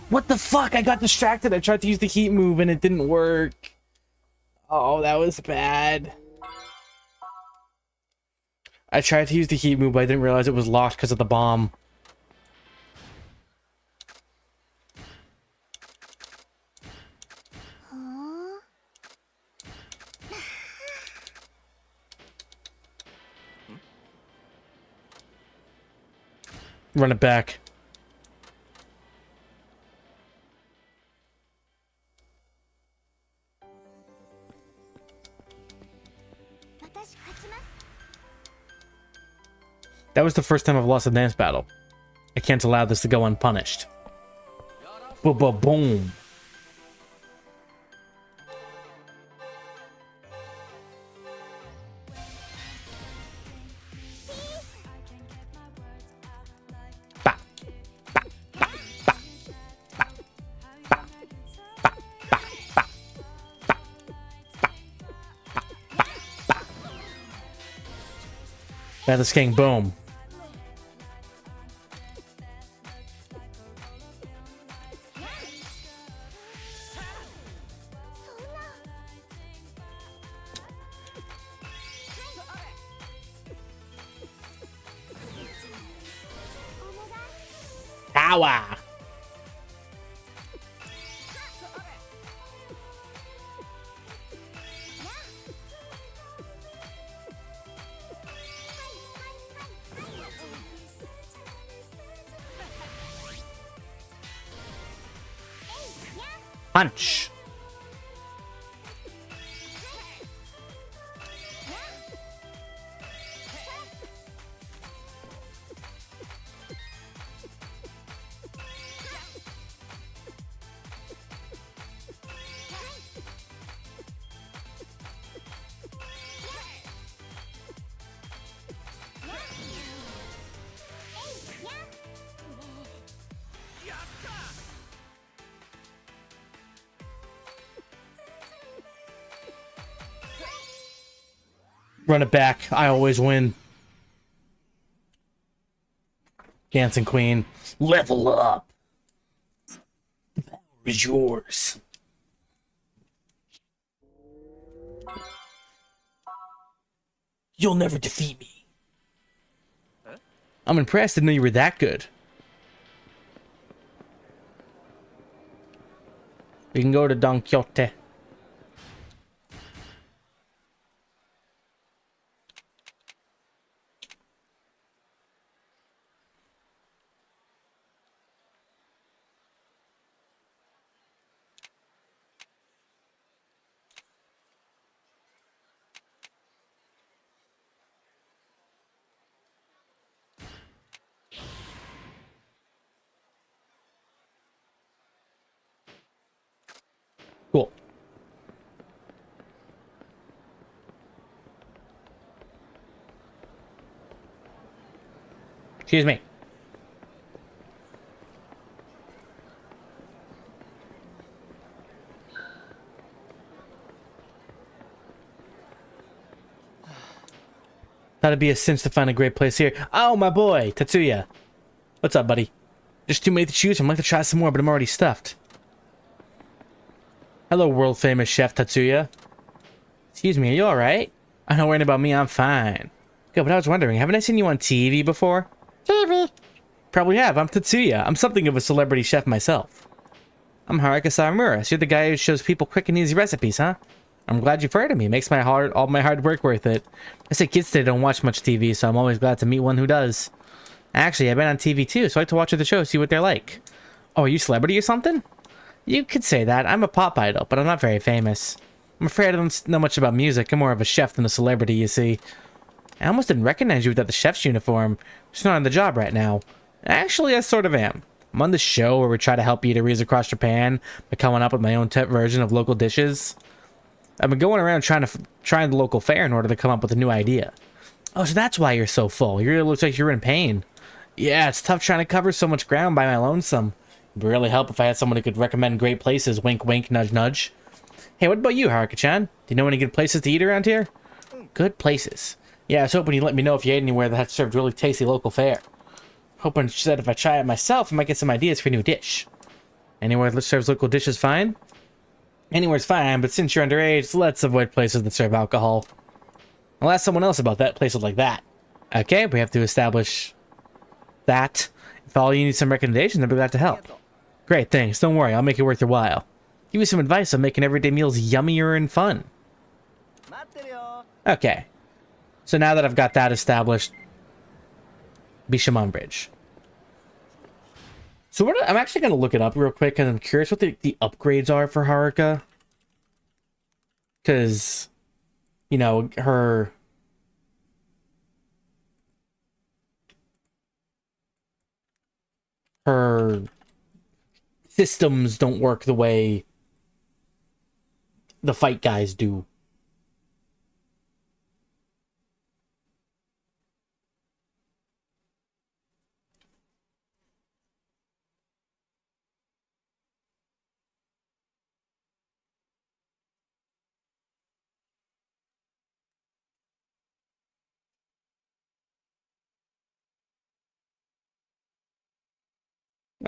What the fuck? I got distracted. I tried to use the heat move and it didn't work. Oh, that was bad. I tried to use the heat move, but I didn't realize it was locked because of the bomb. Run it back. That was the first time I've lost a dance battle. I can't allow this to go unpunished. Boom. That's King, boom. Power. Punch. Run it back. I always win. Dancing Queen. Level up. The power is yours. You'll never defeat me. I'm impressed to know you were that good. We can go to Don Quixote. Cool. Excuse me. Thought it'd be a cinch to find a great place here. Oh, my boy, Tatsuya. What's up, buddy? There's too many to choose from. I'd like to try some more, but I'm already stuffed. Hello, world-famous Chef Tatsuya. Excuse me, are you alright? I'm not worrying about me, I'm fine. Good, but I was wondering, haven't I seen you on TV before? TV? Probably have, I'm Tatsuya. I'm something of a celebrity chef myself. I'm Haruka Sawamura, so you're the guy who shows people quick and easy recipes, huh? I'm glad you've heard of me. It makes all my hard work worth it. I say kids today don't watch much TV, so I'm always glad to meet one who does. Actually, I've been on TV too, so I like to watch the show, see what they're like. Oh, are you a celebrity or something? You could say that. I'm a pop idol, but I'm not very famous. I'm afraid I don't know much about music. I'm more of a chef than a celebrity, you see. I almost didn't recognize you without the chef's uniform. Just not on the job right now. Actually, I sort of am. I'm on this show where we try to help eateries across Japan by coming up with my own version of local dishes. I've been going around trying the local fair in order to come up with a new idea. Oh, so that's why you're so full. You really look like you're in pain. Yeah, it's tough trying to cover so much ground by my lonesome. It would really help if I had someone who could recommend great places. Wink, wink, nudge, nudge. Hey, what about you, Haruka-chan? Do you know any good places to eat around here? Good places. Yeah, I was hoping you'd let me know if you ate anywhere that had served really tasty local fare. Hoping that if I try it myself, I might get some ideas for a new dish. Anywhere that serves local dishes fine? Anywhere's fine, but since you're underage, let's avoid places that serve alcohol. I'll ask someone else about that, places like that. Okay, we have to establish that. If all you need some recommendations, I'd be glad to help. Great, thanks. Don't worry, I'll make it worth your while. Give you some advice on making everyday meals yummier and fun. Okay. So now that I've got that established, Bishamon Bridge. So what I'm actually gonna look it up real quick because I'm curious what the upgrades are for Haruka. Because, you know, her systems don't work the way the fight guys do.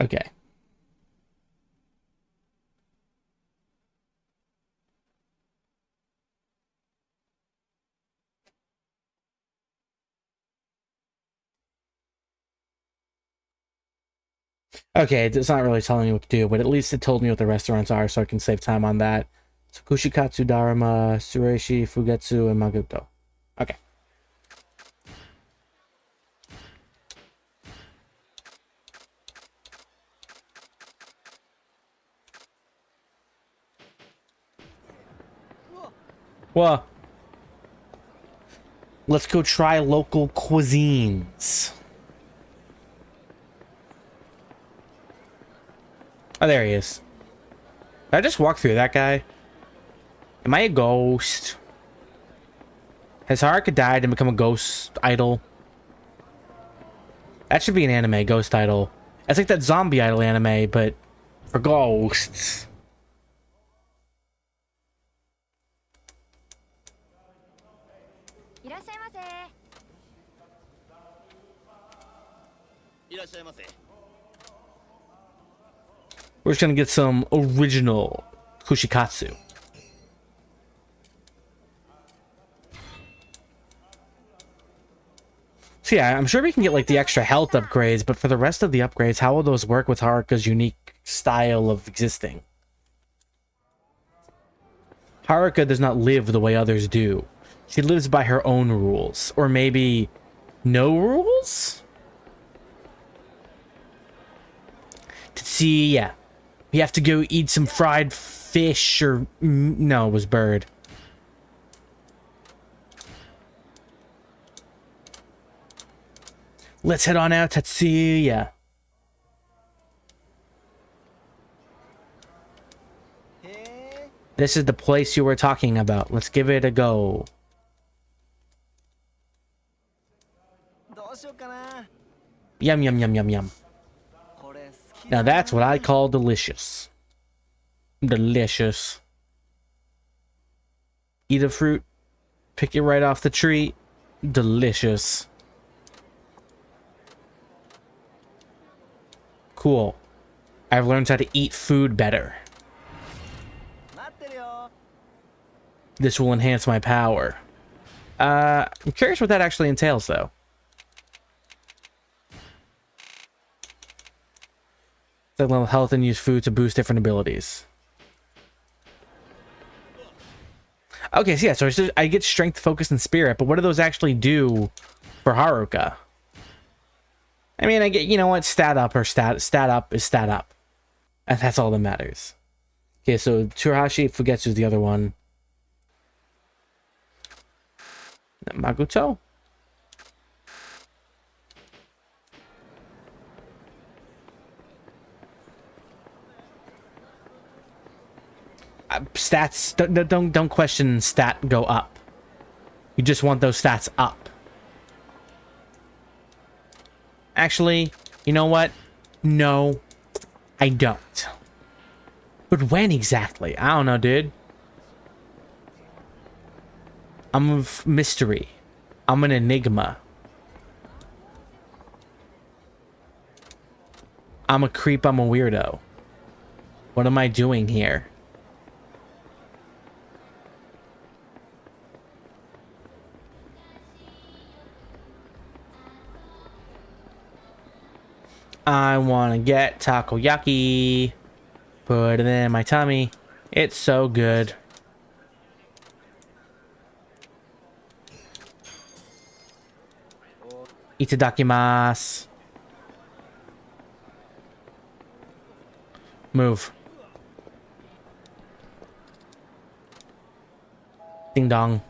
Okay. Okay, it's not really telling me what to do, but at least it told me what the restaurants are, so I can save time on that. So Kushikatsu, Daruma, Sureshi, Fugetsu, and Maguto. Okay. Well, let's go try local cuisines. Oh, there he is. Did I just walk through that guy? Am I a ghost? Has Haruka died and become a ghost idol? That should be an anime, ghost idol. It's like that zombie idol anime, but for ghosts. We're just gonna get some original Kushikatsu. So yeah, I'm sure we can get like the extra health upgrades, but for the rest of the upgrades, how will those work with Haruka's unique style of existing? Haruka does not live the way others do. She lives by her own rules. Or maybe no rules? Tetsuya, we have to go eat some fried fish or... No, it was bird. Let's head on out, Tetsuya. This is the place you were talking about. Let's give it a go. Yum, yum, yum, yum, yum. Now that's what I call delicious. Delicious. Eat a fruit. Pick it right off the tree. Delicious. Cool. I've learned how to eat food better. This will enhance my power. I'm curious what that actually entails, though. Level health and use food to boost different abilities. Okay, so yeah, so I get strength, focus, and spirit, but what do those actually do for Haruka? I mean, I get, you know what, stat up or stat up is stat up. And that's all that matters. Okay, so Turahashi Fugetsu is the other one. Maguto? Stats, don't question stat go up. You just want those stats up. Actually, you know what? No, I don't. But when exactly? I don't know, dude. I'm a mystery. I'm an enigma. I'm a creep, I'm a weirdo. What am I doing here? I want to get takoyaki. Put it in my tummy. It's so good. Itadakimasu. Move. Ding dong.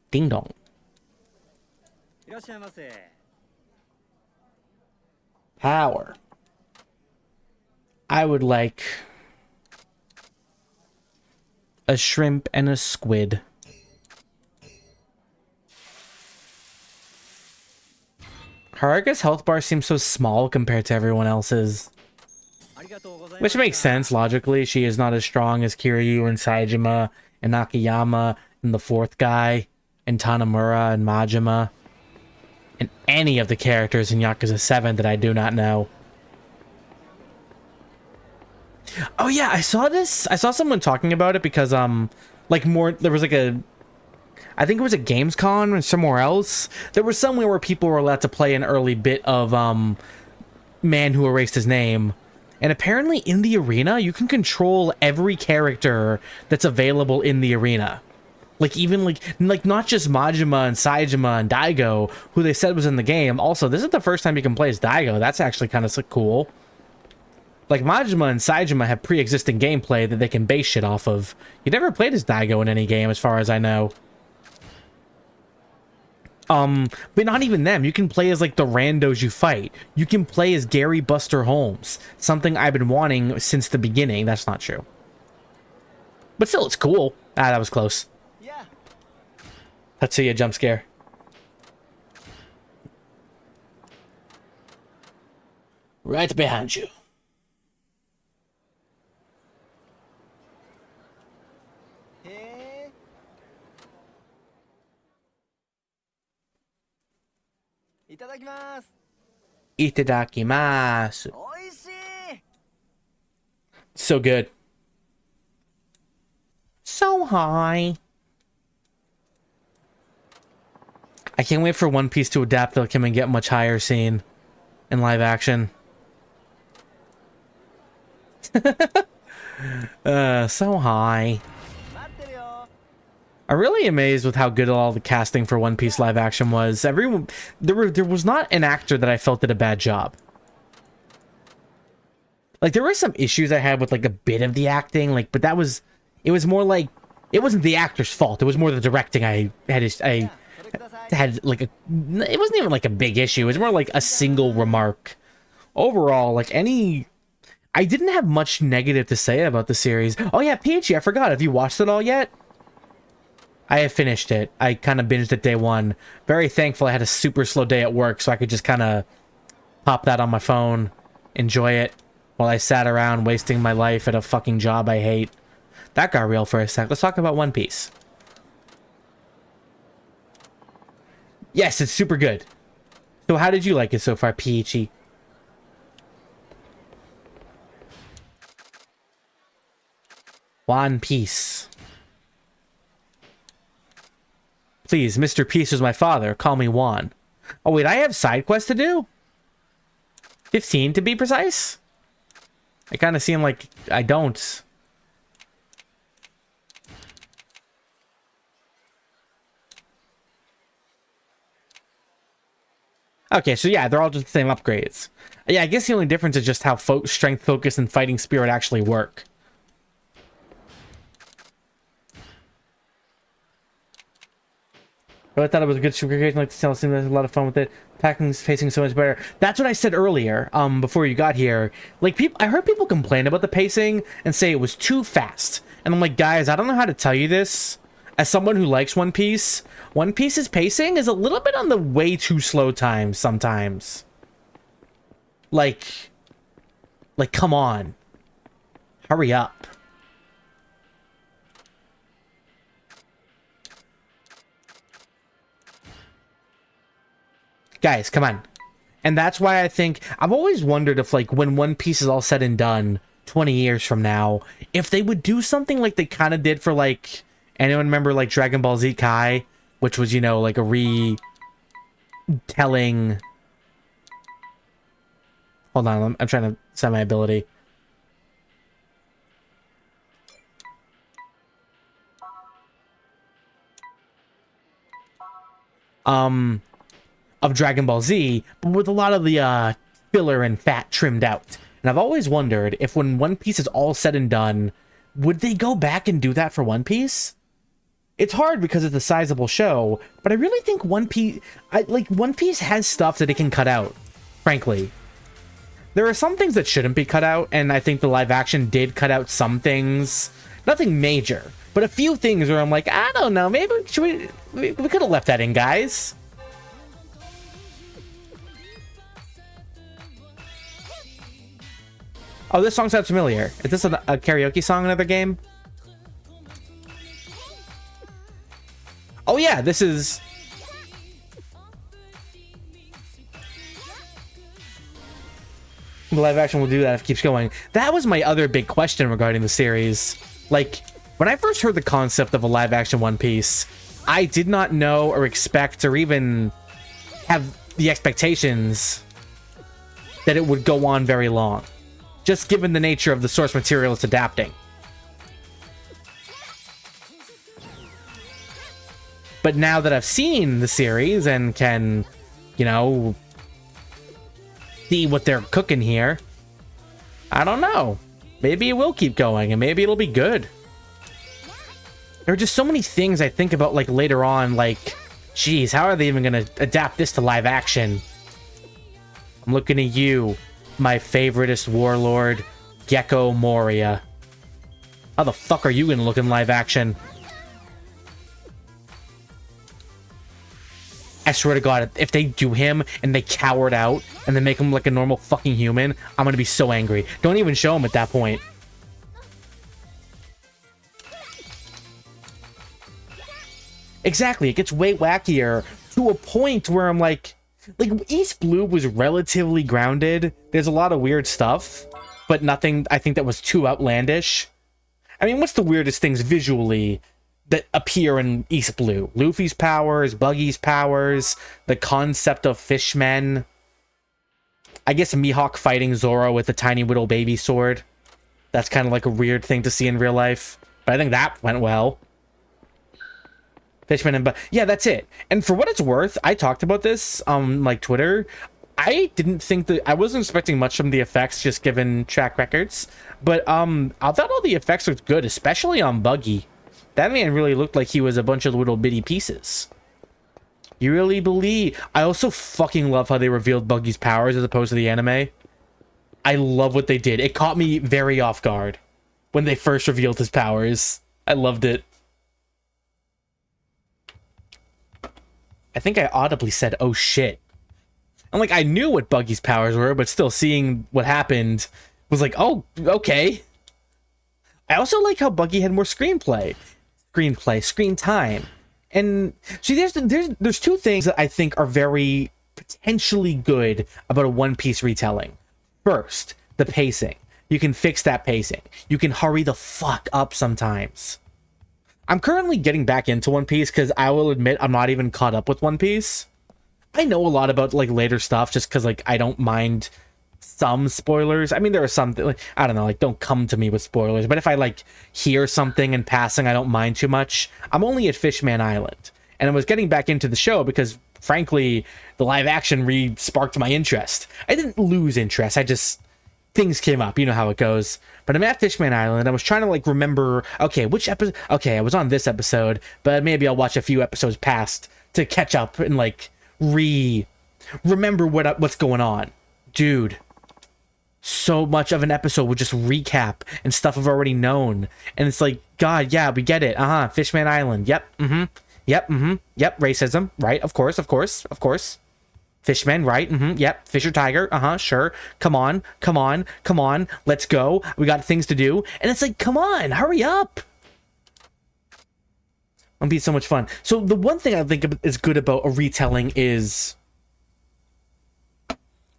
Ding dong. Power. I would like a shrimp and a squid. Haruka's health bar seems so small compared to everyone else's. Which makes sense, logically. She is not as strong as Kiryu and Saejima and Nakayama and the fourth guy and Tanamura and Majima and any of the characters in Yakuza 7 that I do not know. Oh yeah, I saw this. I saw someone talking about it because, like there was like I think it was a Gamescom or somewhere else. There was somewhere where people were allowed to play an early bit of, Man Who Erased His Name. And apparently in the arena, you can control every character that's available in the arena. Like, even, like not just Majima and Saejima and Daigo, who they said was in the game. Also, this is the first time you can play as Daigo. That's actually kind of cool. Like, Majima and Saejima have pre-existing gameplay that they can base shit off of. You never played as Daigo in any game, as far as I know. But not even them. You can play as, like, the randos you fight. You can play as Gary Buster Holmes. Something I've been wanting since the beginning. That's not true. But still, it's cool. Ah, that was close. Yeah. Let's see a jump scare. Right behind you. Itadakimasu. So good. So high. I can't wait for One Piece to adapt the Come and Get Much Higher scene in live action. So high. I'm really amazed with how good all the casting for One Piece live action was. Everyone, there was not an actor that I felt did a bad job. Like, there were some issues I had with, like, a bit of the acting, like, but it was more like, it wasn't the actor's fault. It was more the directing I had, like, it wasn't even, like, a big issue. It was more like a single remark. Overall, like, I didn't have much negative to say about the series. Oh yeah, Peachy, I forgot. Have you watched it all yet? I have finished it. I kind of binged it day one. Very thankful I had a super slow day at work, so I could just kind of pop that on my phone, enjoy it, while I sat around wasting my life at a fucking job I hate. That got real for a sec. Let's talk about One Piece. Yes, it's super good. So how did you like it so far, Peachy? One Piece. Please, Mr. Peace was my father. Call me Juan. Oh, wait, I have side quests to do? 15 to be precise? I kind of seem like I don't. Okay, so yeah, they're all just the same upgrades. Yeah, I guess the only difference is just how strength, focus, and fighting spirit actually work. But I thought it was a good super creation, like to tell, seemed like a lot of fun with it. Packing's pacing so much better. That's what I said earlier, before you got here. Like, I heard people complain about the pacing and say it was too fast. And I'm like, guys, I don't know how to tell you this. As someone who likes One Piece's pacing is a little bit on the way too slow times sometimes. Like, come on. Hurry up. Guys, come on. And that's why I think, I've always wondered if, like, when One Piece is all said and done, 20 years from now, if they would do something like they kind of did for, like, anyone remember, like, Dragon Ball Z Kai? Which was, you know, like, a retelling... Hold on, I'm trying to set my ability. of Dragon Ball Z, but with a lot of the filler and fat trimmed out. And I've always wondered if when One Piece is all said and done, would they go back and do that for One Piece? It's hard because it's a sizable show, but I really think One Piece has stuff that it can cut out, frankly. There are some things that shouldn't be cut out, and I think the live action did cut out some things. Nothing major, but a few things where I'm like, I don't know, maybe we could have left that in, guys. Oh, this song sounds familiar. Is this a karaoke song in another game? Oh yeah, this is... The live action will do that if it keeps going. That was my other big question regarding the series. Like, when I first heard the concept of a live action One Piece, I did not know or expect or even have the expectations that it would go on very long, just given the nature of the source material it's adapting. But now that I've seen the series and can, you know, see what they're cooking here, I don't know. Maybe it will keep going and maybe it'll be good. There are just so many things I think about, like, later on, like, geez, how are they even going to adapt this to live action? I'm looking at you, my favoritist warlord, Gecko Moria. How the fuck are you going to look in live action? I swear to God, if they do him and they cower it out and they make him like a normal fucking human, I'm gonna be so angry. Don't even show him at that point. Exactly, it gets way wackier to a point where I'm like East Blue was relatively grounded. There's a lot of weird stuff, but nothing I think that was too outlandish. I mean, what's the weirdest things visually that appear in East Blue? Luffy's powers, Buggy's powers, the concept of fishmen. I guess Mihawk fighting Zoro with a tiny little baby sword. That's kind of like a weird thing to see in real life. But I think that went well. Fishman and... yeah, that's it. And for what it's worth, I talked about this on like Twitter. I didn't think that... I wasn't expecting much from the effects, just given track records. But I thought all the effects looked good, especially on Buggy. That man really looked like he was a bunch of little bitty pieces. You really believe... I also fucking love how they revealed Buggy's powers as opposed to the anime. I love what they did. It caught me very off guard when they first revealed his powers. I loved it. I think I audibly said, oh shit. I'm like, I knew what Buggy's powers were, but still seeing what happened was like, oh, okay. I also like how Buggy had more screen time. And see, there's two things that I think are very potentially good about a One Piece retelling. First, the pacing. You can fix that pacing. You can hurry the fuck up sometimes. I'm currently getting back into One Piece because I will admit I'm not even caught up with One Piece. I know a lot about like later stuff just because like I don't mind some spoilers. I mean, there are some, like, I don't know, like don't come to me with spoilers, but if I like hear something in passing, I don't mind too much. I'm only at Fishman Island, and I was getting back into the show because frankly the live action re-sparked my interest. I didn't lose interest, I just, things came up, you know how it goes. But I'm at Fishman Island. I was trying to like remember, okay, which episode, okay, I was on this episode, but maybe I'll watch a few episodes past to catch up and like remember what's going on. Dude, so much of an episode would just recap and stuff I've already known, and it's like, God, yeah, we get it. Fishman Island. Yep. Yep. Racism, right? Of course. Fishmen, right? Yep. Fisher Tiger. Sure. Come on. Let's go. We got things to do. And it's like, come on, hurry up. It'll be so much fun. So the one thing I think is good about a retelling is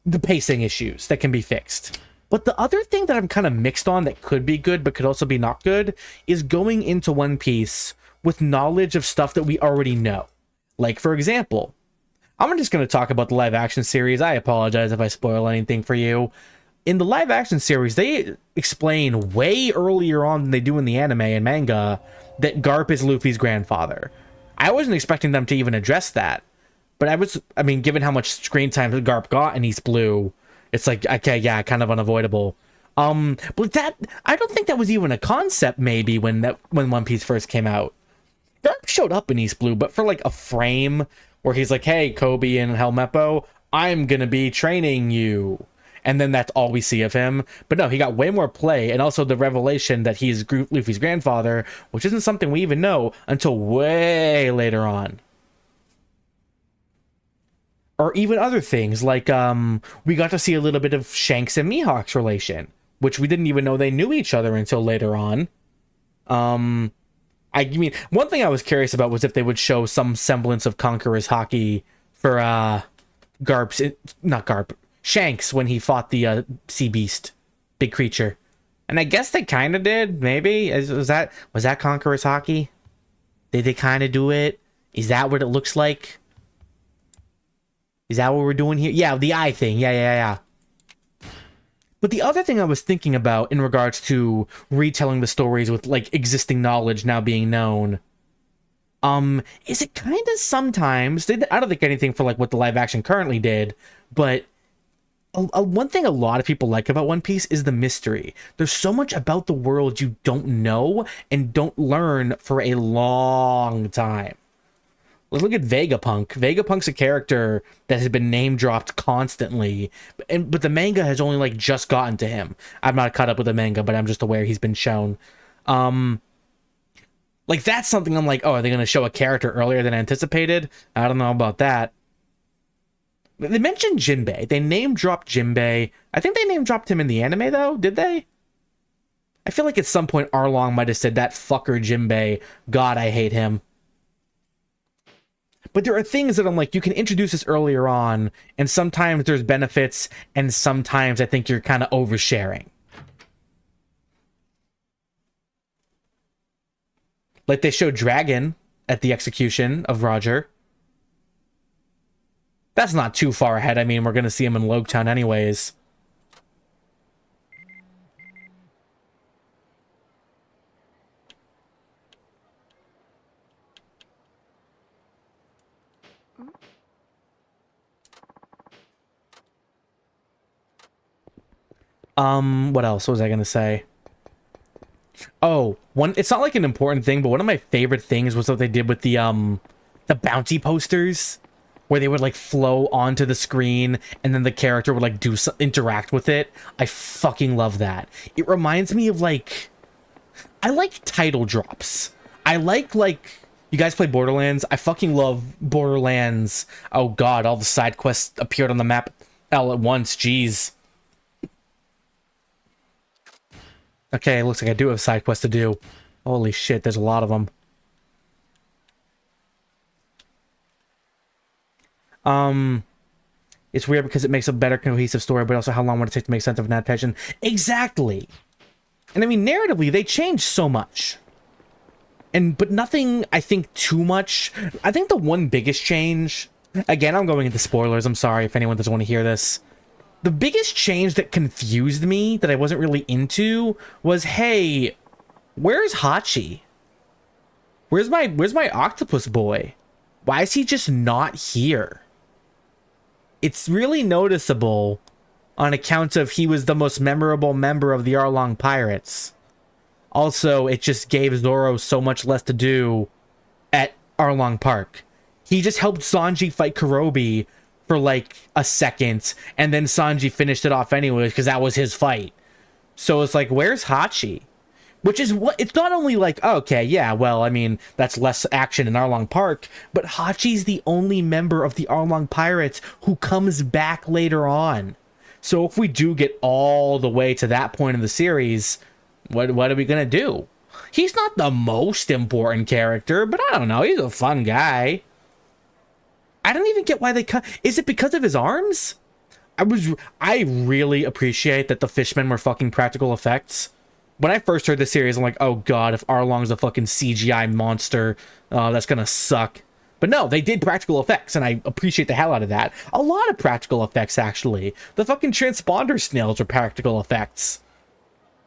the pacing issues that can be fixed. But the other thing that I'm kind of mixed on that could be good but could also be not good is going into One Piece with knowledge of stuff that we already know. Like, for example, I'm just going to talk about the live action series. I apologize if I spoil anything for you. In the live action series, they explain way earlier on than they do in the anime and manga that Garp is Luffy's grandfather. I wasn't expecting them to even address that. But I mean, given how much screen time Garp got in East Blue, it's like, okay, yeah, kind of unavoidable. But that, I don't think that was even a concept maybe when One Piece first came out. Garp showed up in East Blue, but for like a frame where he's like, hey, Kobe and Helmeppo, I'm gonna be training you. And then that's all we see of him. But no, he got way more play, and also the revelation that he's Luffy's grandfather, which isn't something we even know until way later on. Or even other things, like we got to see a little bit of Shanks and Mihawk's relation, which we didn't even know they knew each other until later on. I mean, one thing I was curious about was if they would show some semblance of Conqueror's Haki for Shanks when he fought the sea beast, big creature. And I guess they kind of did, maybe. Was that Conqueror's Haki? Did they kind of do it? Is that what it looks like? Is that what we're doing here? Yeah, the eye thing. Yeah. But the other thing I was thinking about in regards to retelling the stories with, like, existing knowledge now being known, is it kind of sometimes, I don't think anything for, like, what the live action currently did, but one thing a lot of people like about One Piece is the mystery. There's so much about the world you don't know and don't learn for a long time. Look at Vegapunk. Vegapunk's a character that has been name dropped constantly, but the manga has only like just gotten to him. I'm not caught up with the manga, but I'm just aware he's been shown. Like that's something I'm like, oh, are they going to show a character earlier than anticipated? I don't know about that. They mentioned Jinbei. They name dropped Jinbei. I think they name dropped him in the anime though. Did they? I feel like at some point Arlong might have said that fucker Jinbei. God, I hate him. But there are things that I'm like, you can introduce this earlier on, and sometimes there's benefits, and sometimes I think you're kind of oversharing. Like they showed Dragon at the execution of Roger. That's not too far ahead. I mean, we're going to see him in Logetown anyways. What else was I gonna say? Oh, it's not like an important thing, but one of my favorite things was what they did with the bounty posters, where they would like flow onto the screen and then the character would like interact with it. I fucking love that. It reminds me of like, I like title drops. I like, you guys play Borderlands? I fucking love Borderlands. Oh god, all the side quests appeared on the map all at once, jeez. Okay, looks like I do have side quests to do. Holy shit, there's a lot of them. It's weird because it makes a better cohesive story, but also how long would it take to make sense of an adaptation? Exactly! And I mean, narratively, they changed so much. But nothing, I think, too much. I think the one biggest change... Again, I'm going into spoilers, I'm sorry if anyone doesn't want to hear this. The biggest change that confused me, that I wasn't really into, was, hey, where's Hachi? Where's my octopus boy? Why is he just not here? It's really noticeable on account of he was the most memorable member of the Arlong Pirates. Also, it just gave Zoro so much less to do at Arlong Park. He just helped Sanji fight Kurobi for like a second, and then Sanji finished it off anyways because that was his fight. So it's like, where's Hachi? Which is what, it's not only like, okay, yeah, well, I mean, that's less action in Arlong Park, but Hachi's the only member of the Arlong Pirates who comes back later on. So if we do get all the way to that point in the series, what are we gonna do? He's not the most important character, but I don't know, he's a fun guy. I don't even get why they cut. Is it because of his arms? I really appreciate that the fishmen were fucking practical effects. When I first heard the series, I'm like, oh god, if Arlong's a fucking CGI monster, that's gonna suck. But no, they did practical effects, and I appreciate the hell out of that. A lot of practical effects, actually. The fucking transponder snails are practical effects.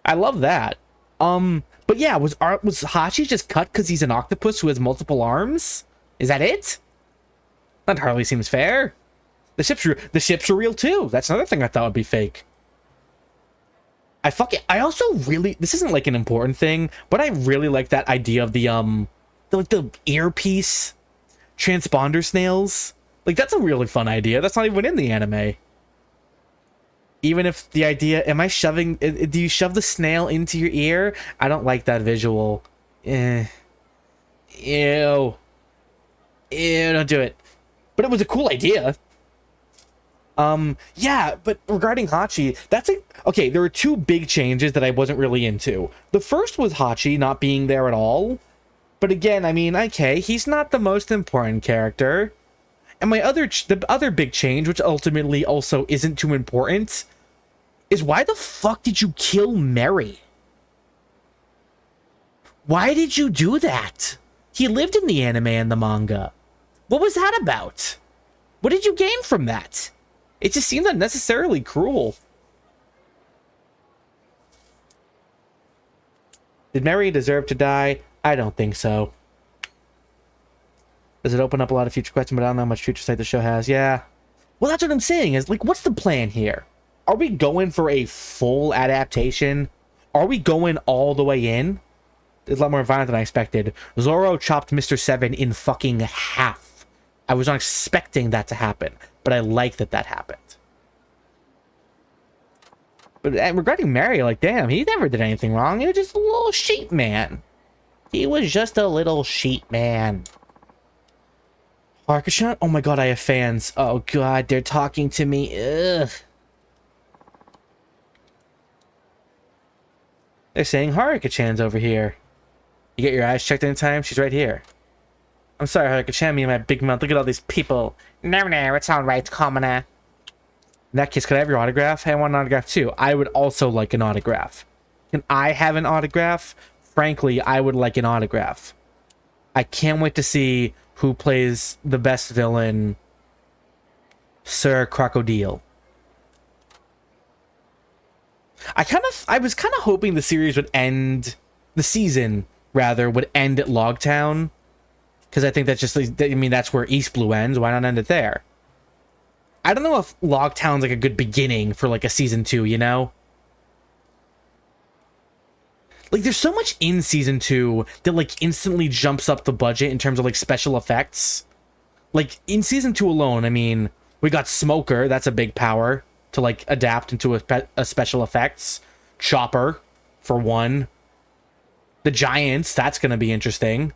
I love that. But yeah, was Hachi just cut because he's an octopus who has multiple arms? Is that it? That hardly seems fair. The ships are real too. That's another thing I thought would be fake. I also really, this isn't like an important thing, but I really like that idea of the earpiece transponder snails. Like, that's a really fun idea. That's not even in the anime. Even if the idea, do you shove the snail into your ear? I don't like that visual. Ew. Ew, don't do it. But it was a cool idea. Yeah, but regarding Hachi, okay, there were two big changes that I wasn't really into. The first was Hachi not being there at all. But again, I mean, okay, he's not the most important character. And the other big change, which ultimately also isn't too important, is why the fuck did you kill Mary? Why did you do that? He lived in the anime and the manga. What was that about? What did you gain from that? It just seemed unnecessarily cruel. Did Mary deserve to die? I don't think so. Does it open up a lot of future questions, but I don't know how much future sight the show has. Yeah. Well, that's what I'm saying is, like, what's the plan here? Are we going for a full adaptation? Are we going all the way in? It's a lot more violent than I expected. Zoro chopped Mr. 7 in fucking half. I was not expecting that to happen, but I like that happened. But regarding Mary, like, damn, he never did anything wrong. He was just a little sheep man. He was just a little sheep man. Haruka-chan? Oh my god, I have fans. Oh god, they're talking to me. Ugh. They're saying Haruka-chan's over here. You get your eyes checked anytime? She's right here. I'm sorry, Haruka-chan, me and my big mouth. Look at all these people. No, it's alright, commoner. In that case, could I have your autograph? Hey, I want an autograph too. I would also like an autograph. Can I have an autograph? Frankly, I would like an autograph. I can't wait to see who plays the best villain, Sir Crocodile. I was kind of hoping the series would end, the season, rather, would end at Logtown. Because I think that's just, I mean, that's where East Blue ends. Why not end it there? I don't know if Logtown's like a good beginning for like a season 2, you know? Like, there's so much in season 2 that like instantly jumps up the budget in terms of like special effects. Like, in season 2 alone, I mean, we got Smoker, that's a big power to like adapt into a special effects. Chopper, for one. The Giants, that's gonna be interesting.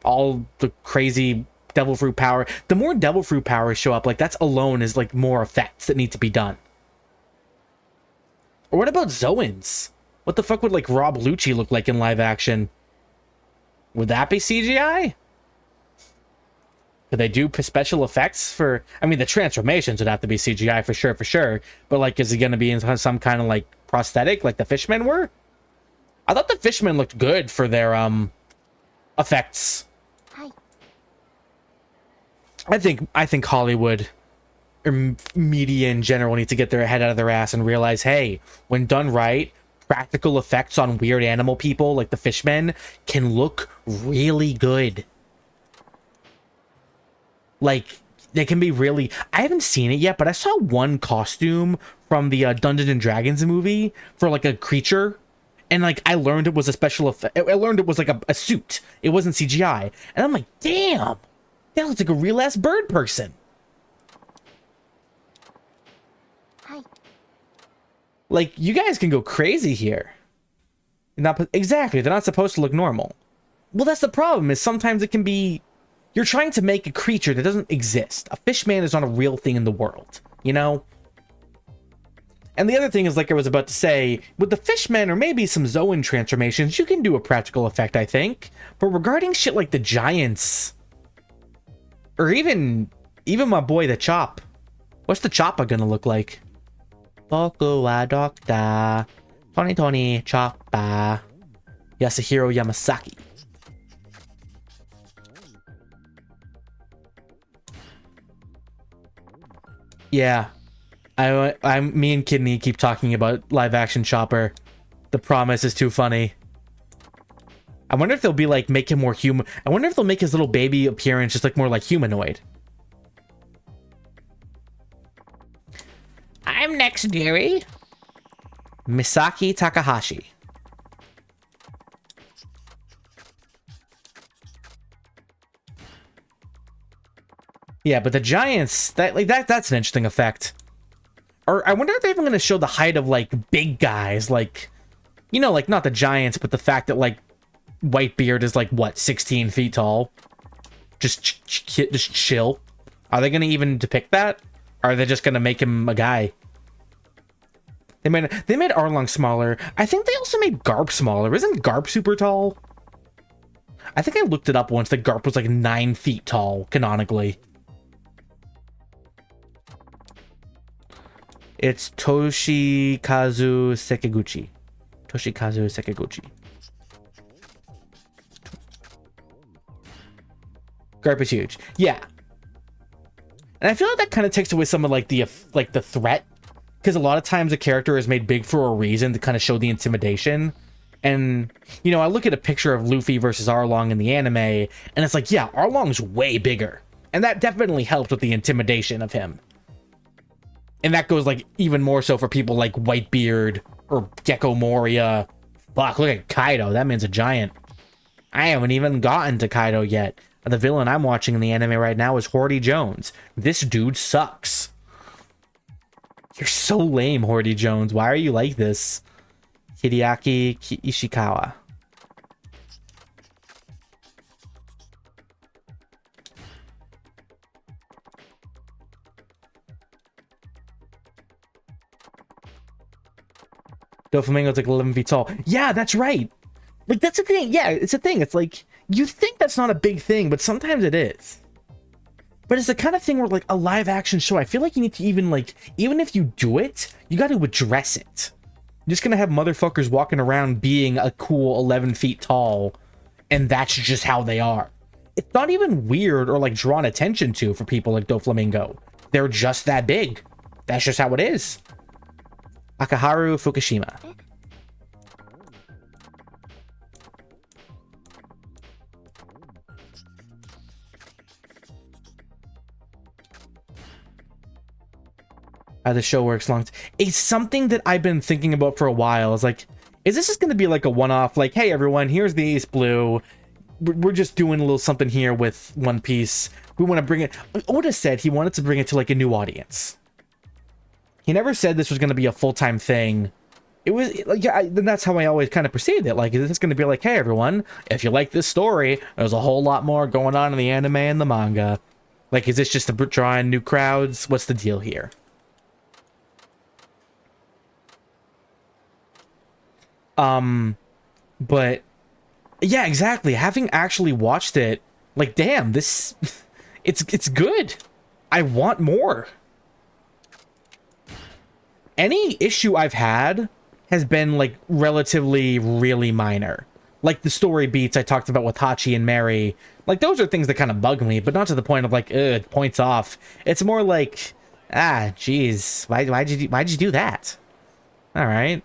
All the crazy Devil Fruit power. The more Devil Fruit powers show up, like, that's alone is like more effects that need to be done. Or what about Zoans? What the fuck would like Rob Lucci look like in live action? Would that be CGI? Could they do special effects for... I mean, the transformations would have to be CGI for sure. But like, is he gonna be in some kind of like prosthetic like the Fishmen were? I thought the Fishmen looked good for their effects. I think Hollywood or media in general need to get their head out of their ass and realize, hey, when done right, practical effects on weird animal people like the Fishmen can look really good. Like, they can be really... I haven't seen it yet, but I saw one costume from the Dungeons and Dragons movie for like a creature. And like, I learned it was a special effect. I learned it was like a suit. It wasn't CGI. And I'm like, damn! That looks like a real-ass bird person. Hi. Like, you guys can go crazy here. Exactly, they're not supposed to look normal. Well, that's the problem, is sometimes it can be... You're trying to make a creature that doesn't exist. A fishman is not a real thing in the world, you know? And the other thing is, like I was about to say, with the Fishmen or maybe some Zoan transformations, you can do a practical effect, I think. But regarding shit like the Giants... Or even my boy, the Chop. What's the Choppa gonna look like? Boku wa Doctor. Tony Choppa. Yasuhiro Yamasaki. Yeah. Me and Kidney keep talking about live action Chopper. The promise is too funny. I wonder if they'll be like, make him more human. I wonder if they'll make his little baby appearance just like more like humanoid. I'm next, dearie. Misaki Takahashi. Yeah, but the giants, that's an interesting effect. Or I wonder if they're even going to show the height of, like, big guys, like, you know, like, not the giants, but the fact that, like, Whitebeard is, like, what, 16 feet tall? Just chill. Are they going to even depict that? Or are they just going to make him a guy? They made Arlong smaller. I think they also made Garp smaller. Isn't Garp super tall? I think I looked it up once that Garp was like 9 feet tall, canonically. It's Toshikazu Sekiguchi. Toshikazu Sekiguchi. Garp is huge. Yeah. And I feel like that kind of takes away some of like the threat. Because a lot of times a character is made big for a reason to kind of show the intimidation. And, you know, I look at a picture of Luffy versus Arlong in the anime, and it's like, yeah, Arlong's way bigger. And that definitely helps with the intimidation of him. And that goes, like, even more so for people like Whitebeard or Gecko Moria. Fuck, look at Kaido. That man's a giant. I haven't even gotten to Kaido yet. The villain I'm watching in the anime right now is Horty Jones. This dude sucks. You're so lame, Horty Jones. Why are you like this? Hideaki Ishikawa. Doflamingo's like 11 feet tall. Yeah, that's right. Like, that's a thing. Yeah, it's a thing. It's like, you think that's not a big thing, but sometimes it is. But it's the kind of thing where, like, a live action show, I feel like you need to even, like, even if you do it, you got to address it. You're just gonna have motherfuckers walking around being a cool 11 feet tall, and that's just how they are. It's not even weird or, like, drawn attention to for people like Doflamingo. They're just that big. That's just how it is. Akaharu Fukushima. How the show works long. It's something that I've been thinking about for a while. It's like, is this just going to be like a one-off? Like, hey, everyone, here's the Ace Blue. We're just doing a little something here with One Piece. We want to bring it. Oda said he wanted to bring it to like a new audience. He never said this was going to be a full-time thing. It was like, yeah, then that's how I always kind of perceived it. Like, is this going to be like, hey, everyone, if you like this story, there's a whole lot more going on in the anime and the manga. Like, is this just to draw in new crowds? What's the deal here? But yeah, exactly. Having actually watched it, like, damn, this, it's good. I want more. Any issue I've had has been like relatively really minor. Like the story beats I talked about with Hachi and Mary. Like those are things that kind of bug me, but not to the point of like, it points off. It's more like, geez, why'd you do that? All right.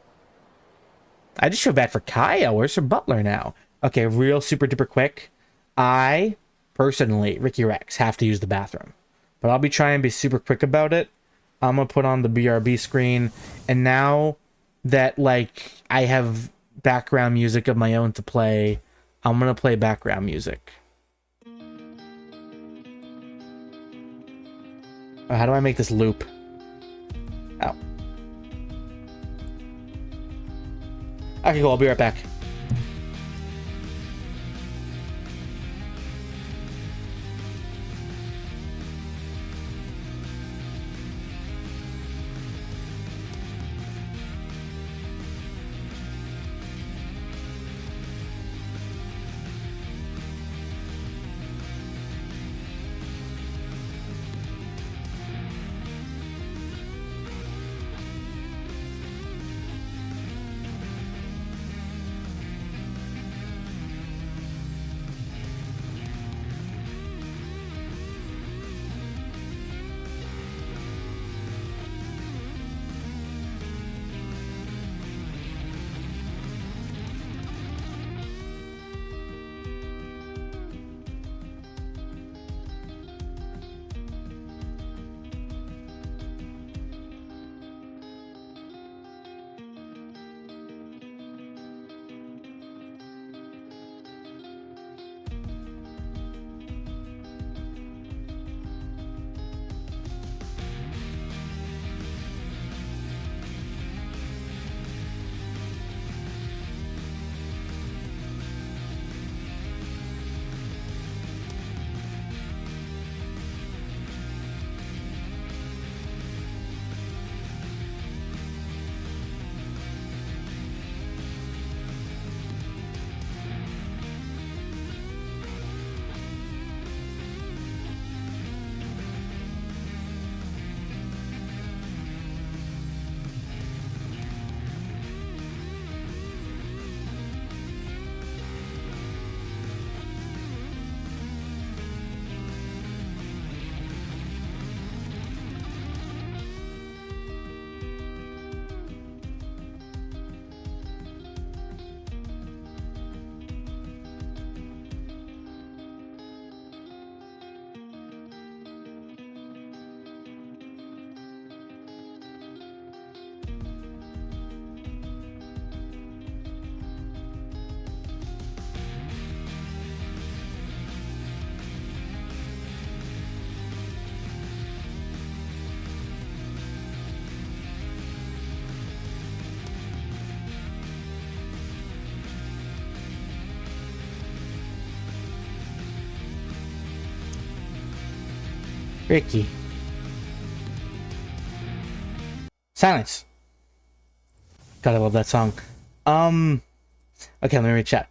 I just feel bad for Kaya. Where's her butler now? Okay, real super duper quick. I, personally, Ricky Rexx, have to use the bathroom. But I'll be trying to be super quick about it. I'm going to put on the BRB screen. And now that, like, I have background music of my own to play, I'm going to play background music. How do I make this loop? Oh. Okay, cool. I'll be right back. Ricky. Silence. Gotta love that song. Okay, let me read chat.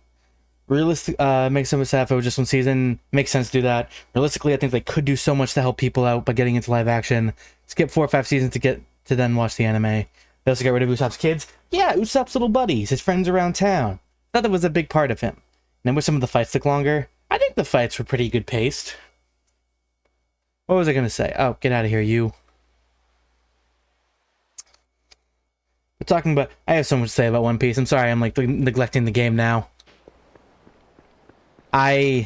Realistic, makes sense if it was just one season. Makes sense to do that. Realistically, I think they could do so much to help people out by getting into live action. Skip 4 or 5 seasons to get to then watch the anime. They also get rid of Usopp's kids. Yeah, Usopp's little buddies, his friends around town. I thought that was a big part of him. And then with some of the fights took longer. I think the fights were pretty good paced. What was I gonna say? Oh, get out of here, you. We're talking about... I have so much to say about One Piece. I'm sorry, I'm like neglecting the game now. I've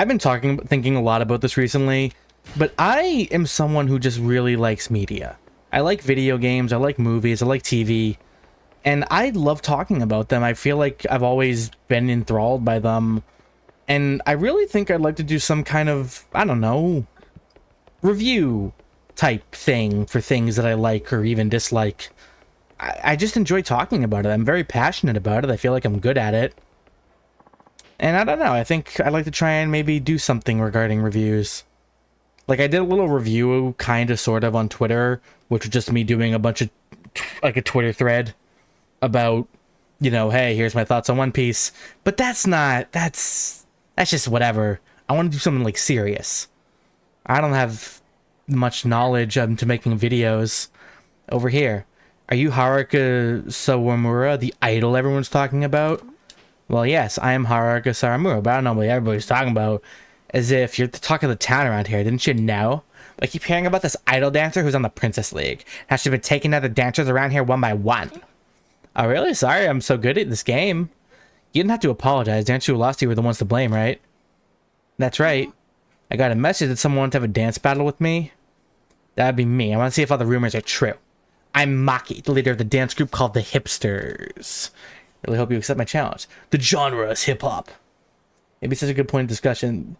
been thinking a lot about this recently, but I am someone who just really likes media. I like video games, I like movies, I like TV, and I love talking about them. I feel like I've always been enthralled by them, and I really think I'd like to do some kind of, I don't know, review type thing for things that I like or even dislike. I just enjoy talking about it. I'm very passionate about it. I feel like I'm good at it. And I don't know, I think I'd like to try and maybe do something regarding reviews. Like, I did a little review, kind of, sort of, on Twitter, which was just me doing a bunch of, like, a Twitter thread about, you know, hey, here's my thoughts on One Piece. But that's just whatever. I want to do something, like, serious. I don't have much knowledge to making videos over here. Are you Haruka Sawamura, the idol everyone's talking about? Well, yes, I am Haruka Sawamura, but I don't know what everybody's talking about. As if you're the talk of the town around here, didn't you know? I keep hearing about this idol dancer who's on the Princess League. Has she been taking out the dancers around here one by one? Oh, really? Sorry, I'm so good at this game. You didn't have to apologize. Dance who lost, you were the ones to blame, right? That's right. I got a message that someone wanted to have a dance battle with me. That'd be me. I want to see if all the rumors are true. I'm Maki, the leader of the dance group called the Hipsters. Really hope you accept my challenge. The genre is hip-hop. Maybe such a good point of discussion.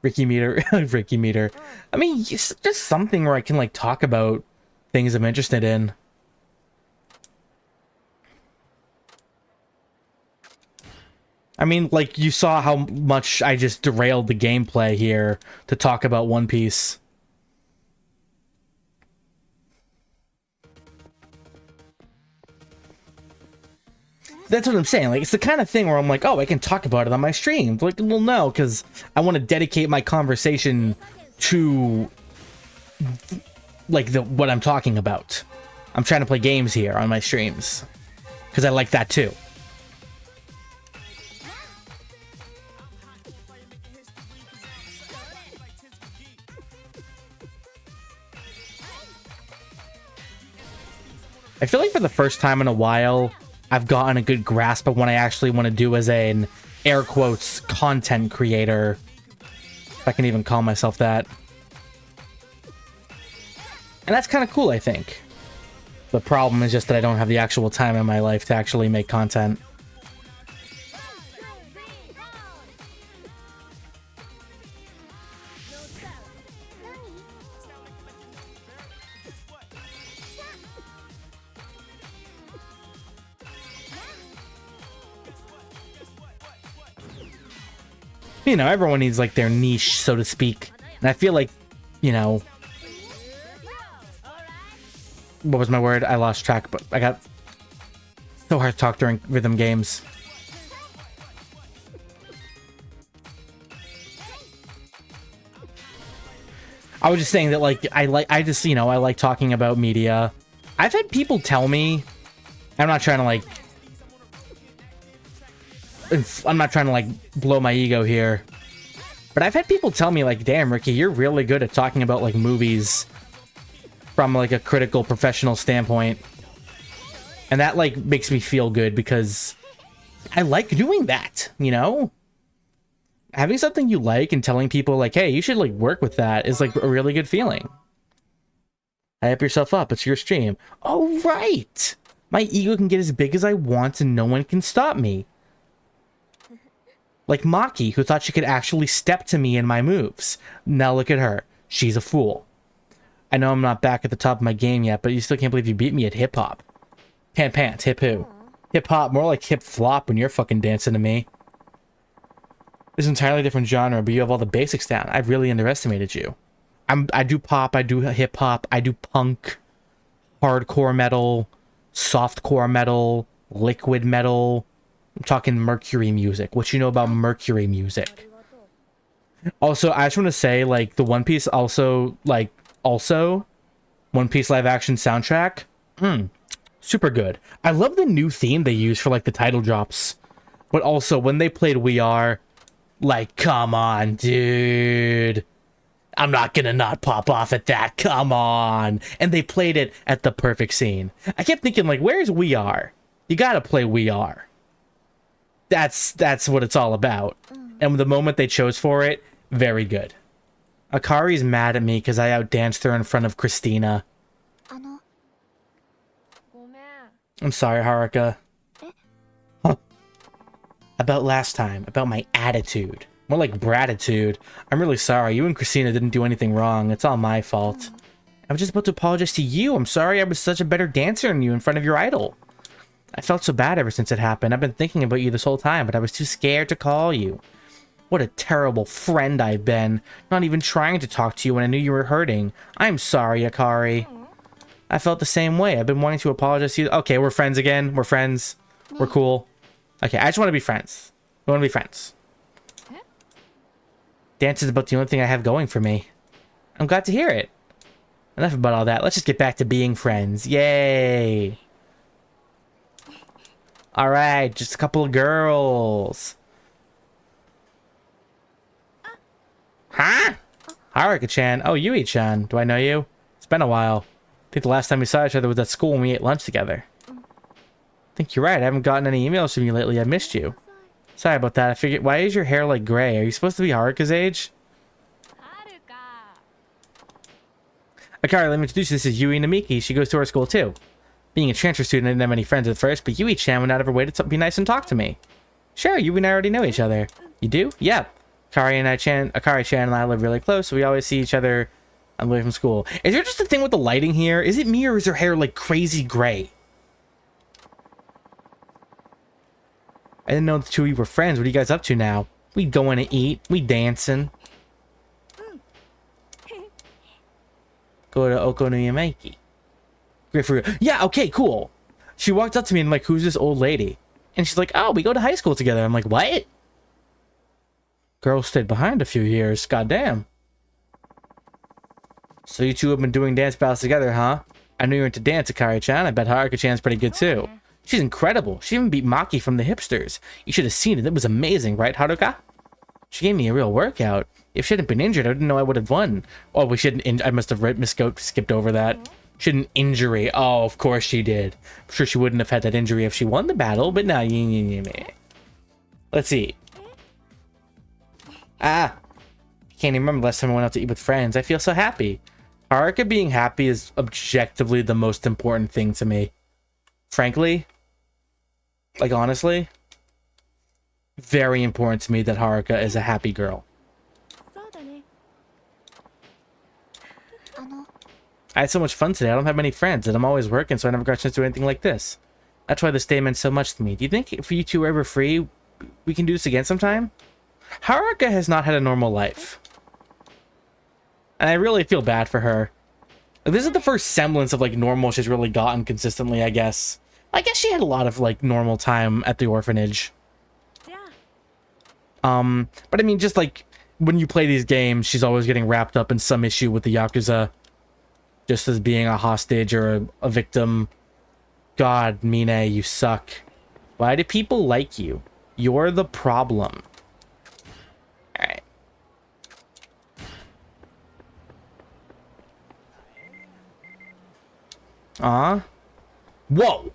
Ricky Meter. Ricky Meter. I mean, just something where I can, like, talk about things I'm interested in. I mean, like, you saw how much I just derailed the gameplay here to talk about One Piece. That's what I'm saying. Like, it's the kind of thing where I'm like, oh, I can talk about it on my stream. Like, well, no, because I want to dedicate my conversation to, like, what I'm talking about. I'm trying to play games here on my streams. Because I like that, too. I feel like for the first time in a while, I've gotten a good grasp of what I actually want to do as an, air quotes, content creator. If I can even call myself that. And that's kind of cool, I think. The problem is just that I don't have the actual time in my life to actually make content. You know, everyone needs, like, their niche, so to speak. And I feel like, you know... What was my word? I lost track, but I got so hard to talk during rhythm games. I was just saying that, like, I like talking about media. I've had people tell me... I'm not trying to, like, blow my ego here. But I've had people tell me, like, damn, Ricky, you're really good at talking about, like, movies from, like, a critical, professional standpoint. And that, like, makes me feel good because I like doing that, you know? Having something you like and telling people, like, hey, you should, like, work with that is, like, a really good feeling. Hype yourself up. It's your stream. Oh, right! My ego can get as big as I want and no one can stop me. Like Maki, who thought she could actually step to me in my moves. Now look at her. She's a fool. I know I'm not back at the top of my game yet, but you still can't believe you beat me at hip-hop. Pants, hip who? Hip-hop, more like hip-flop when you're fucking dancing to me. It's an entirely different genre, but you have all the basics down. I've really underestimated you. I do pop, I do hip hop, I do punk, hardcore metal, softcore metal, liquid metal. I'm talking Mercury music. What you know about Mercury music? Also, I just want to say, like, the One Piece also One Piece live action soundtrack. Super good. I love the new theme they use for like the title drops. But also when they played We Are, like, come on, dude. I'm not gonna not pop off at that. Come on. And they played it at the perfect scene. I kept thinking, like, where's We Are? You gotta play We Are. That's what it's all about. And the moment they chose for it, very good. Akari's mad at me because I outdanced her in front of Christina. I'm sorry, Haruka. Huh. About last time. About my attitude. More like bratitude. I'm really sorry. You and Christina didn't do anything wrong. It's all my fault. I was just about to apologize to you. I'm sorry I was such a better dancer than you in front of your idol. I felt so bad ever since it happened. I've been thinking about you this whole time, but I was too scared to call you. What a terrible friend I've been. Not even trying to talk to you when I knew you were hurting. I'm sorry, Akari. I felt the same way. I've been wanting to apologize to you. Okay, we're friends again. We're friends. We're cool. Okay, I just want to be friends. We want to be friends. Dance is about the only thing I have going for me. I'm glad to hear it. Enough about all that. Let's just get back to being friends. Yay! Alright, just a couple of girls. Huh? Haruka-chan. Oh, Yui-chan. Do I know you? It's been a while. I think the last time we saw each other was at school when we ate lunch together. I think you're right. I haven't gotten any emails from you lately. I missed you. Sorry about that. I figured, why is your hair like gray? Are you supposed to be Haruka's age? Akari, let me introduce you. This is Yui Namiki. She goes to our school too. Being a transfer student, I didn't have any friends at first, but Yui-chan went out of her way to be nice and talk to me. Sure, Yui and I already know each other. You do? Yeah. Akari-chan and I live really close, so we always see each other on the way from school. Is there just a thing with the lighting here? Is it me or is her hair like crazy gray? I didn't know the two of you were friends. What are you guys up to now? We going to eat. We dancing. Go to Okonomiyaki. Great for you. Yeah, okay, cool. She walked up to me and like, who's this old lady? And she's like, oh, we go to high school together. I'm like, what? Girl stayed behind a few years. Goddamn. So you two have been doing dance battles together, huh? I knew you were into dance, Akari-chan. I bet Haruka-chan's pretty good too. She's incredible. She even beat Maki from the Hipsters. You should have seen it. It was amazing, right, Haruka? She gave me a real workout. If she hadn't been injured, I didn't know I would have won. Oh, we shouldn't. I must have skipped over that. She had an injury. Oh, of course she did. I'm sure she wouldn't have had that injury if she won the battle, but now, let's see. I can't even remember the last time I went out to eat with friends. I feel so happy. Haruka being happy is objectively the most important thing to me. Frankly. Like, honestly. Very important to me that Haruka is a happy girl. I had so much fun today. I don't have many friends, and I'm always working, so I never got a chance to do anything like this. That's why this day meant so much to me. Do you think if you two are ever free, we can do this again sometime? Haruka has not had a normal life. And I really feel bad for her. This is the first semblance of, like, normal she's really gotten consistently, I guess. I guess she had a lot of, like, normal time at the orphanage. But I mean, just, like, when you play these games, she's always getting wrapped up in some issue with the Yakuza. Just as being a hostage or a victim. God, Mine, you suck. Why do people like you? You're the problem. Alright. Whoa!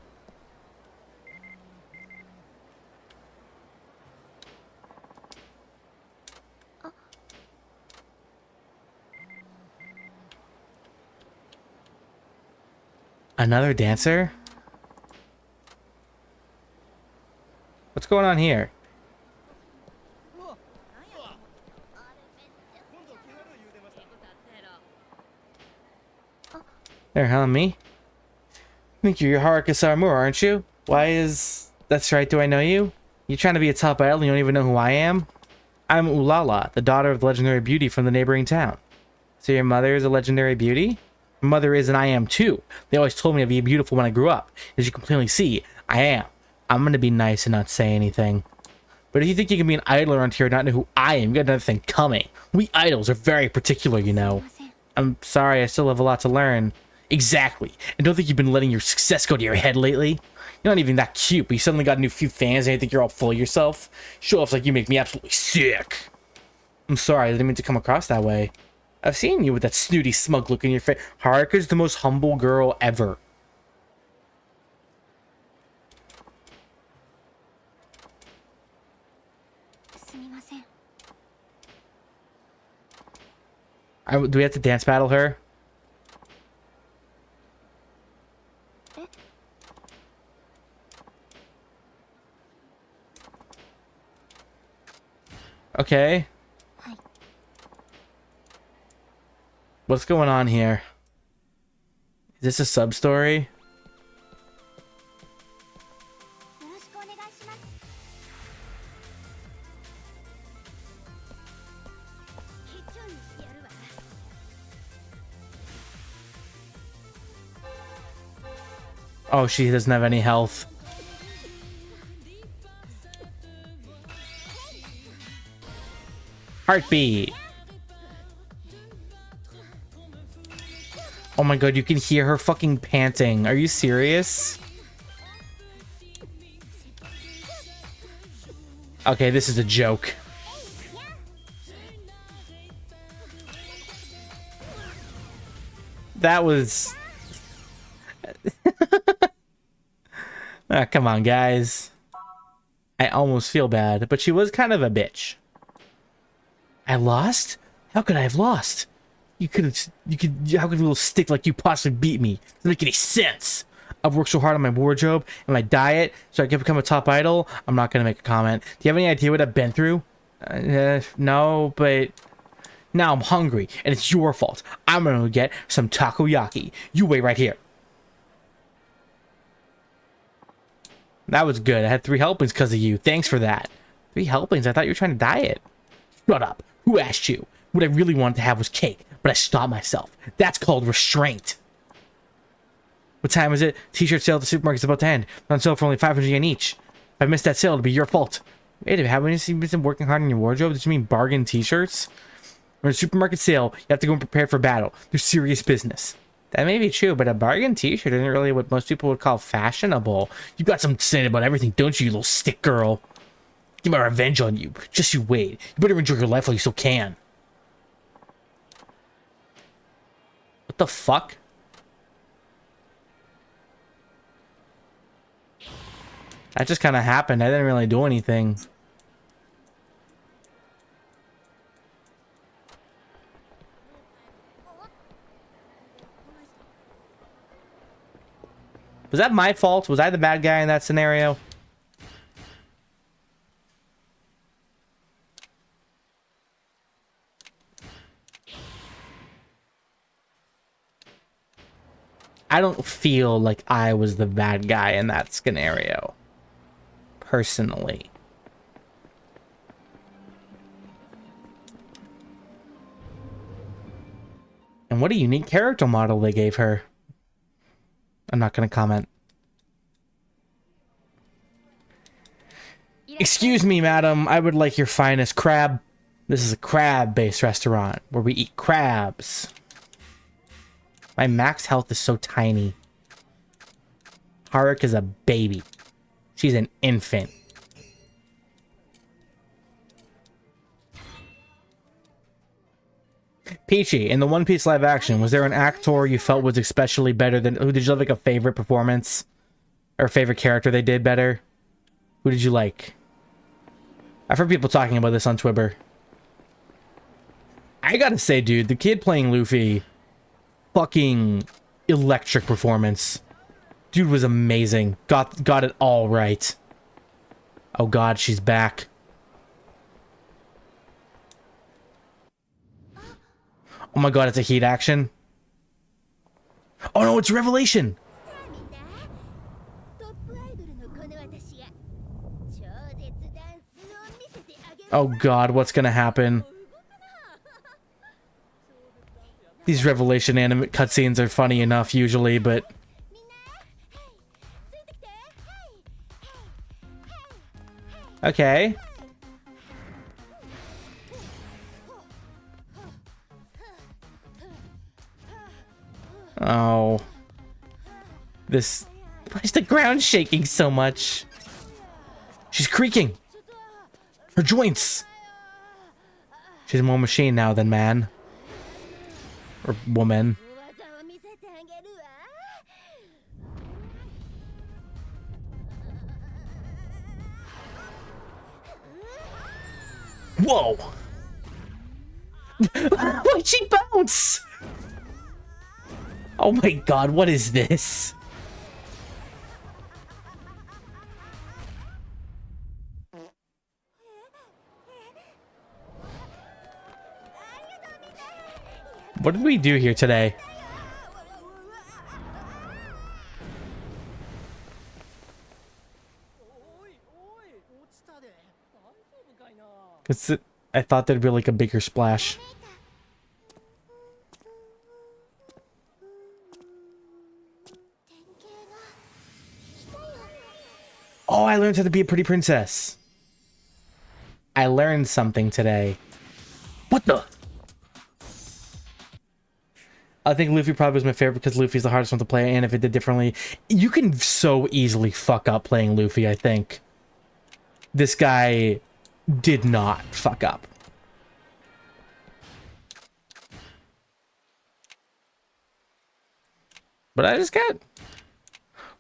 Another dancer? What's going on here? There, huh, me? Think you're Haruka Saramura, aren't you? Why is... That's right, do I know you? You're trying to be a top idol and you don't even know who I am? I'm Ulala, the daughter of the legendary beauty from the neighboring town. So your mother is a legendary beauty? My mother is, and I am too. They always told me I'd be beautiful when I grew up. As you can plainly see, I am. I'm gonna be nice and not say anything. But if you think you can be an idol around here and not know who I am, you got another thing coming. We idols are very particular, you know. I'm sorry, I still have a lot to learn. Exactly. And don't think you've been letting your success go to your head lately. You're not even that cute, but you suddenly got a new few fans and you think you're all full of yourself. Show offs like you make me absolutely sick. I'm sorry, I didn't mean to come across that way. I've seen you with that snooty, smug look in your face. Haruka's the most humble girl ever. Do we have to dance battle her? Okay. What's going on here? Is this a sub-story? Oh, she doesn't have any health. Heartbeat. Oh my god, you can hear her fucking panting. Are you serious? Okay, this is a joke. That was... come on, guys. I almost feel bad, but she was kind of a bitch. I lost? How could I have lost? How could a little stick like you possibly beat me? Doesn't make any sense. I've worked so hard on my wardrobe and my diet so I can become a top idol. I'm not gonna make a comment. Do you have any idea what I've been through? No, but now I'm hungry and it's your fault. I'm gonna get some takoyaki. You wait right here. That was good. I had 3 helpings because of you. Thanks for that. 3 helpings? I thought you were trying to diet. Shut up. Who asked you? What I really wanted to have was cake, but I stopped myself. That's called restraint. What time is it? T-shirt sale at the supermarket's about to end. On sale for only 500 yen each. If I missed that sale, it'll be your fault. Wait a minute, haven't you been working hard on your wardrobe? Did you mean bargain t-shirts? When a supermarket sale, you have to go and prepare for battle. There's serious business. That may be true, but a bargain t-shirt isn't really what most people would call fashionable. You've got something to say about everything, don't you, you little stick girl? Get my revenge on you. Just you wait. You better enjoy your life while you still can. What the fuck? That just kind of happened. I didn't really do anything. Was that my fault? Was I the bad guy in that scenario? I don't feel like I was the bad guy in that scenario. Personally. And what a unique character model they gave her. I'm not going to comment. Excuse me, madam. I would like your finest crab. This is a crab-based restaurant where we eat crabs. My max health is so tiny. Haruka is a baby. She's an infant. Peachy, in the One Piece live action, was there an actor you felt was especially better than... Who did you have like a favorite performance? Or favorite character they did better? Who did you like? I've heard people talking about this on Twitter. I gotta say, dude, the kid playing Luffy... Fucking electric performance. Dude was amazing. Got it all right. Oh god, she's back. Oh my god, it's a heat action. Oh no, it's Revelation. Oh god, what's gonna happen? These Revelation anime cutscenes are funny enough usually, but okay. Oh. This... Why is the ground shaking so much? She's creaking. Her joints. She's more machine now than man. Or woman. Whoa! Why'd she bounce? Oh my god, what is this? What did we do here today? Cause I thought there'd be like a bigger splash. Oh, I learned how to be a pretty princess. I learned something today. What the? I think Luffy probably was my favorite because Luffy's the hardest one to play, and if it did differently, you can so easily fuck up playing Luffy, I think. This guy did not fuck up. But I just got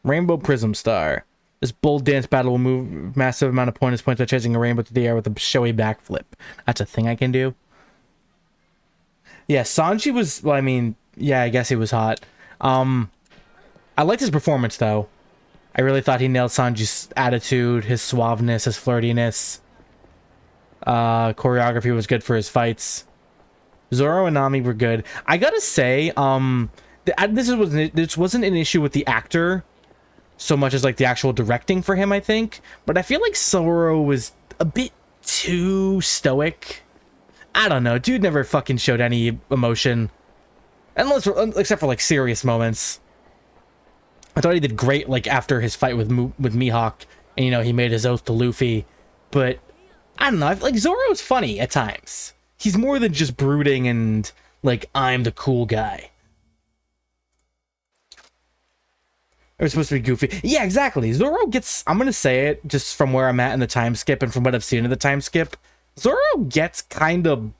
Rainbow Prism Star. This bold dance battle will move massive amount of points by chasing a rainbow through the air with a showy backflip. That's a thing I can do. Yeah, Sanji was, well, I mean, yeah, I guess he was hot. I liked his performance, though. I really thought he nailed Sanji's attitude, his suaveness, his flirtiness. Choreography was good for his fights. Zoro and Nami were good. I gotta say, this wasn't an issue with the actor so much as like the actual directing for him, I think. But I feel like Zoro was a bit too stoic. I don't know. Dude never fucking showed any emotion. Except for like serious moments. I thought he did great like after his fight with Mihawk. And you know, he made his oath to Luffy. But I don't know. I feel like Zoro's funny at times. He's more than just brooding and like, I'm the cool guy. It was supposed to be goofy. Yeah, exactly. Zoro gets, I'm going to say it just from where I'm at in the time skip and from what I've seen in the time skip. Zoro gets kind of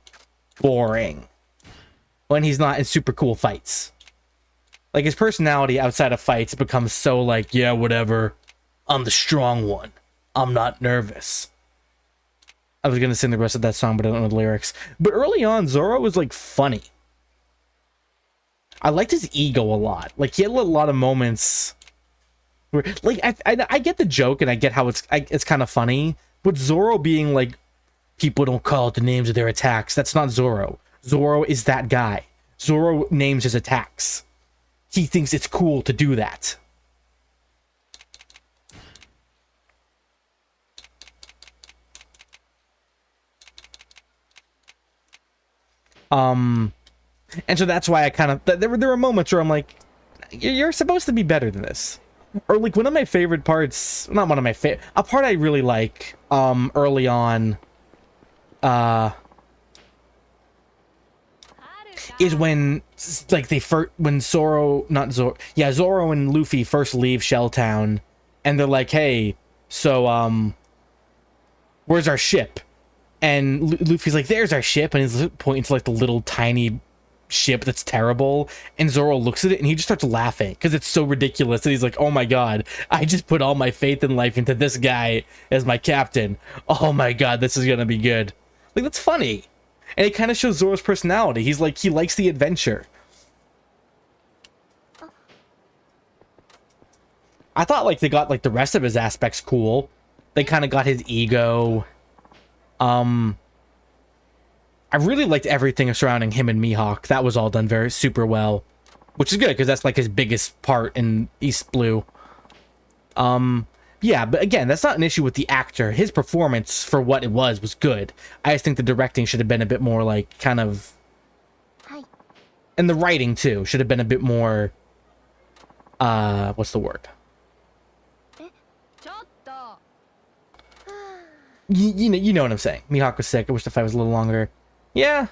boring when he's not in super cool fights. Like, his personality outside of fights becomes so like, yeah, whatever. I'm the strong one. I'm not nervous. I was going to sing the rest of that song, but I don't know the lyrics. But early on, Zoro was, like, funny. I liked his ego a lot. Like, he had a lot of moments where, like, I get the joke and I get how it's kind of funny. But Zoro being, like, people don't call it the names of their attacks. That's not Zoro. Zoro is that guy. Zoro names his attacks. He thinks it's cool to do that. And so that's why I kind of... There were moments where I'm like, you're supposed to be better than this. Or, like, one of my favorite parts... Not one of my favorite... A part I really like, early on... is when, like, when Zoro... Not Zoro... Yeah, Zoro and Luffy first leave Shelltown. And they're like, hey, so, where's our ship? And Luffy's like, there's our ship. And he's pointing to, like, the little tiny ship that's terrible. And Zoro looks at it and he just starts laughing because it's so ridiculous. And he's like, oh my god, I just put all my faith in life into this guy as my captain. Oh my god, this is gonna be good. Like, that's funny. And it kind of shows Zoro's personality. He's like, he likes the adventure. I thought, like, they got, like, the rest of his aspects cool. They kind of got his ego. I really liked everything surrounding him and Mihawk. That was all done super well. Which is good, because that's, like, his biggest part in East Blue. Yeah, but again, that's not an issue with the actor. His performance, for what it was good. I just think the directing should have been a bit more, like, kind of... And the writing too should have been a bit more, what's the word? You know what I'm saying. Mihawk was sick. I wish the fight was a little longer. Yeah.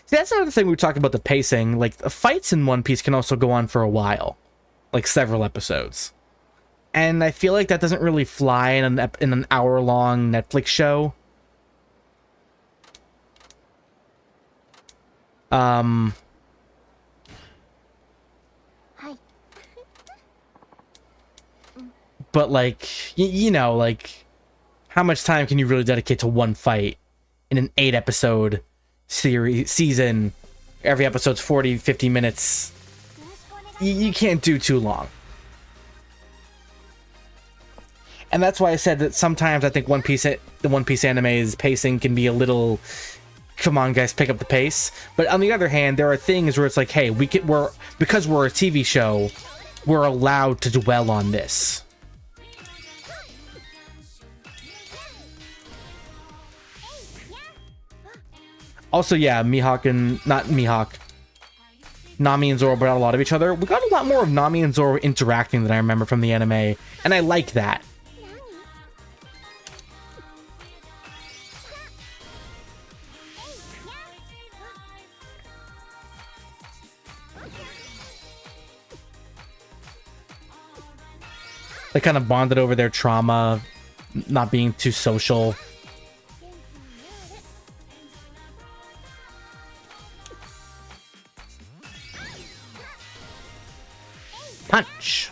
See, that's another thing we talked about, the pacing. Like, the fights in One Piece can also go on for a while. Like, several episodes. And I feel like that doesn't really fly in an hour-long Netflix show. But, like, you know, like, how much time can you really dedicate to one fight in an 8-episode season? Every episode's 40, 50 minutes. You can't do too long. And that's why I said that sometimes I think the One Piece anime's pacing can be a little, come on guys, pick up the pace. But on the other hand, there are things where it's like, hey, because we're a TV show, we're allowed to dwell on this. Also, yeah, Nami and Zoro brought out a lot of each other. We got a lot more of Nami and Zoro interacting than I remember from the anime, and I like that. They kind of bonded over their trauma, not being too social. Punch.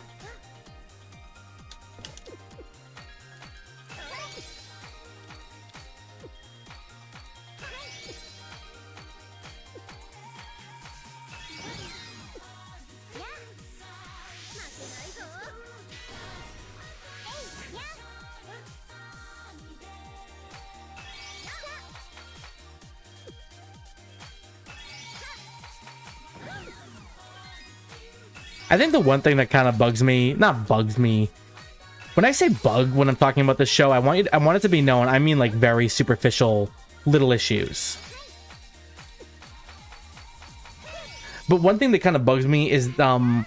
I think the one thing that kind of not bugs me. When I say bug when I'm talking about this show, I want it to be known, I mean like very superficial little issues. But one thing that kind of bugs me is, well,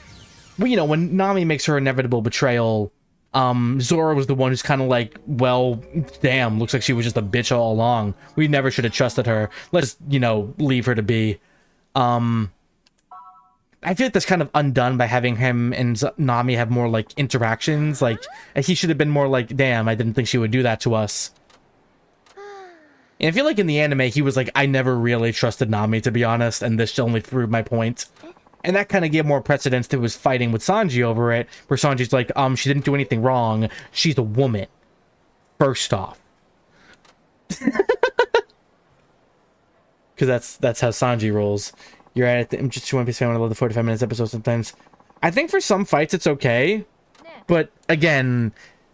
you know, when Nami makes her inevitable betrayal, Zoro was the one who's kind of like, well, damn, looks like she was just a bitch all along. We never should have trusted her. Let's, you know, leave her to be. I feel like that's kind of undone by having him and Nami have more, like, interactions. Like, he should have been more like, damn, I didn't think she would do that to us. And I feel like in the anime, he was like, I never really trusted Nami, to be honest, and this only proved my point. And that kind of gave more precedence to his fighting with Sanji over it, where Sanji's like, she didn't do anything wrong. She's a woman. First off. Because that's how Sanji rolls. You're at it. I'm just too One Piece fan when I love the 45 minutes episode sometimes. I think for some fights it's okay. But again,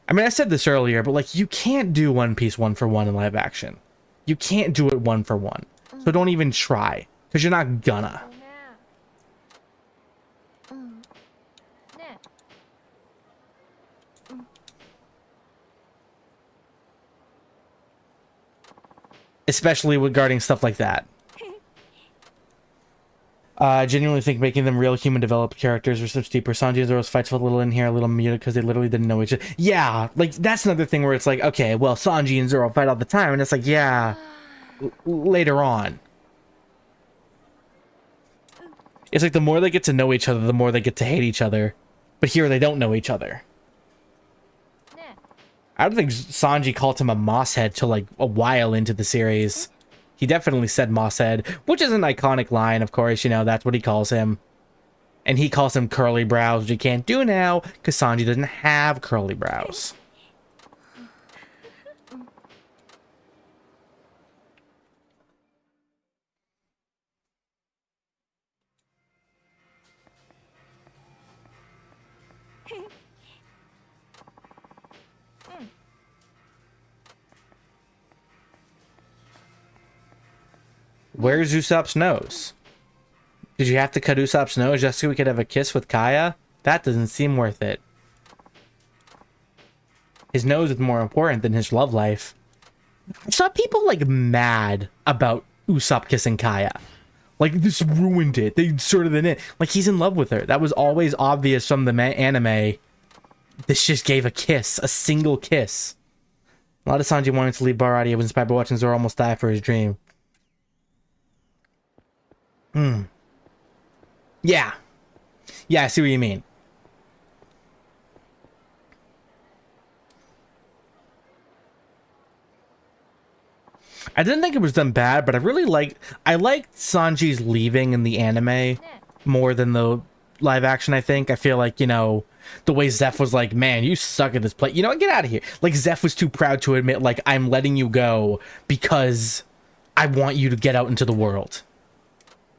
I mean, I said this earlier, but like, you can't do One Piece 1-for-1 in live action. You can't do it 1-for-1. So don't even try. Because you're not gonna. Especially regarding stuff like that. I genuinely think making them real human developed characters were such deeper. Sanji and Zoro's fights felt a little in here, a little muted because they literally didn't know each other. Yeah, like that's another thing where it's like, okay, well, Sanji and Zoro fight all the time, and it's like, yeah, later on. It's like the more they get to know each other, the more they get to hate each other. But here they don't know each other. I don't think Sanji called him a mosshead till like a while into the series. He definitely said mosshead, which is an iconic line, of course, you know, that's what he calls him. And he calls him curly brows, which he can't do now, because Sanji doesn't have curly brows. Where's Usopp's nose? Did you have to cut Usopp's nose just so we could have a kiss with Kaya? That doesn't seem worth it. His nose is more important than his love life. I saw people like mad about Usopp kissing Kaya. Like, this ruined it. They inserted it in. Like, he's in love with her. That was always obvious from the anime. This just gave a kiss. A single kiss. A lot of Sanji wanting to leave Baratie was inspired by watching Zoro almost die for his dream. Yeah. Yeah, I see what you mean. I didn't think it was done bad, but I liked Sanji's leaving in the anime more than the live action, I think. I feel like, you know, the way Zeph was like, man, you suck at this play. You know, get out of here. Like, Zeph was too proud to admit, like, I'm letting you go because I want you to get out into the world.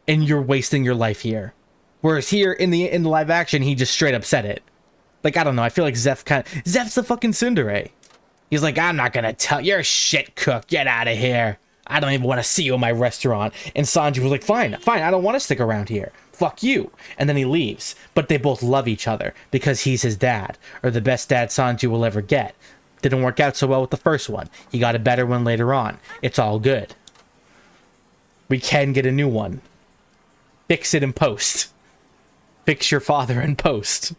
And you're wasting your life here. Whereas here, in the live action, he just straight up said it. Like, I don't know, I feel like Zeph's the fucking tsundere. He's like, I'm not gonna tell, you're a shit cook, get out of here. I don't even want to see you in my restaurant. And Sanji was like, fine, I don't want to stick around here. Fuck you. And then he leaves. But they both love each other because he's his dad, or the best dad Sanji will ever get. Didn't work out so well with the first one. He got a better one later on. It's all good. We can get a new one. Fix it in post. Fix your father in post.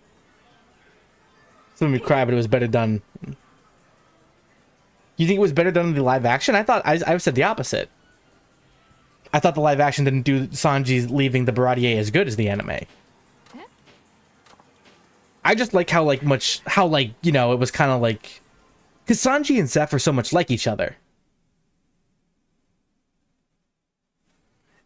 Some made me cry, but it was better done. You think it was better done in the live action? I said the opposite. I thought the live action didn't do Sanji's leaving the Baratier as good as the anime. I just like how you know, it was kind of like, because Sanji and Zeph are so much like each other.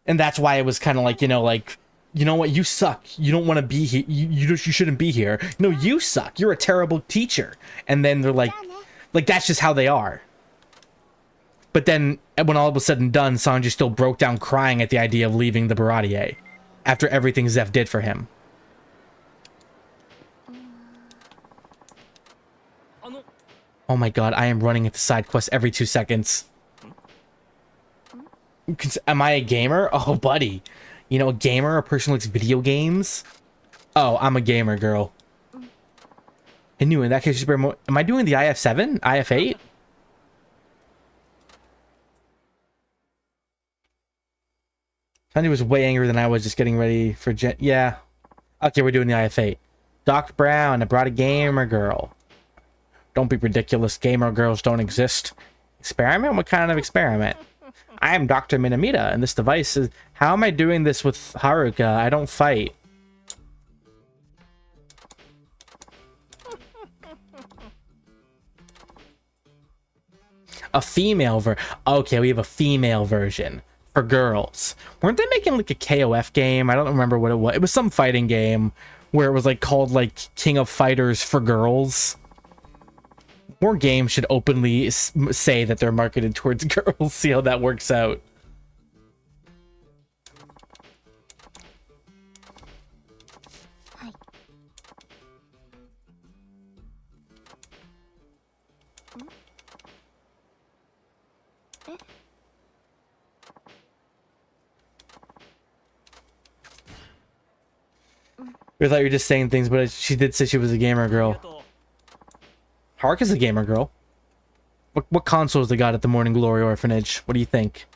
And that's why it was kind of like, you know what, you suck. You don't want to be here. You shouldn't be here. No, you suck. You're a terrible teacher. And then they're like that's just how they are. But then when all was said and done, Sanji still broke down crying at the idea of leaving the Baratier after everything Zeph did for him. Oh my god, I am running into side quests every 2 seconds. Am I a gamer? Oh, buddy. You know, a gamer, a person who likes video games? Oh, I'm a gamer, girl. I knew in that case, am I doing the IF7? IF8? Sanji was way angrier than I was just getting ready for yeah. Okay, we're doing the IF8. Doc Brown, I brought a gamer girl. Don't be ridiculous. Gamer girls don't exist. Experiment? What kind of experiment? I am Dr. Minamita, and this device is... How am I doing this with Haruka? I don't fight. A female okay, we have a female version for girls. Weren't they making like a KOF game? I don't remember what it was. It was some fighting game where it was like called like King of Fighters for girls. More games should openly say that they're marketed towards girls. See how that works out. I thought you were just saying things, but she did say she was a gamer girl. Haruka's a gamer girl. What consoles they got at the Morning Glory Orphanage? What do you think?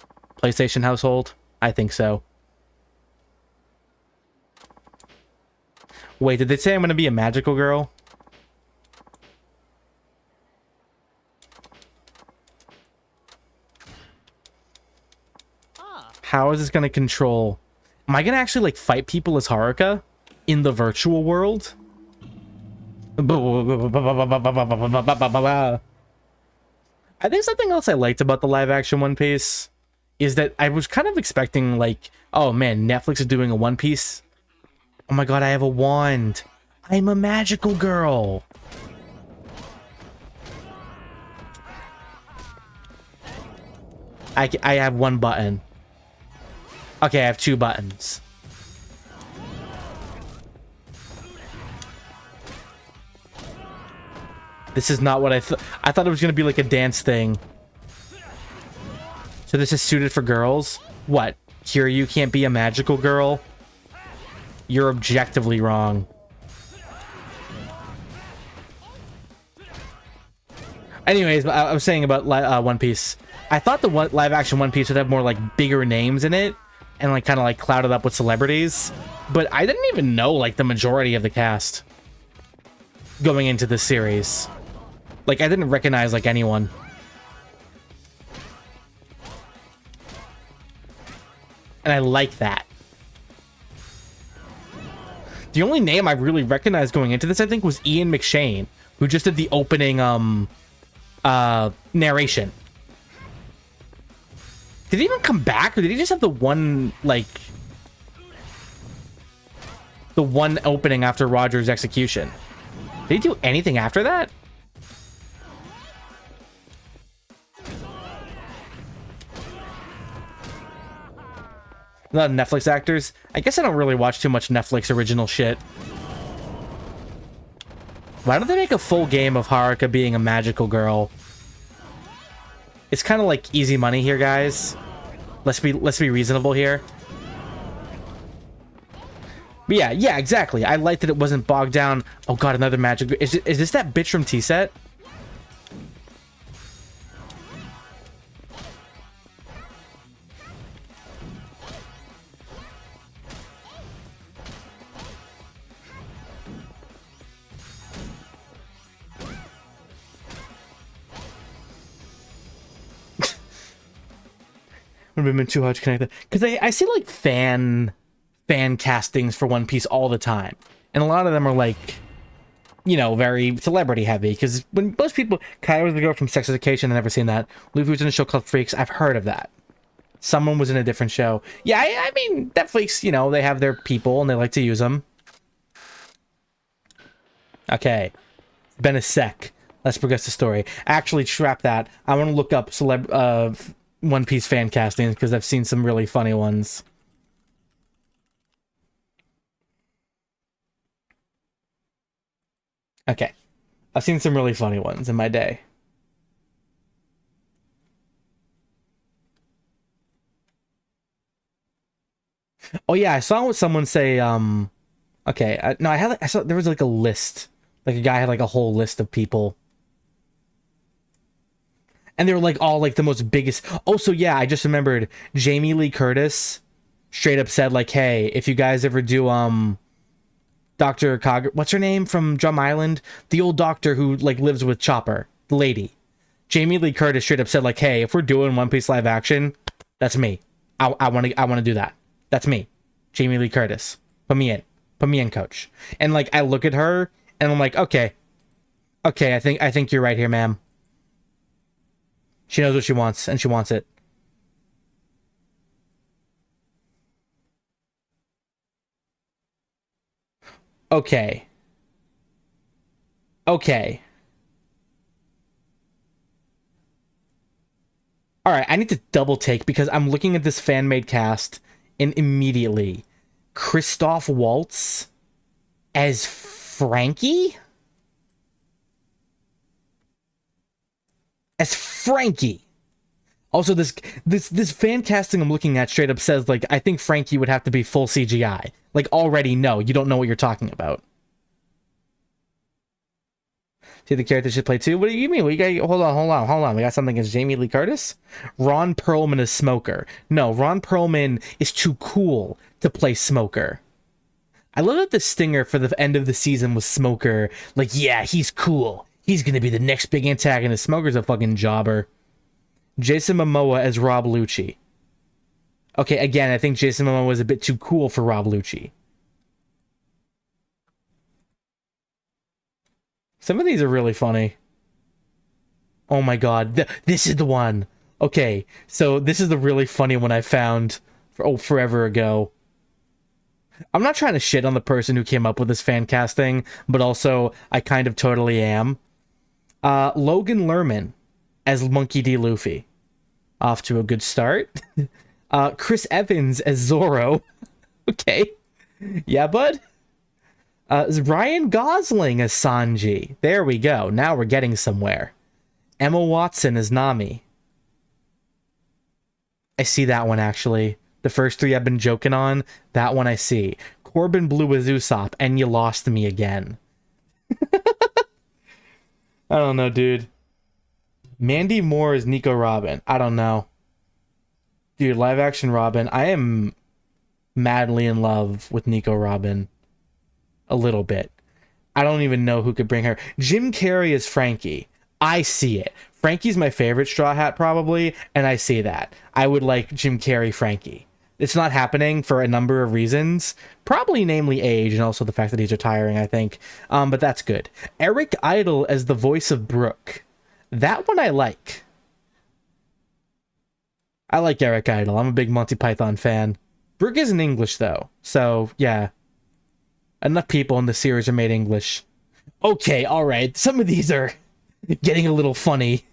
PlayStation household? I think so. Wait, did they say I'm going to be a magical girl? How is this going to control... Am I going to actually, like, fight people as Haruka? In the virtual world? I think something else I liked about the live action One Piece is that I was kind of expecting like, oh man, Netflix is doing a One Piece. Oh my god, I have a wand. I'm a magical girl. I have one button. Okay, I have 2 buttons. This is not what I thought it was going to be like a dance thing. So this is suited for girls? What? Kiryu can't be a magical girl? You're objectively wrong. Anyways, I was saying about One Piece. I thought the live action One Piece would have more like bigger names in it, and like kind of like clouded up with celebrities. But I didn't even know like the majority of the cast going into this series. Like I didn't recognize like anyone. And I like that. The only name I really recognized going into this, I think, was Ian McShane, who just did the opening narration. Did he even come back, or did he just have the one, like, the one opening after Roger's execution? Did he do anything after that? A lot of Netflix actors. I guess I don't really watch too much Netflix original shit. Why don't they make a full game of Haruka being a magical girl? It's kind of like easy money here, guys. Let's be reasonable here. But yeah, exactly. I like that it wasn't bogged down. Oh god, another magic. Is this that bitch from T-Set? Would have been too hard to connect that, because I see like fan castings for One Piece all the time, and a lot of them are like, you know, very celebrity heavy. Because when most people, Kai was the girl from Sex Education, I've never seen that. Luffy was in a show called Freaks. I've heard of that. Someone was in a different show. Yeah, I mean Netflix, you know, they have their people and they like to use them. Okay, it's been a sec. Let's progress the story. Actually, scrap that. I want to look up One Piece fan castings because I've seen some really funny ones. Okay. I've seen some really funny ones in my day. Oh yeah, I saw someone say okay, no, I saw there was like a list. Like a guy had like a whole list of people. And they were like all like the most biggest. Oh, so yeah, I just remembered Jamie Lee Curtis straight up said like, hey, if you guys ever do Dr. what's her name from Drum Island? The old doctor who like lives with Chopper, the lady. Jamie Lee Curtis straight up said like, hey, if we're doing One Piece live action, that's me. I want to do that. That's me. Jamie Lee Curtis. Put me in, coach. And like I look at her and I'm like, okay, I think you're right here, ma'am. She knows what she wants, and she wants it. Okay. Okay. Alright, I need to double take because I'm looking at this fan-made cast, and immediately, Christoph Waltz as Frankie? As Frankie. Also, this fan casting I'm looking at straight up says, like, I think Frankie would have to be full CGI. Like, already no, you don't know what you're talking about. See, the character should play too? What do you mean? We got hold on. We got something against Jamie Lee Curtis? Ron Perlman is Smoker. No, Ron Perlman is too cool to play Smoker. I love that the stinger for the end of the season was Smoker. Like, yeah, he's cool. He's gonna be the next big antagonist. Smoker's a fucking jobber. Jason Momoa as Rob Lucci. Okay, again, I think Jason Momoa was a bit too cool for Rob Lucci. Some of these are really funny. Oh my god, this is the one. Okay, so this is the really funny one I found forever ago. I'm not trying to shit on the person who came up with this fan casting, but also I kind of totally am. Logan Lerman as Monkey D. Luffy. Off to a good start. Chris Evans as Zoro. Okay. Yeah, bud. Ryan Gosling as Sanji. There we go. Now we're getting somewhere. Emma Watson as Nami. I see that one, actually. The first three I've been joking on, that one I see. Corbin Blue as Usopp, and you lost me again. I don't know, dude. Mandy Moore is Nico Robin. I don't know. Dude, live action Robin. I am madly in love with Nico Robin. A little bit. I don't even know who could bring her. Jim Carrey is Frankie. I see it. Frankie's my favorite Straw Hat probably, and I see that. I would like Jim Carrey Frankie. It's not happening for a number of reasons, probably namely age and also the fact that he's retiring, I think. But that's good. Eric Idle as the voice of Brooke. That one I like. I like Eric Idle. I'm a big Monty Python fan. Brooke isn't English though, so yeah. Enough people in the series are made English. Okay, alright. Some of these are getting a little funny.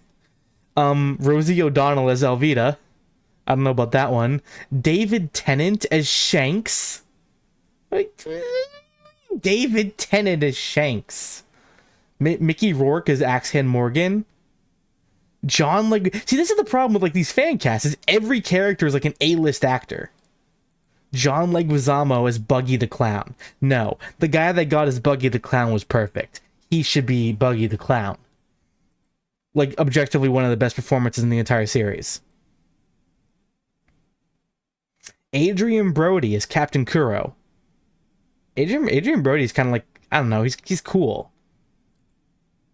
Rosie O'Donnell as Elvira. I don't know about that one. David Tennant as Shanks. David Tennant as Shanks. Mickey Rourke as Axehand Morgan. John See, this is the problem with like these fan casts, is every character is like an A-list actor. John Leguizamo as Buggy the Clown. No, the guy that got as Buggy the Clown was perfect. He should be Buggy the Clown. Like, objectively one of the best performances in the entire series. Adrian Brody as Captain Kuro. Adrian Brody is kind of like, I don't know, he's cool.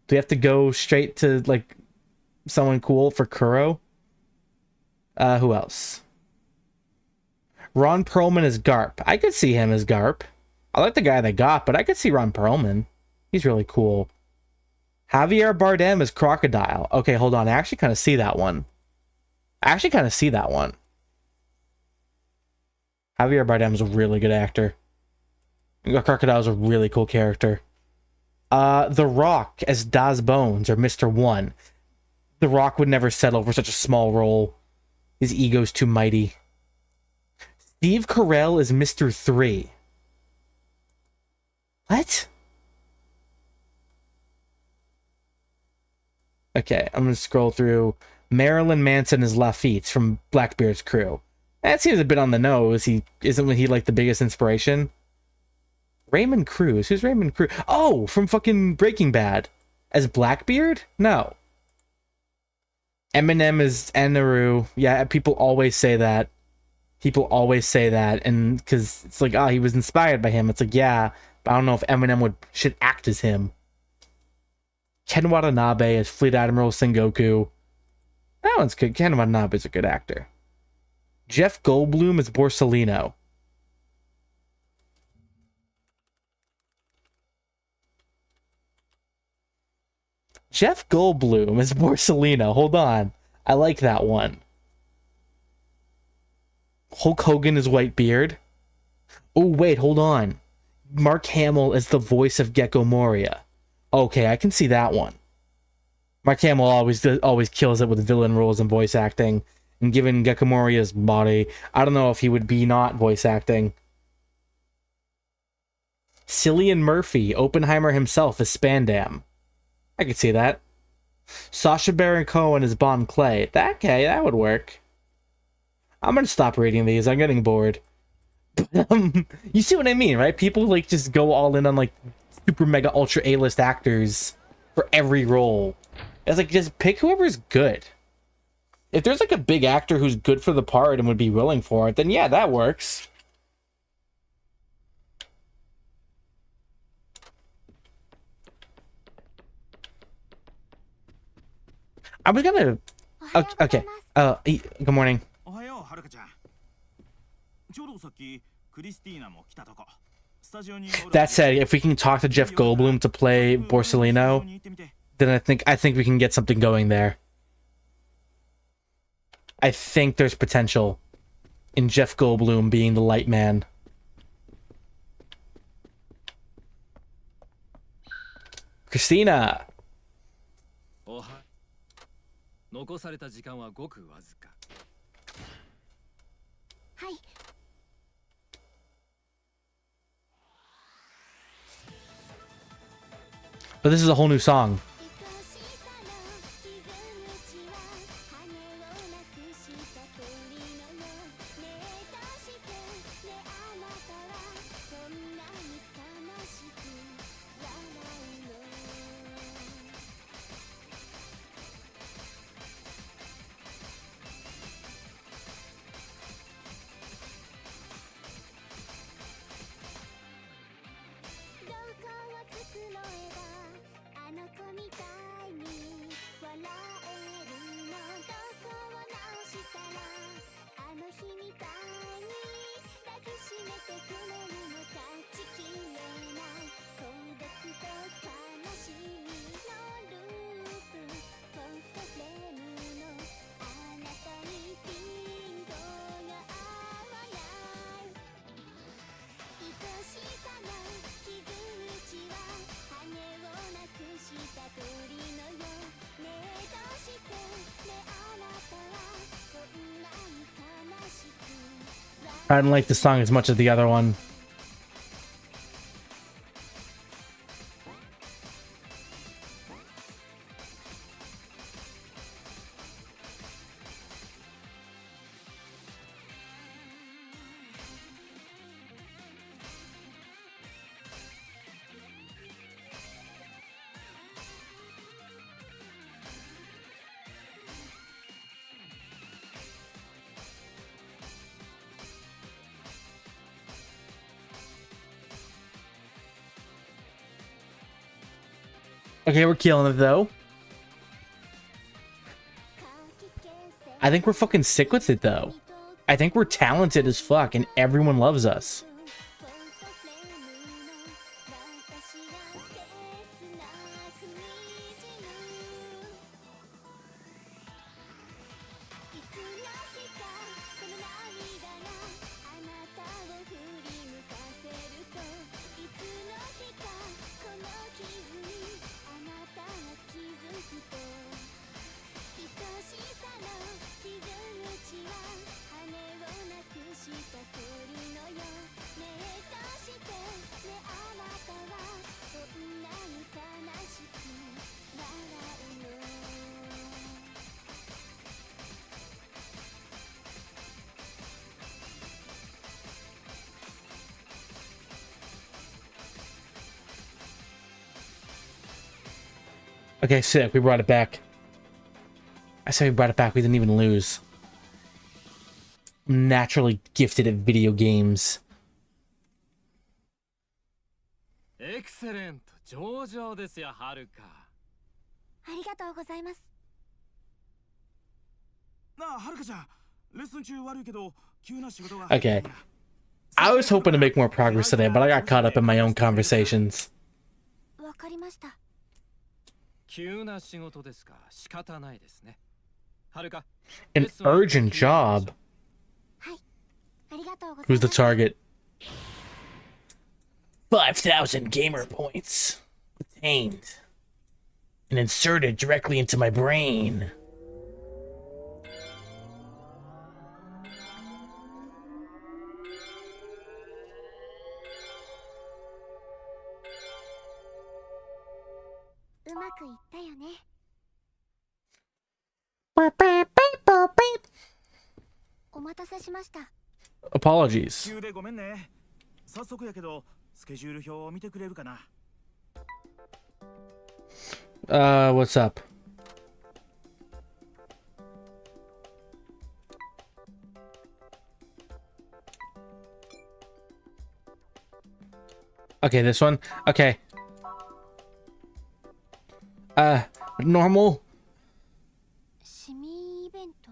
Do we have to go straight to, like, someone cool for Kuro? Who else? Ron Perlman as Garp. I could see him as Garp. I like the guy they got, but I could see Ron Perlman. He's really cool. Javier Bardem as Crocodile. Okay, hold on. I actually kind of see that one. Javier Bardem's a really good actor. Crocodile's a really cool character. The Rock as Daz Bones, or Mr. One. The Rock would never settle for such a small role. His ego's too mighty. Steve Carell is Mr. 3. What? Okay, I'm gonna scroll through. Marilyn Manson is Lafitte from Blackbeard's crew. That seems a bit on the nose. Isn't he like the biggest inspiration? Raymond Cruz. Who's Raymond Cruz? Oh, from fucking Breaking Bad. As Blackbeard? No. Eminem is Anaru. Yeah, people always say that. And because it's like, he was inspired by him. It's like, yeah, but I don't know if Eminem should act as him. Ken Watanabe as Fleet Admiral Sengoku. That one's good. Ken Watanabe's a good actor. Jeff Goldblum as Borsellino. Jeff Goldblum as Borsellino. Hold on. I like that one. Hulk Hogan as Whitebeard. Oh, wait, hold on. Mark Hamill as the voice of Gecko Moria. Okay, I can see that one. Mark Hamill always kills it with villain roles and voice acting. And given Gecko Moria's body, I don't know if he would be not voice acting. Cillian Murphy, Oppenheimer himself as Spandam. I could see that. Sacha Baron Cohen as Bon Clay. That would work. I'm gonna stop reading these. I'm getting bored. You see what I mean, right? People like just go all in on like super mega ultra A-list actors for every role. It's like, just pick whoever's good. If there's like a big actor who's good for the part and would be willing for it, then yeah, that works. I was gonna... Okay. Good morning. That said, if we can talk to Jeff Goldblum to play Borsellino, then I think we can get something going there. I think there's potential in Jeff Goldblum being the light man. Christina! 残された時間はごくわずか。はい。But this is a whole new song. I didn't like the song as much as the other one. Okay, we're killing it though. I think we're fucking sick with it though. I think we're talented as fuck and everyone loves us. Okay, sick. We brought it back. I say we brought it back. We didn't even lose. I'm naturally gifted at video games. Excellent. 上々ですよ、はるか。ありがとうございます。なあ、はるかちゃん。レッスン中悪いけど、急な仕事が。Okay. I was hoping to make more progress today, but I got caught up in my own conversations. わかりました。急な仕事ですか。仕方ないですね。はるか。 An urgent job. はい。ありがとうございます。 Who's the target? 5,000 gamer points obtained and inserted directly into my brain. Apologies. 急でごめんね。早速やけど、スケジュール表を見てくれるかな。What's up? Okay, this one. Okay. Normal. 市民イベント。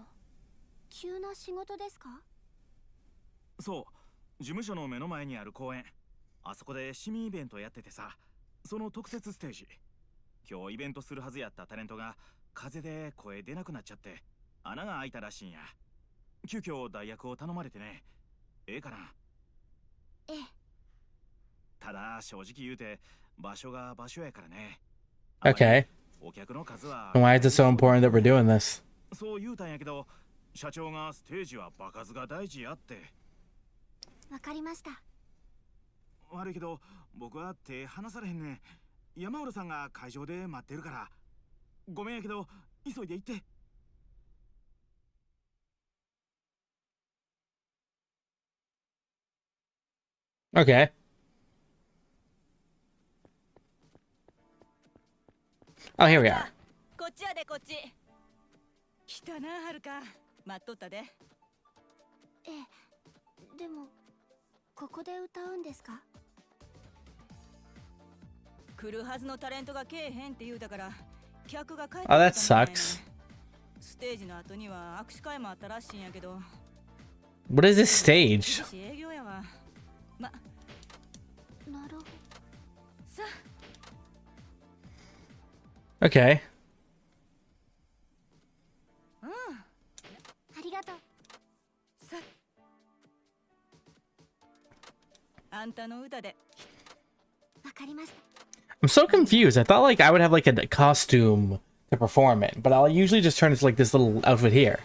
急な仕事ですか？そう、事務所の目の前にある公園。あそこで市民イベントやっててさ、その特設ステージ。今日イベントするはずやったタレントが風邪で声出なくなっちゃって穴が開いたらしいんや。急遽代役を頼まれてね。ええかな？ええ。ただ正直言うて場所が場所やからね。Okay. お客の数は Why is it so important that we're doing this? そう言うたんやけど、社長がステージは場数が大事やって。わかりました。悪いけど僕は手離されへんねん。山浦さんが会場で待ってるから。ごめんやけど急いで行って。Okay. Oh, here we are. こっちやでこっち。来たな、はるか。待っとったで。ええ。でもここで歌うんですか？来るはずのタレントがけえへんって言うたから客が帰ってき Oh, た that みたいね。 sucks. ステージの後には握手会もあったらしいんやけど。 What is this stage? 営業やわ。ま、なるほど。さ Okay. あ、うん。ありがとう。さあんたの歌で。わかりました。I'm so confused. I thought like I would have like a costume to perform it, but I'll usually just turn into like this little outfit here.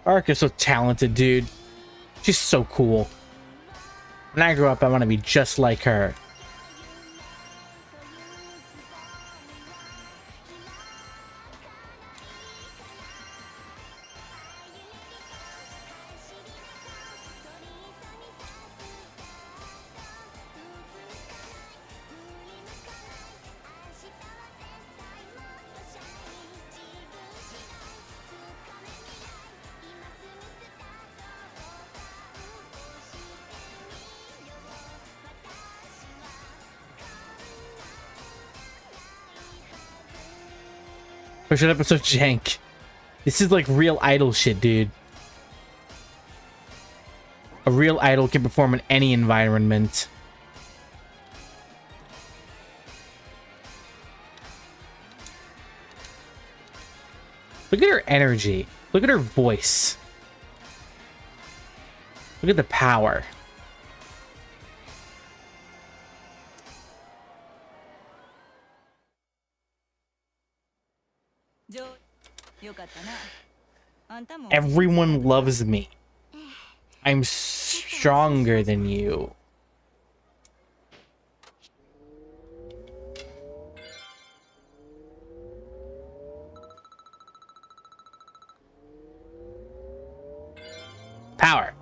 Ark is so talented, dude. She's so cool. When I grow up, I want to be just like her. Shut up, it's so jank. This is like real idol shit, dude. A real idol can perform in any environment. Look at her energy. Look at her voice. Look at the power. Everyone loves me. I'm stronger than you. Power.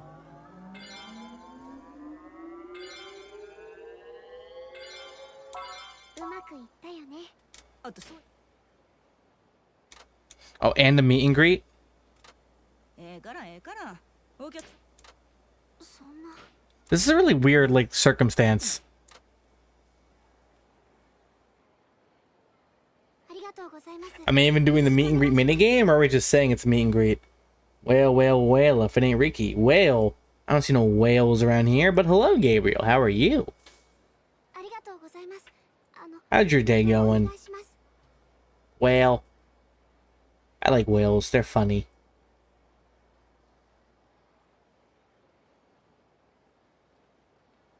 Oh, and the meet and greet? This is a really weird, like, circumstance. Am I even doing the meet and greet minigame, or are we just saying it's a meet and greet? Whale, whale, whale, if it ain't Ricky. Whale. I don't see no whales around here, but hello, Gabriel. How are you? How's your day going? Whale. I like whales. They're funny.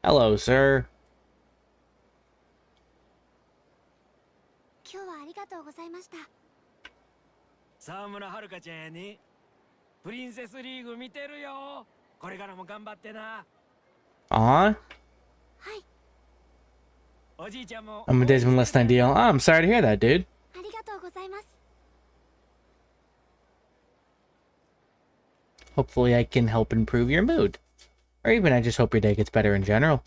Hello, sir. Aw. I'm a day's been less than ideal. Oh, I'm sorry to hear that, dude. Hopefully I can help improve your mood. Or even I just hope your day gets better in general.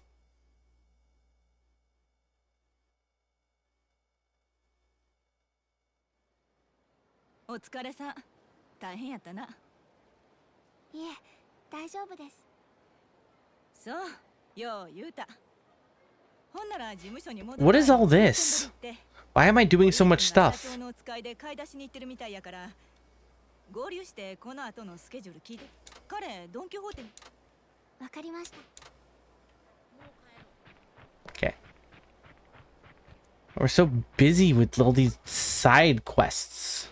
What is all this? Why am I doing so much stuff? Okay. We're so busy with all these side quests.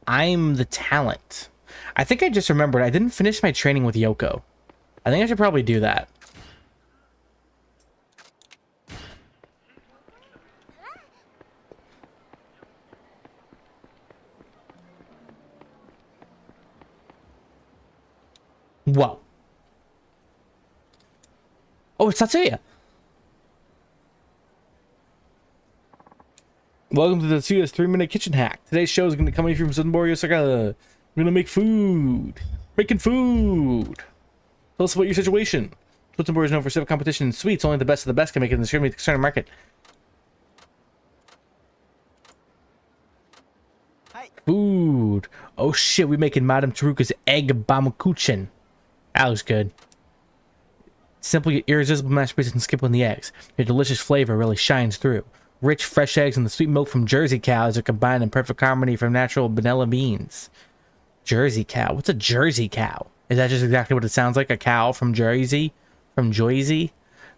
I'm the talent. I think I just remembered I didn't finish my training with Yoko. I think I should probably do that. Whoa. Oh, it's Tatsuya. Welcome to Tatsuya's 3-minute kitchen hack. Today's show is going to come from Sunbori Osaka. We're going to make food. Making food. Tell us about your situation. Sunbori is known for stiff competition in sweets. Only the best of the best can make it in the extremely external market. Food. Oh shit, we're making Madame Taruka's egg bamakuchen. That looks good. Simple yet irresistible mashed potatoes and skip on the eggs. Their delicious flavor really shines through. Rich, fresh eggs and the sweet milk from Jersey cows are combined in perfect harmony from natural vanilla beans. Jersey cow? What's a Jersey cow? Is that just exactly what it sounds like? A cow from Jersey? From Joyzy?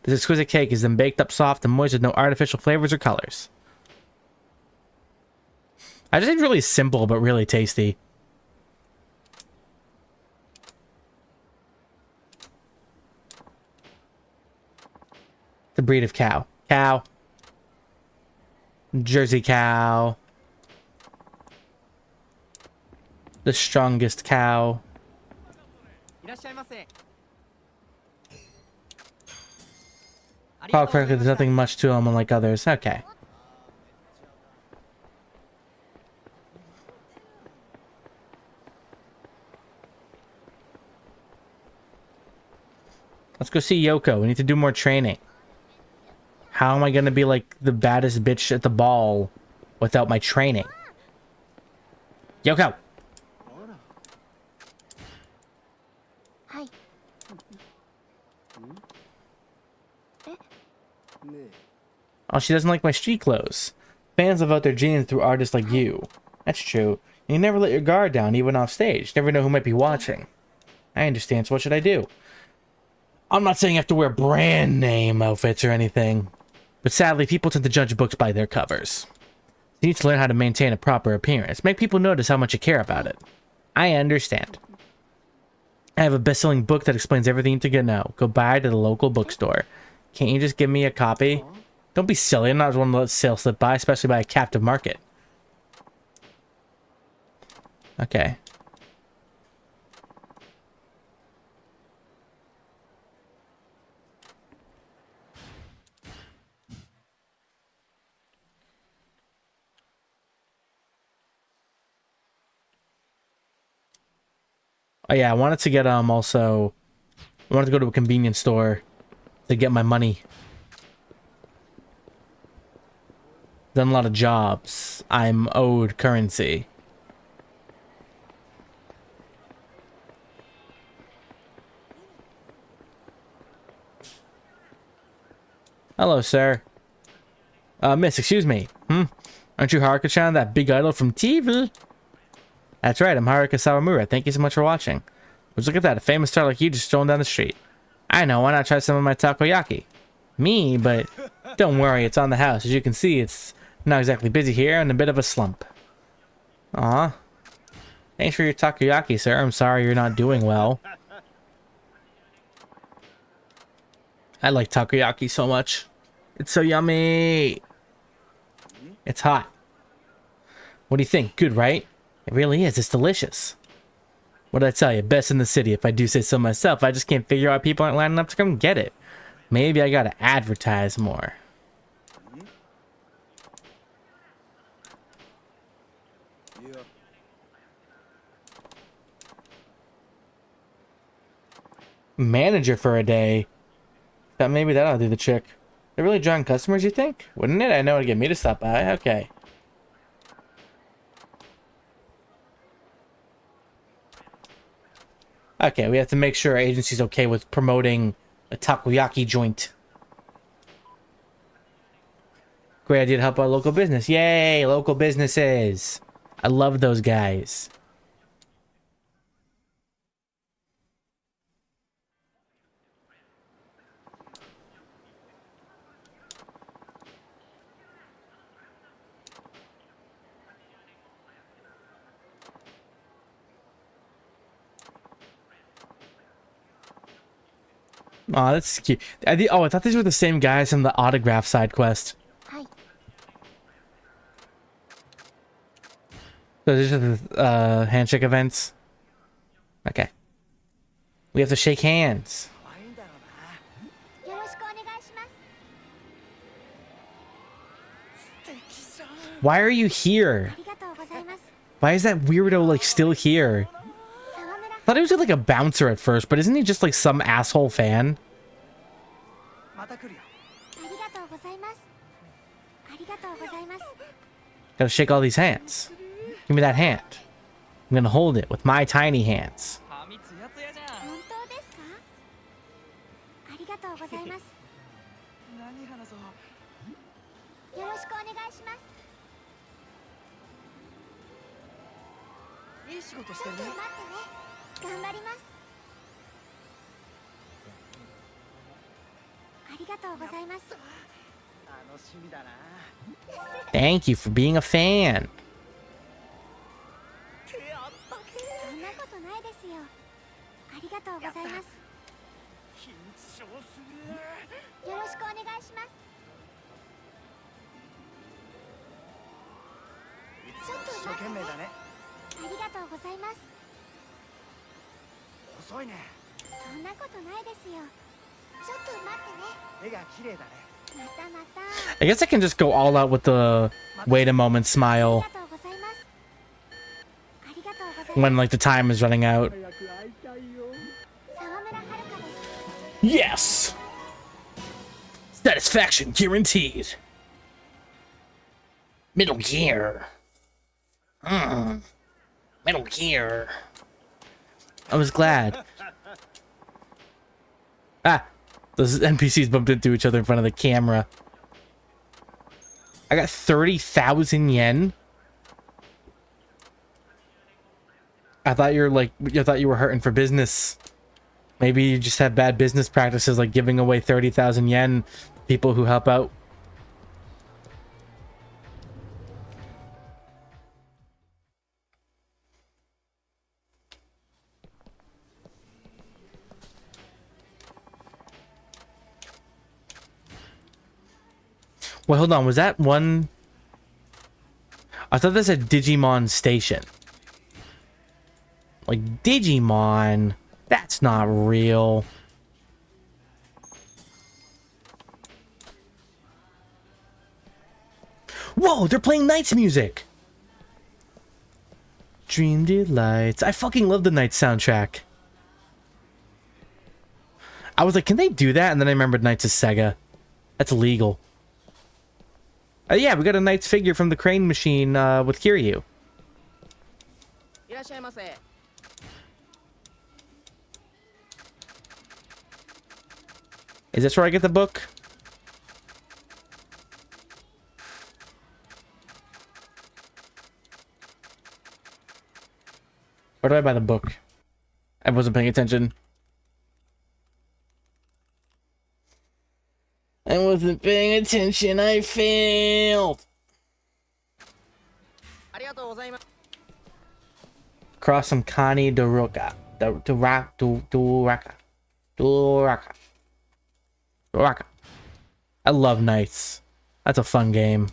This exquisite cake is then baked up soft and moist with no artificial flavors or colors. I just think really simple, but really tasty. The breed of cow. Cow. Jersey cow. The strongest cow. Oh, correctly, there's nothing much to them unlike others. Okay. Let's go see Yoko. We need to do more training. How am I gonna be like the baddest bitch at the ball without my training? Yoko! Hi. Oh, she doesn't like my street clothes. Fans live out their genes through artists like you. That's true. And you never let your guard down, even off stage. Never know who might be watching. I understand, so what should I do? I'm not saying you have to wear brand name outfits or anything. But sadly, people tend to judge books by their covers. You need to learn how to maintain a proper appearance. Make people notice how much you care about it. I understand. I have a best-selling book that explains everything you need to know. Go buy it at a local bookstore. Can't you just give me a copy? Don't be silly. I'm not one to let sales slip by, especially by a captive market. Okay. Oh yeah, I wanted to get also I wanted to go to a convenience store to get my money. Done a lot of jobs. I'm owed currency. Hello, sir. Miss, excuse me. Aren't you Haruka-chan, that big idol from TV? That's right, I'm Haruka Sawamura. Thank you so much for watching. Let's look at that, a famous star like you just strolling down the street. I know, why not try some of my takoyaki? Me, but don't worry, it's on the house. As you can see, it's not exactly busy here and a bit of a slump. Aw. Thanks for your takoyaki, sir. I'm sorry you're not doing well. I like takoyaki so much. It's so yummy. It's hot. What do you think? Good, right? It really is. It's delicious. What did I tell you? Best in the city, if I do say so myself. I just can't figure out why people aren't lining up to come get it. Maybe I gotta advertise more. Manager for a day. Thought maybe that'll do the trick. They're really drawing customers, you think? Wouldn't it? I know it'd get me to stop by. Okay. Okay, we have to make sure our agency's okay with promoting a takoyaki joint. Great idea to help our local business. Yay, local businesses. I love those guys. Oh, that's cute. I thought these were the same guys from the autograph side quest. Hi. So these are the handshake events. Okay. We have to shake hands. Why are you here? Why is that weirdo like still here? I thought he was like a bouncer at first, but isn't he just like some asshole fan? Gotta shake all these hands. Give me that hand. I'm gonna hold it with my tiny hands. Thank you for being a fan. 遅いね。そんなことないですよ。ちょっと待ってね。絵が綺麗だね。またまた。 I guess I can just go all out with the wait a moment あ smile りがとうございます。ありがとうございます。 when like the time is running out. 沢村遥です。 Yes! Satisfaction guaranteed. Metal Gear. Metal Gear. I was glad. Ah, those NPCs bumped into each other in front of the camera. I got 30,000 yen. I thought you were hurting for business. Maybe you just have bad business practices like giving away 30,000 yen to people who help out. Wait, hold on. Was that one? I thought that said Digimon Station. Like Digimon? That's not real. Whoa, they're playing Night's music. Dream Delights. I fucking love the Night soundtrack. I was like, can they do that? And then I remembered Nights is Sega. That's illegal. Yeah, we got a Knight's figure from the crane machine with Kiryu. Is this where I get the book? Where do I buy the book? I wasn't paying attention. I wasn't paying attention. I failed. Cross some Kani Doraka. Doraka. I love Knights. That's a fun game.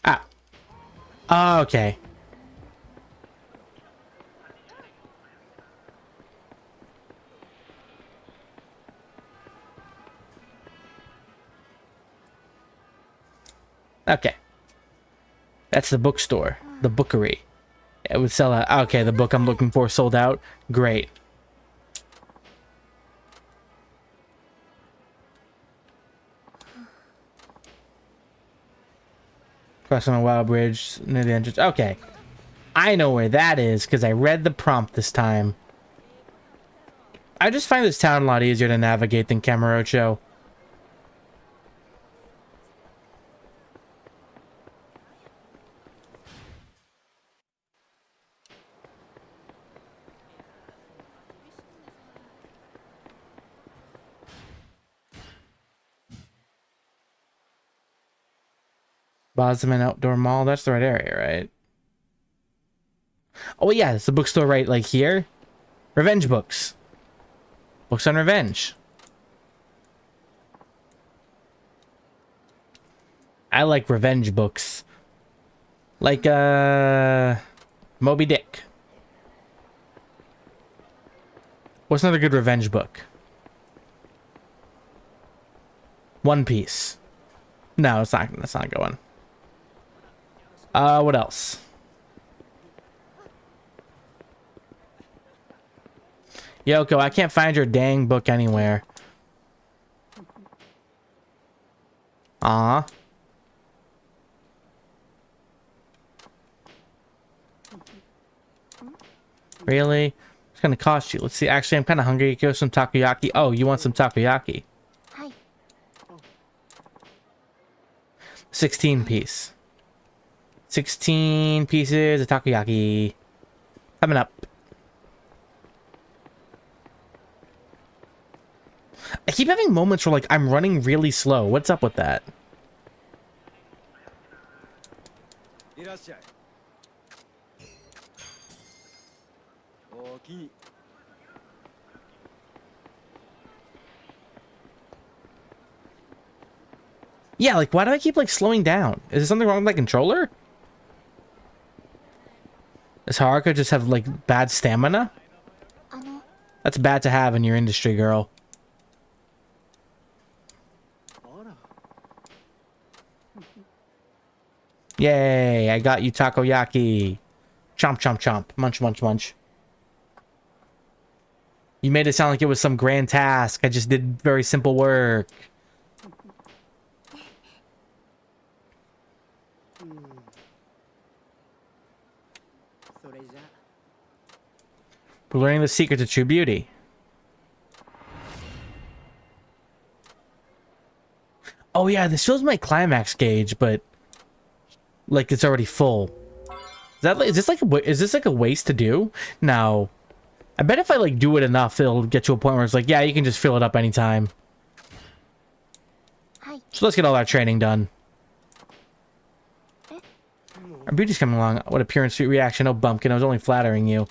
Ah. Oh, okay. Okay. That's the bookstore. The bookery. It would sell out. Okay, the book I'm looking for sold out. Great. Crossing a wild bridge near the entrance. Okay. I know where that is because I read the prompt this time. I just find this town a lot easier to navigate than Kamurocho. Bosman Outdoor Mall. That's the right area, right? Oh, yeah. It's the bookstore right, like, here. Revenge books. Books on revenge. I like revenge books. Like, Moby Dick. What's another good revenge book? One Piece. No, it's not. That's not a good one. What else? Yoko, I can't find your dang book anywhere. Aw. Really? It's gonna cost you. Let's see. Actually, I'm kind of hungry. Go some takoyaki. Oh, you want some takoyaki? 16 piece. 16 pieces of takoyaki. Coming up. I keep having moments where, like, I'm running really slow. What's up with that? Yeah, like, why do I keep, like, slowing down? Is there something wrong with my controller? Does Haruka just have, like, bad stamina? あの That's bad to have in your industry, girl. Yay, I got you takoyaki. Chomp, chomp, chomp. Munch, munch, munch. You made it sound like it was some grand task. I just did very simple work. We're learning the secret to true beauty. Oh yeah, this shows my climax gauge, but like it's already full. Is this like a waste to do? No. I bet if I like do it enough, it'll get to a point where it's like, yeah, you can just fill it up anytime. So let's get all that training done. Our beauty's coming along. What appearance, sweet reaction. Oh, bumpkin, I was only flattering you.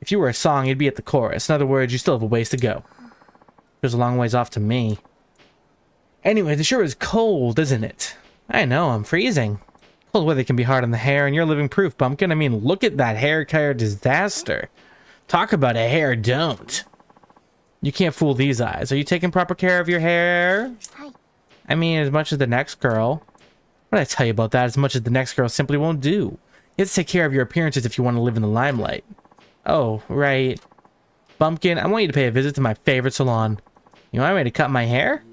If you were a song, you'd be at the chorus. In other words, you still have a ways to go. There's a long ways off to me. Anyway, the sure is cold, isn't it? I know, I'm freezing. Cold weather can be hard on the hair, and you're living proof, bumpkin. I mean, look at that hair care disaster. Talk about a hair don't. You can't fool these eyes. Are you taking proper care of your hair? I mean, as much as the next girl. What did I tell you about that? As much as the next girl simply won't do. You have to take care of your appearances if you want to live in the limelight. Oh, right. Bumpkin, I want you to pay a visit to my favorite salon. You want me to cut my hair?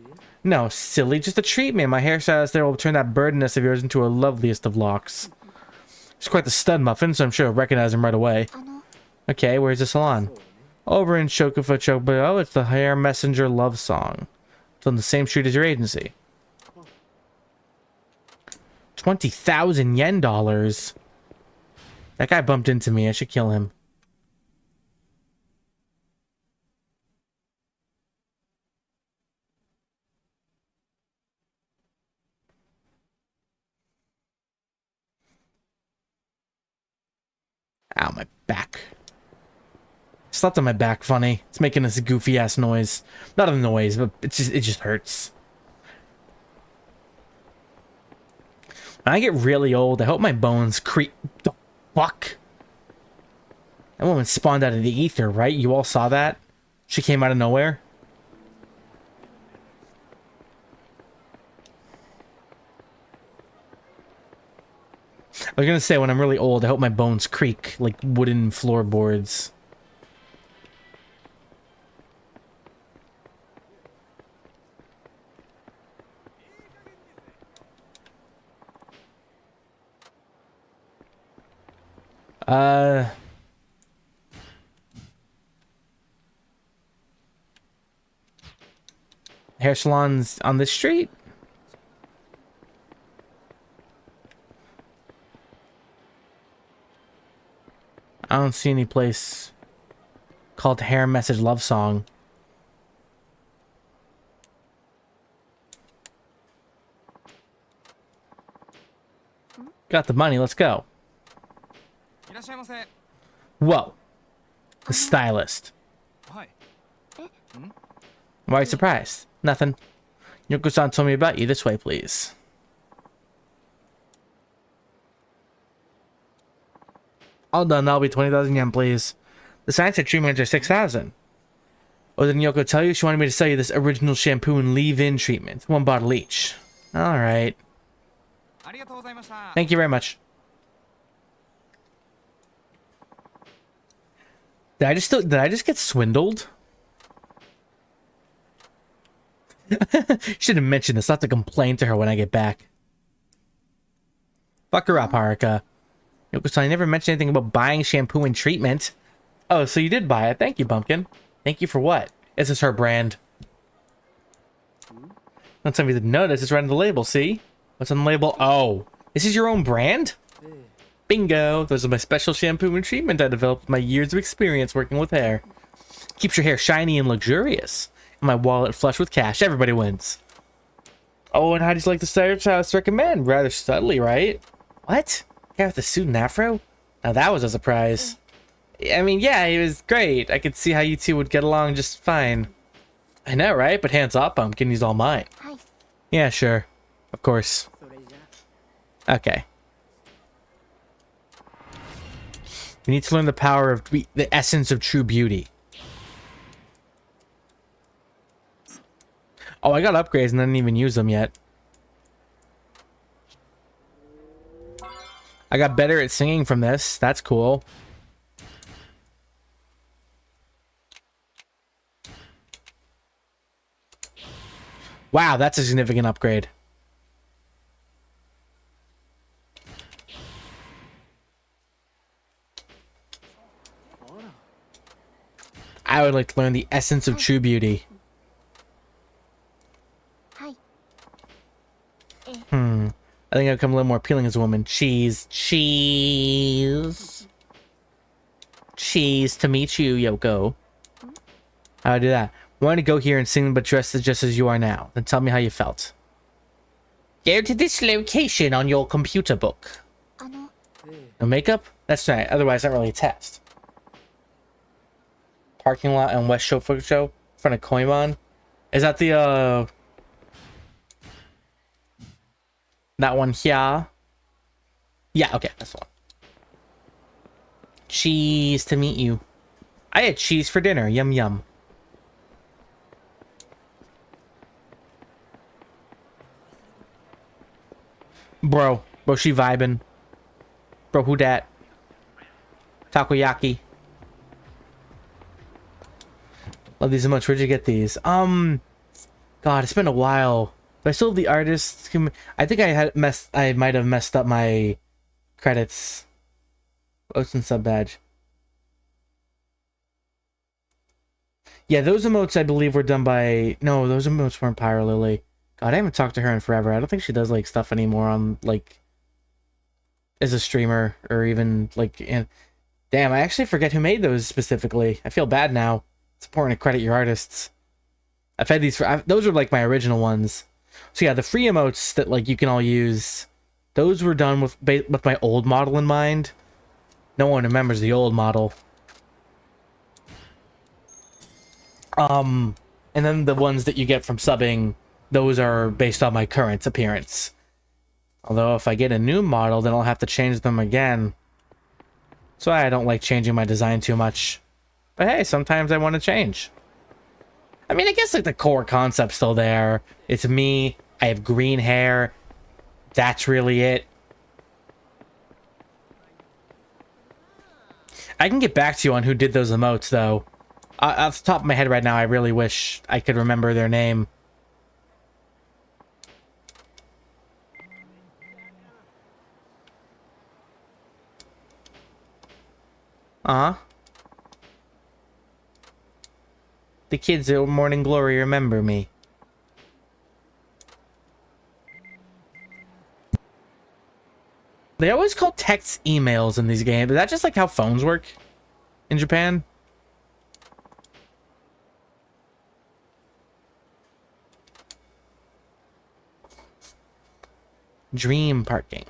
No, silly, just a treatment. My hairstylist there will turn that birdness of yours into a loveliest of locks. He's quite the stud muffin, so I'm sure I'll recognize him right away. Okay, where's the salon? Over in Shokufa Chokuba. Oh, it's the Hair Messenger Love Song. It's on the same street as your agency. 20,000 yen dollars. That guy bumped into me. I should kill him. Ow, my back. Slept on my back funny. It's making this goofy ass noise. Not a noise, but it just hurts. When I get really old, I hope my bones creep. The fuck? That woman spawned out of the ether, right? You all saw that? She came out of nowhere? I was gonna say, when I'm really old, I hope my bones creak like wooden floorboards. Hair salons on this street? I don't see any place called Hair Message Love Song. Got the money, let's go. Whoa. The stylist. Why are you surprised? Nothing. Yoko-san told me about you. This way, please. All done. That'll be 20,000 yen, please. The science said treatments are 6,000. Oh, didn't Yoko tell you? She wanted me to sell you this original shampoo and leave-in treatment. 1 bottle each. Alright. Thank you very much. Did I just get swindled? Should have mentioned this. I'll have to complain to her when I get back. Fuck her up, Haruka. Yoko-san, I never mentioned anything about buying shampoo and treatment. Oh, so you did buy it. Thank you, Bumpkin. Thank you for what? This is her brand. Don't tell me you didn't notice. It's right on the label, see? What's on the label? Oh, this is your own brand? Bingo. Those are my special shampoo and treatment I developed with my years of experience working with hair. Keeps your hair shiny and luxurious. And my wallet flush with cash. Everybody wins. Oh, and how do you like the stylist recommend? Rather subtly, right? What? Guy with the suit and afro? Now that was a surprise. I mean, yeah, he was great. I could see how you two would get along just fine. I know, right? But hands up, Pumpkin, he's all mine. Yeah, sure. Of course. Okay. You need to learn the power of the essence of true beauty. Oh, I got upgrades and I didn't even use them yet. I got better at singing from this. That's cool. Wow, that's a significant upgrade. I would like to learn the essence of true beauty. I think I've become a little more appealing as a woman. Cheese. Cheese. Cheese to meet you, Yoko. How do I do that? Wanted to go here and sing, but dressed just as you are now. Then tell me how you felt. Go to this location on your computer book. No makeup? That's right. Otherwise, not really a test. Parking lot and West Show Foot Show in front of Koimon. Is that the that one here? Yeah, okay, that's the one. Cheese to meet you. I had cheese for dinner. Yum yum. Bro, she vibing. Bro, who dat? Takoyaki. Love these so much. Where'd you get these? God, it's been a while. But I still have the artist. I think I might have messed up my credits. Oats and sub badge. Yeah, those emotes I believe were done by... No, those emotes weren't Pyro Lily. God, I haven't talked to her in forever. I don't think she does like stuff anymore on like as a streamer or even like damn, I actually forget who made those specifically. I feel bad now. It's important to credit your artists. I've had these for those are like my original ones. So yeah, the free emotes that like you can all use, those were done with my old model in mind. No one remembers the old model. And then the ones that you get from subbing, those are based on my current appearance. Although if I get a new model, then I'll have to change them again. So I don't like changing my design too much. But hey, sometimes I want to change. I mean, I guess like the core concept's still there. It's me. I have green hair. That's really it. I can get back to you on who did those emotes, though. Off the top of my head right now, I really wish I could remember their name. The kids at Morning Glory remember me. They always call texts emails in these games. Is that just like how phones work in Japan? Dream parking.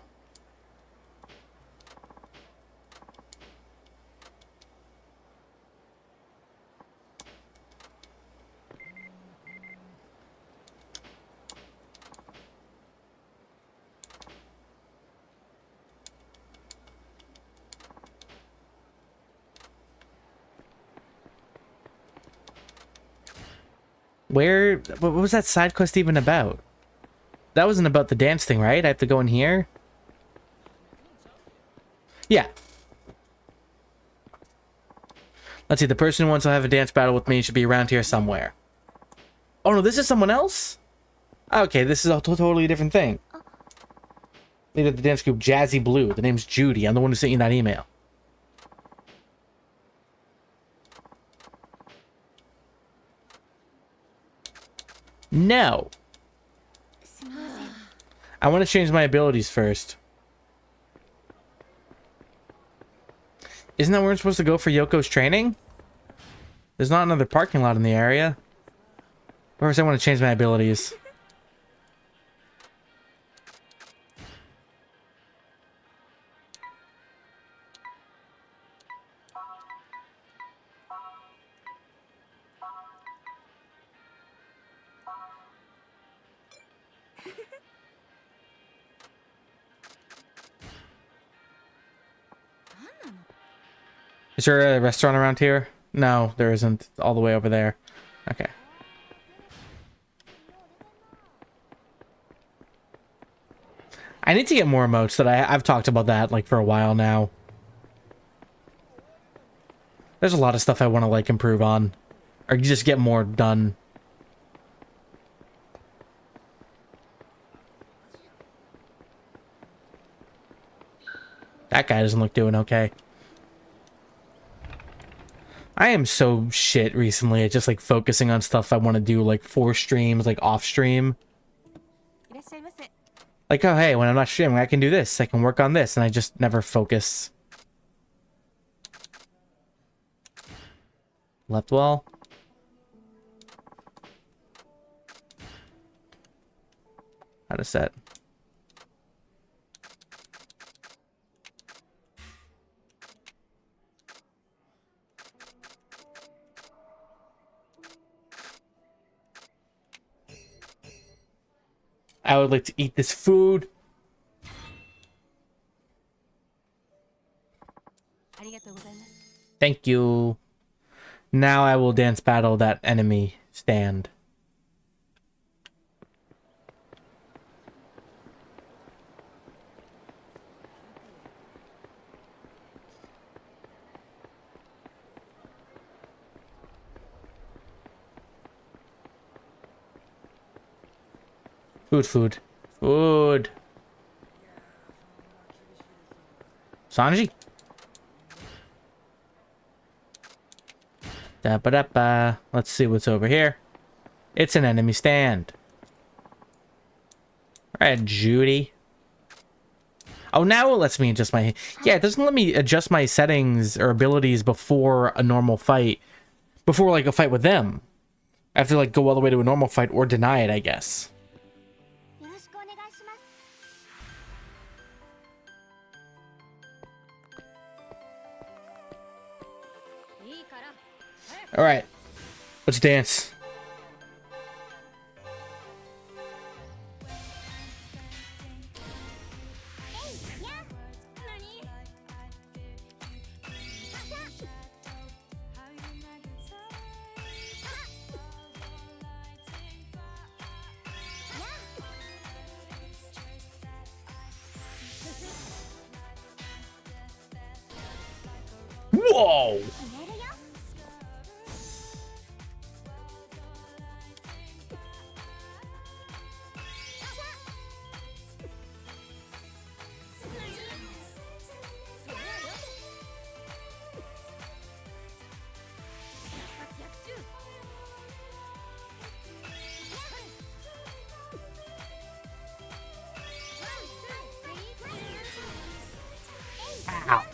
What was that side quest even about? That wasn't about the dance thing, right? I have to go in here? Yeah. Let's see, the person who wants to have a dance battle with me should be around here somewhere. Oh no, this is someone else? Okay, this is a totally different thing. Leader of the dance group, Jazzy Blue. The name's Judy. I'm the one who sent you that email. No. I want to change my abilities first. Isn't that where we're supposed to go for Yoko's training? There's not another parking lot in the area. First, I want to change my abilities. Is there a restaurant around here? No, there isn't. All the way over there. Okay. I need to get more emotes that I've talked about that like for a while now. There's a lot of stuff I want to like improve on. Or just get more done. That guy doesn't look doing okay. I am so shit recently at just like focusing on stuff I want to do like for streams, like off stream. Like, oh hey, when I'm not streaming, I can do this. I can work on this, and I just never focus. Left wall. How to set. I would like to eat this food. Thank you. Now I will dance battle that enemy stand. Food. Sanji? Da-ba-da-ba. Let's see what's over here. It's an enemy stand. Alright, Judy. Oh, now it lets me adjust my... Yeah, it doesn't let me adjust my settings or abilities before a normal fight. Before, like, a fight with them. I have to, like, go all the way to a normal fight or deny it, I guess. Alright. Let's dance. Whoa! Ow.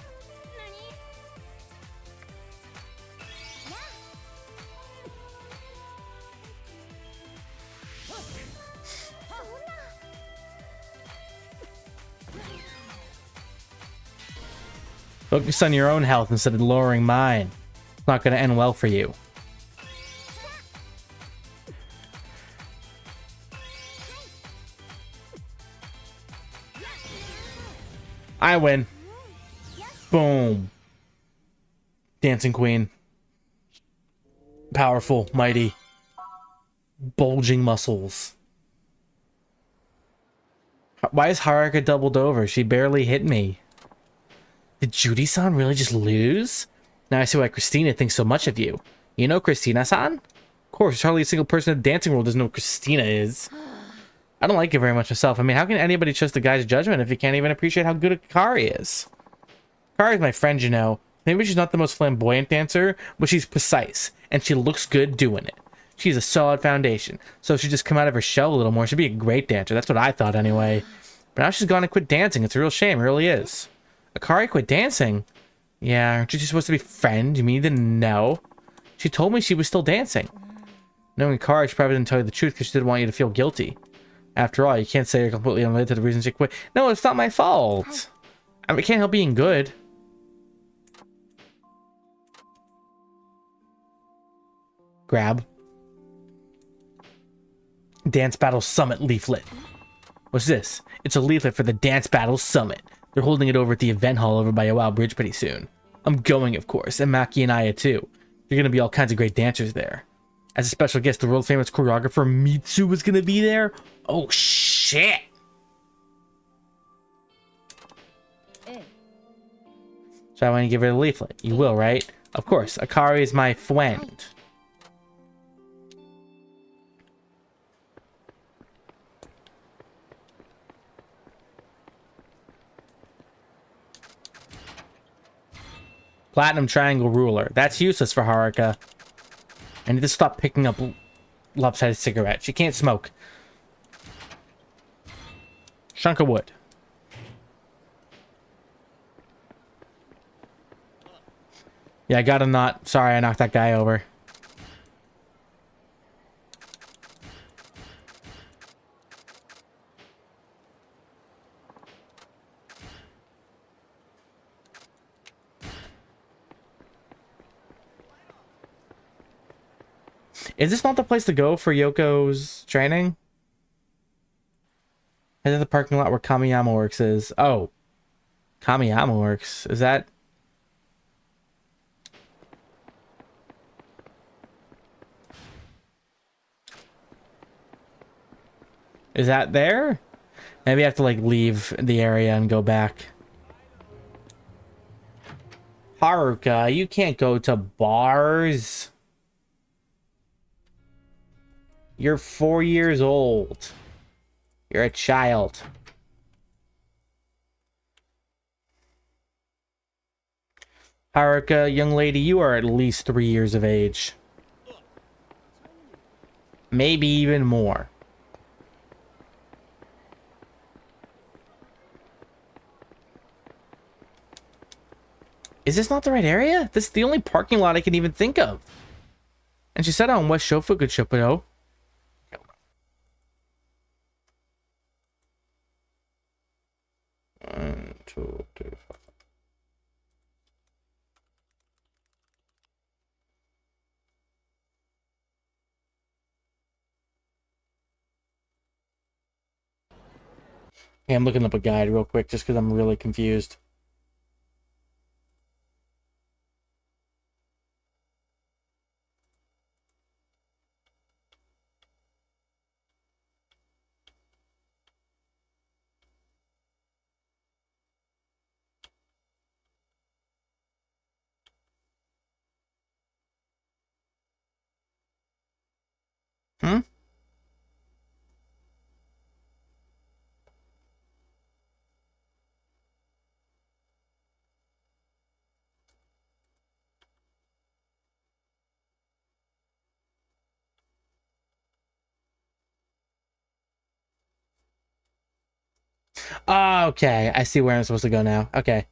Focus on your own health instead of lowering mine. It's not going to end well for you. I win. Boom. Dancing Queen. Powerful, mighty. Bulging muscles. Why is Haruka doubled over? She barely hit me. Did Judy-san really just lose? Now I see why Christina thinks so much of you. You know Christina-san? Of course, hardly a single person in the dancing world doesn't know who Christina is. I don't like it very much myself. I mean, how can anybody trust the guy's judgment if he can't even appreciate how good Akari is? Akari's my friend, you know. Maybe she's not the most flamboyant dancer, but she's precise, and she looks good doing it. She's a solid foundation, so if she just come out of her shell a little more, she'd be a great dancer. That's what I thought anyway. But now she's gone and quit dancing. It's a real shame, it really is. Akari quit dancing? Yeah, aren't you supposed to be friends? You mean you didn't know? She told me she was still dancing. Knowing Akari, she probably didn't tell you the truth because she didn't want you to feel guilty. After all, you can't say you're completely unrelated to the reason she quit. No, it's not my fault. I mean, I can't help being good. Grab. Dance Battle Summit leaflet. What's this? It's a leaflet for the Dance Battle Summit. They're holding it over at the event hall over by Yoao Bridge pretty soon. I'm going, of course, and Maki and Aya too. There are gonna be all kinds of great dancers there. As a special guest, the world famous choreographer Mitsu is gonna be there. Oh shit! So I want to give her a leaflet. You will, right? Of course. Akari is my friend. Platinum Triangle Ruler. That's useless for Haruka. I need to stop picking up lopsided cigarettes. She can't smoke. Chunk of wood. Yeah, I got a knot. Sorry, I knocked that guy over. Is this not the place to go for Yoko's training? Head to the parking lot where Kamiyama Works is. Oh. Kamiyama Works. Is that... Is that there? Maybe I have to, like, leave the area and go back. Haruka, you can't go to bars. You're 4 years old. You're a child. Haruka, young lady, you are at least 3 years of age. Maybe even more. Is this not the right area? This is the only parking lot I can even think of. And she said on West Shofuku-Chippewa. 1, 2, 3, 4. Okay, I'm looking up a guide real quick just because I'm really confused. Hmm? Oh, okay. I see where I'm supposed to go now. Okay.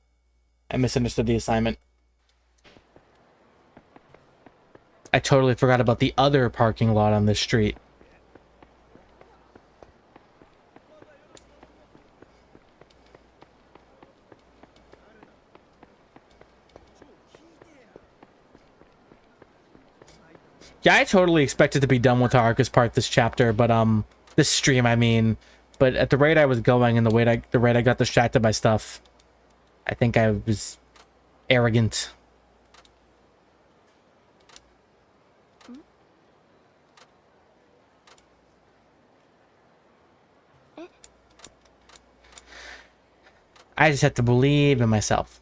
I misunderstood the assignment. I totally forgot about the other parking lot on this street. Yeah, I totally expected to be done with Haruka's part this chapter, but this stream, I mean, but at the rate I was going and the rate I got distracted by stuff, I think I was arrogant. I just have to believe in myself.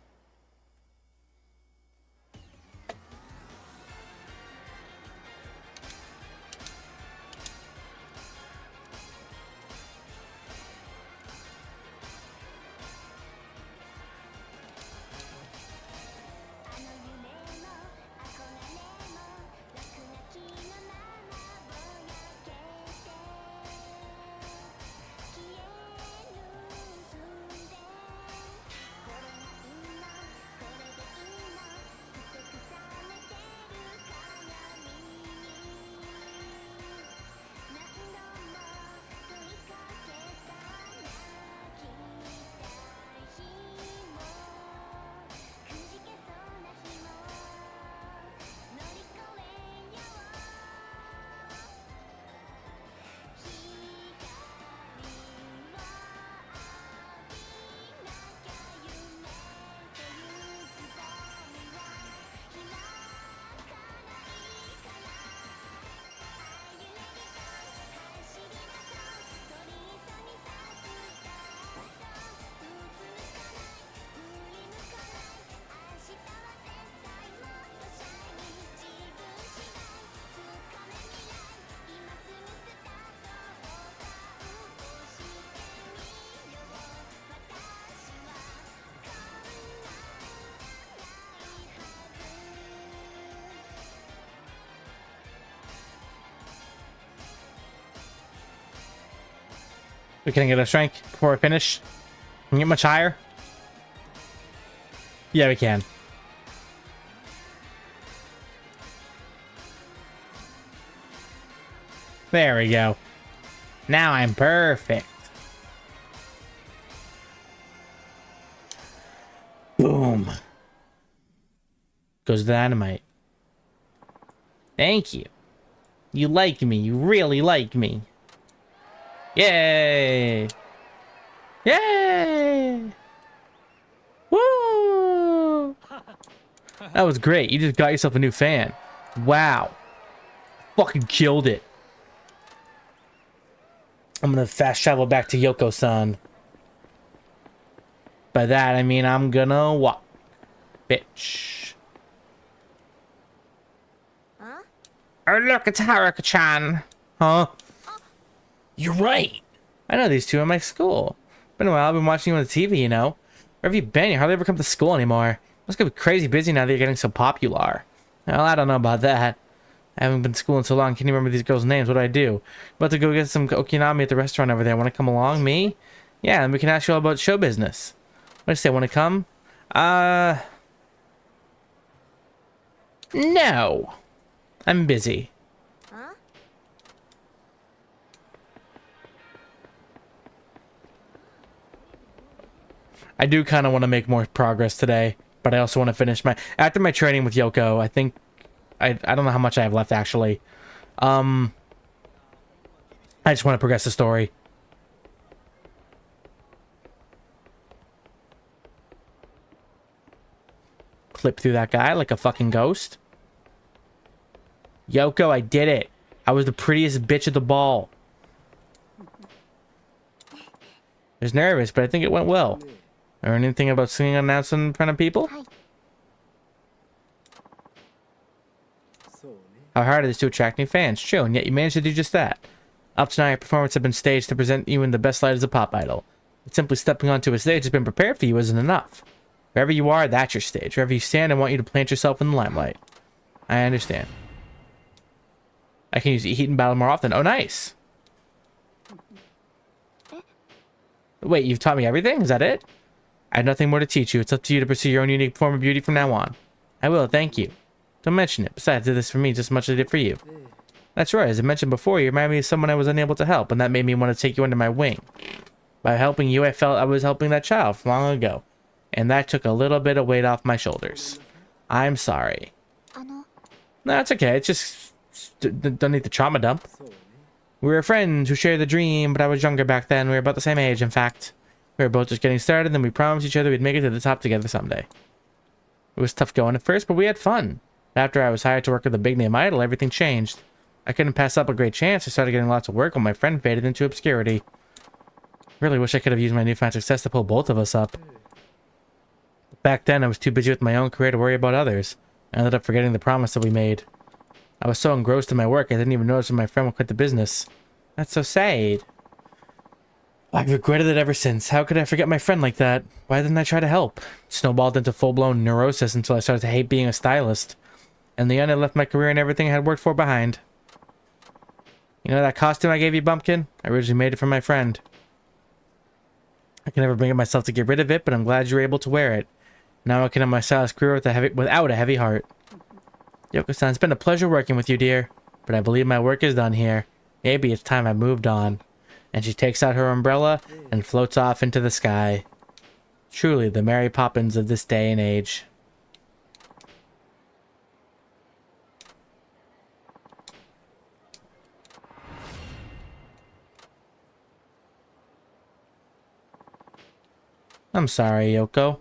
We can get a strength before we finish. Can we get much higher? Yeah, we can. There we go. Now I'm perfect. Boom. Goes the dynamite. Thank you. You like me. You really like me. Yay! Yay! Woo! That was great. You just got yourself a new fan. Wow. Fucking killed it. I'm gonna fast travel back to Yoko-san. By that, I mean I'm gonna walk. Bitch. Huh? Oh, look, it's Haruka-chan. Huh? You're right. I know these two in my school. Been a while. I've been watching you on the TV, you know. Where have you been? You hardly ever come to school anymore. Must be crazy busy now that you're getting so popular. Well, I don't know about that. I haven't been to school in so long. Can't even remember these girls' names. What do I do? About to go get some okinami at the restaurant over there. Want to come along? Me? Yeah, and we can ask you all about show business. What do you say? Want to come? No. I'm busy. Huh? I do kind of want to make more progress today, but I also want to finish my... After my training with Yoko, I think... I don't know how much I have left, actually. I just want to progress the story. Clip through that guy like a fucking ghost. Yoko, I did it. I was the prettiest bitch at the ball. I was nervous, but I think it went well. Or anything about singing announced in front of people? How hard it is to attract new fans. True, and yet you managed to do just that. Up to now, your performance has been staged to present you in the best light as a pop idol. But simply stepping onto a stage has been prepared for you isn't enough. Wherever you are, that's your stage. Wherever you stand, I want you to plant yourself in the limelight. I understand. I can use heat and battle more often. Oh, nice. Wait, you've taught me everything? Is that it? I have nothing more to teach you. It's up to you to pursue your own unique form of beauty from now on. I will, thank you. Don't mention it. Besides, I did this for me just as much as I did for you. That's right. As I mentioned before, you remind me of someone I was unable to help, and that made me want to take you under my wing. By helping you, I felt I was helping that child long ago, and that took a little bit of weight off my shoulders. I'm sorry. No, it's okay. It's just... don't need the trauma dump. We were friends who shared the dream, but I was younger back then. We were about the same age, in fact. We were both just getting started, and we promised each other we'd make it to the top together someday. It was tough going at first, but we had fun. After I was hired to work with a big-name idol, everything changed. I couldn't pass up a great chance. I started getting lots of work when my friend faded into obscurity. Really wish I could have used my newfound success to pull both of us up. Back then, I was too busy with my own career to worry about others. I ended up forgetting the promise that we made. I was so engrossed in my work, I didn't even notice when my friend would quit the business. That's so sad. I've regretted it ever since. How could I forget my friend like that? Why didn't I try to help? It snowballed into full-blown neurosis until I started to hate being a stylist. In the end, I left my career and everything I had worked for behind. You know that costume I gave you, Bumpkin? I originally made it for my friend. I can never bring it myself to get rid of it, but I'm glad you were able to wear it. Now I can have my stylist career without a heavy heart. Yoko-san, it's been a pleasure working with you, dear. But I believe my work is done here. Maybe it's time I moved on. And she takes out her umbrella and floats off into the sky. Truly the Mary Poppins of this day and age. I'm sorry, Yoko.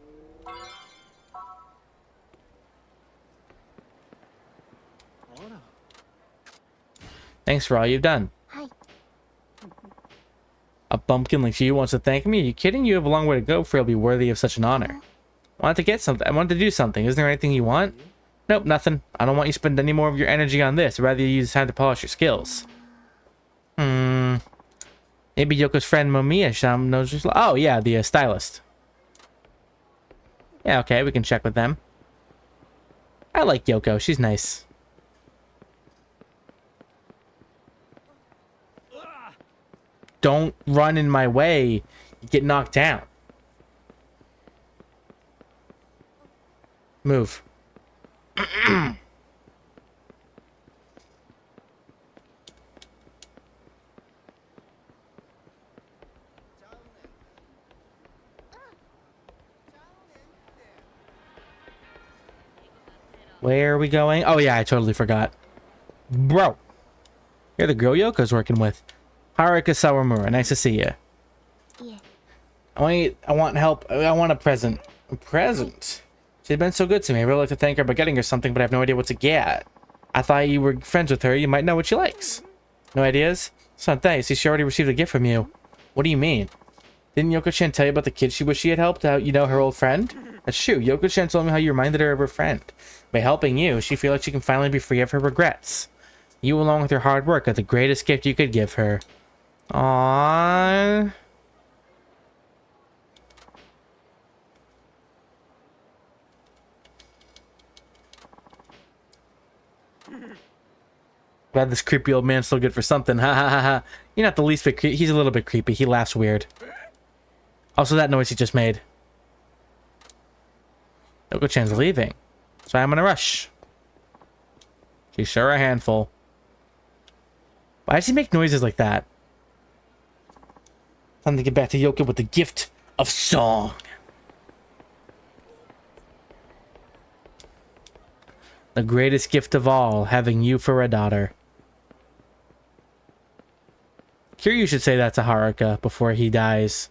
Thanks for all you've done. A bumpkin like you wants to thank me? Are you kidding? You have a long way to go for you'll be worthy of such an honor. I wanted to get something. I wanted to do something. Isn't there anything you want? Nope, nothing. I don't want you to spend any more of your energy on this. I'd rather you use time to polish your skills. Maybe Yoko's friend Momiya knows just... Oh, yeah, the stylist. Yeah, okay, we can check with them. I like Yoko. She's nice. don't run in my way. You get knocked down. Move. Where are we going? Oh yeah, I totally forgot. Bro. You're the girl Yoko's working with. Haruka Sawamura, nice to see you. Yeah. I want help. I want a present. A present? She's been so good to me. I really like to thank her by getting her something, but I have no idea what to get. I thought you were friends with her. You might know what she likes. No ideas? It's not that. You see, she already received a gift from you. What do you mean? Didn't Yoko-chan tell you about the kid she wished she had helped out? You know, her old friend? That's true. Yoko-chan told me how you reminded her of her friend. By helping you, she feels like she can finally be free of her regrets. You, along with your hard work, are the greatest gift you could give her. Aww. Glad this creepy old man's still good for something. Ha ha ha ha. You're not the least bit creepy. He's a little bit creepy. He laughs weird. Also, that noise he just made. Yoko-chan's leaving. So I'm in a rush. She's sure a handful. Why does he make noises like that? Time to get back to Yoko with the gift of song. The greatest gift of all, having you for a daughter. Kiryu should say that to Haruka before he dies.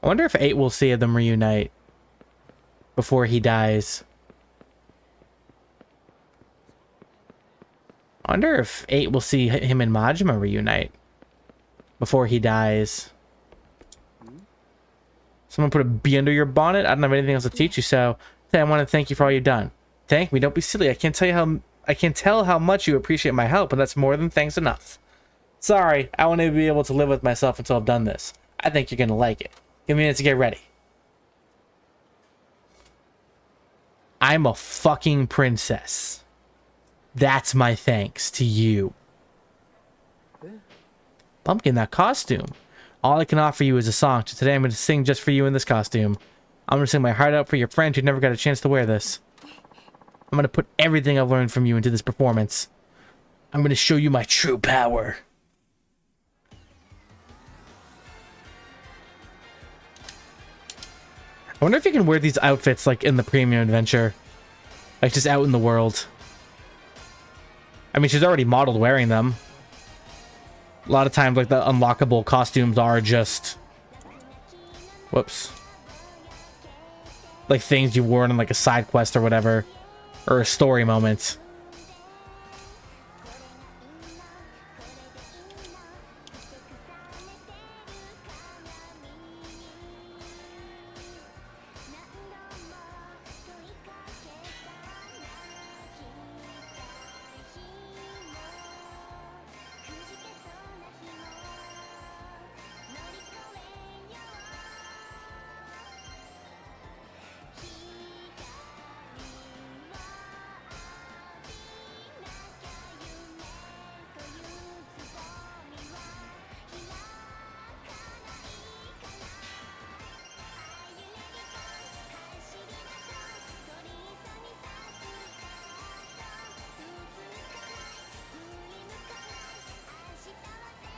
I wonder if 8 will see them reunite before he dies. I wonder if 8 will see him and Majima reunite before he dies. Someone put a bee under your bonnet? I don't have anything else to teach you, so I want to thank you for all you've done. Thank me? Don't be silly. I can't tell how much you appreciate my help, and that's more than thanks enough. Sorry, I want to be able to live with myself until I've done this. I think you're gonna like it. Give me a minute to get ready. I'm a fucking princess. That's my thanks to you. Pumpkin, that costume. All I can offer you is a song, so today I'm going to sing just for you in this costume. I'm going to sing my heart out for your friend who never got a chance to wear this. I'm going to put everything I've learned from you into this performance. I'm going to show you my true power. I wonder if you can wear these outfits like in the premium adventure. Like just out in the world. I mean, she's already modeled wearing them. A lot of times, like, the unlockable costumes are just... Whoops. Like, things you wore in, like, a side quest or whatever. Or a story moment.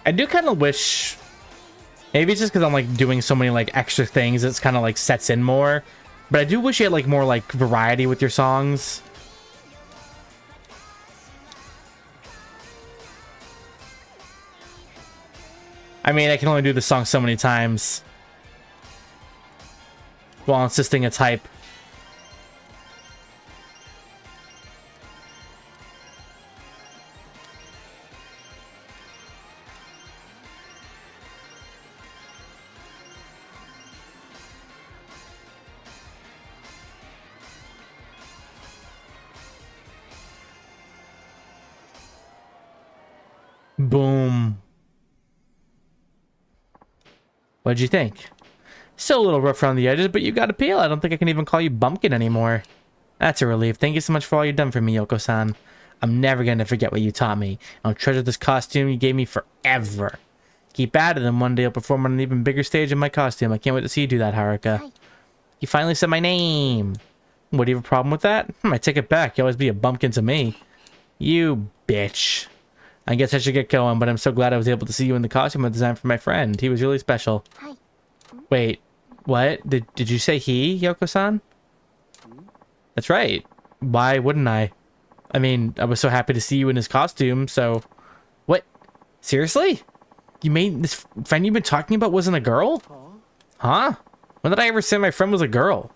I do kind of wish, maybe it's just because I'm like doing so many like extra things, it's kind of like sets in more, but I do wish you had like more like variety with your songs. I mean, I can only do the song so many times while insisting it's hype. Boom. What'd you think? Still a little rough around the edges, but you got appeal. I don't think I can even call you Bumpkin anymore. That's a relief. Thank you so much for all you've done for me, Yoko-san. I'm never going to forget what you taught me. I'll treasure this costume you gave me forever. Keep at it, and one day I'll perform on an even bigger stage in my costume. I can't wait to see you do that, Haruka. Hi. You finally said my name. What, do you have a problem with that? I take it back. You always be a bumpkin to me. You bitch. I guess I should get going, but I'm so glad I was able to see you in the costume I designed for my friend. He was really special. Hi. Wait, what? Did you say he, Yoko-san? That's right. Why wouldn't I? I mean, I was so happy to see you in his costume, so... What? Seriously? You made this friend you've been talking about wasn't a girl? Huh? When did I ever say my friend was a girl?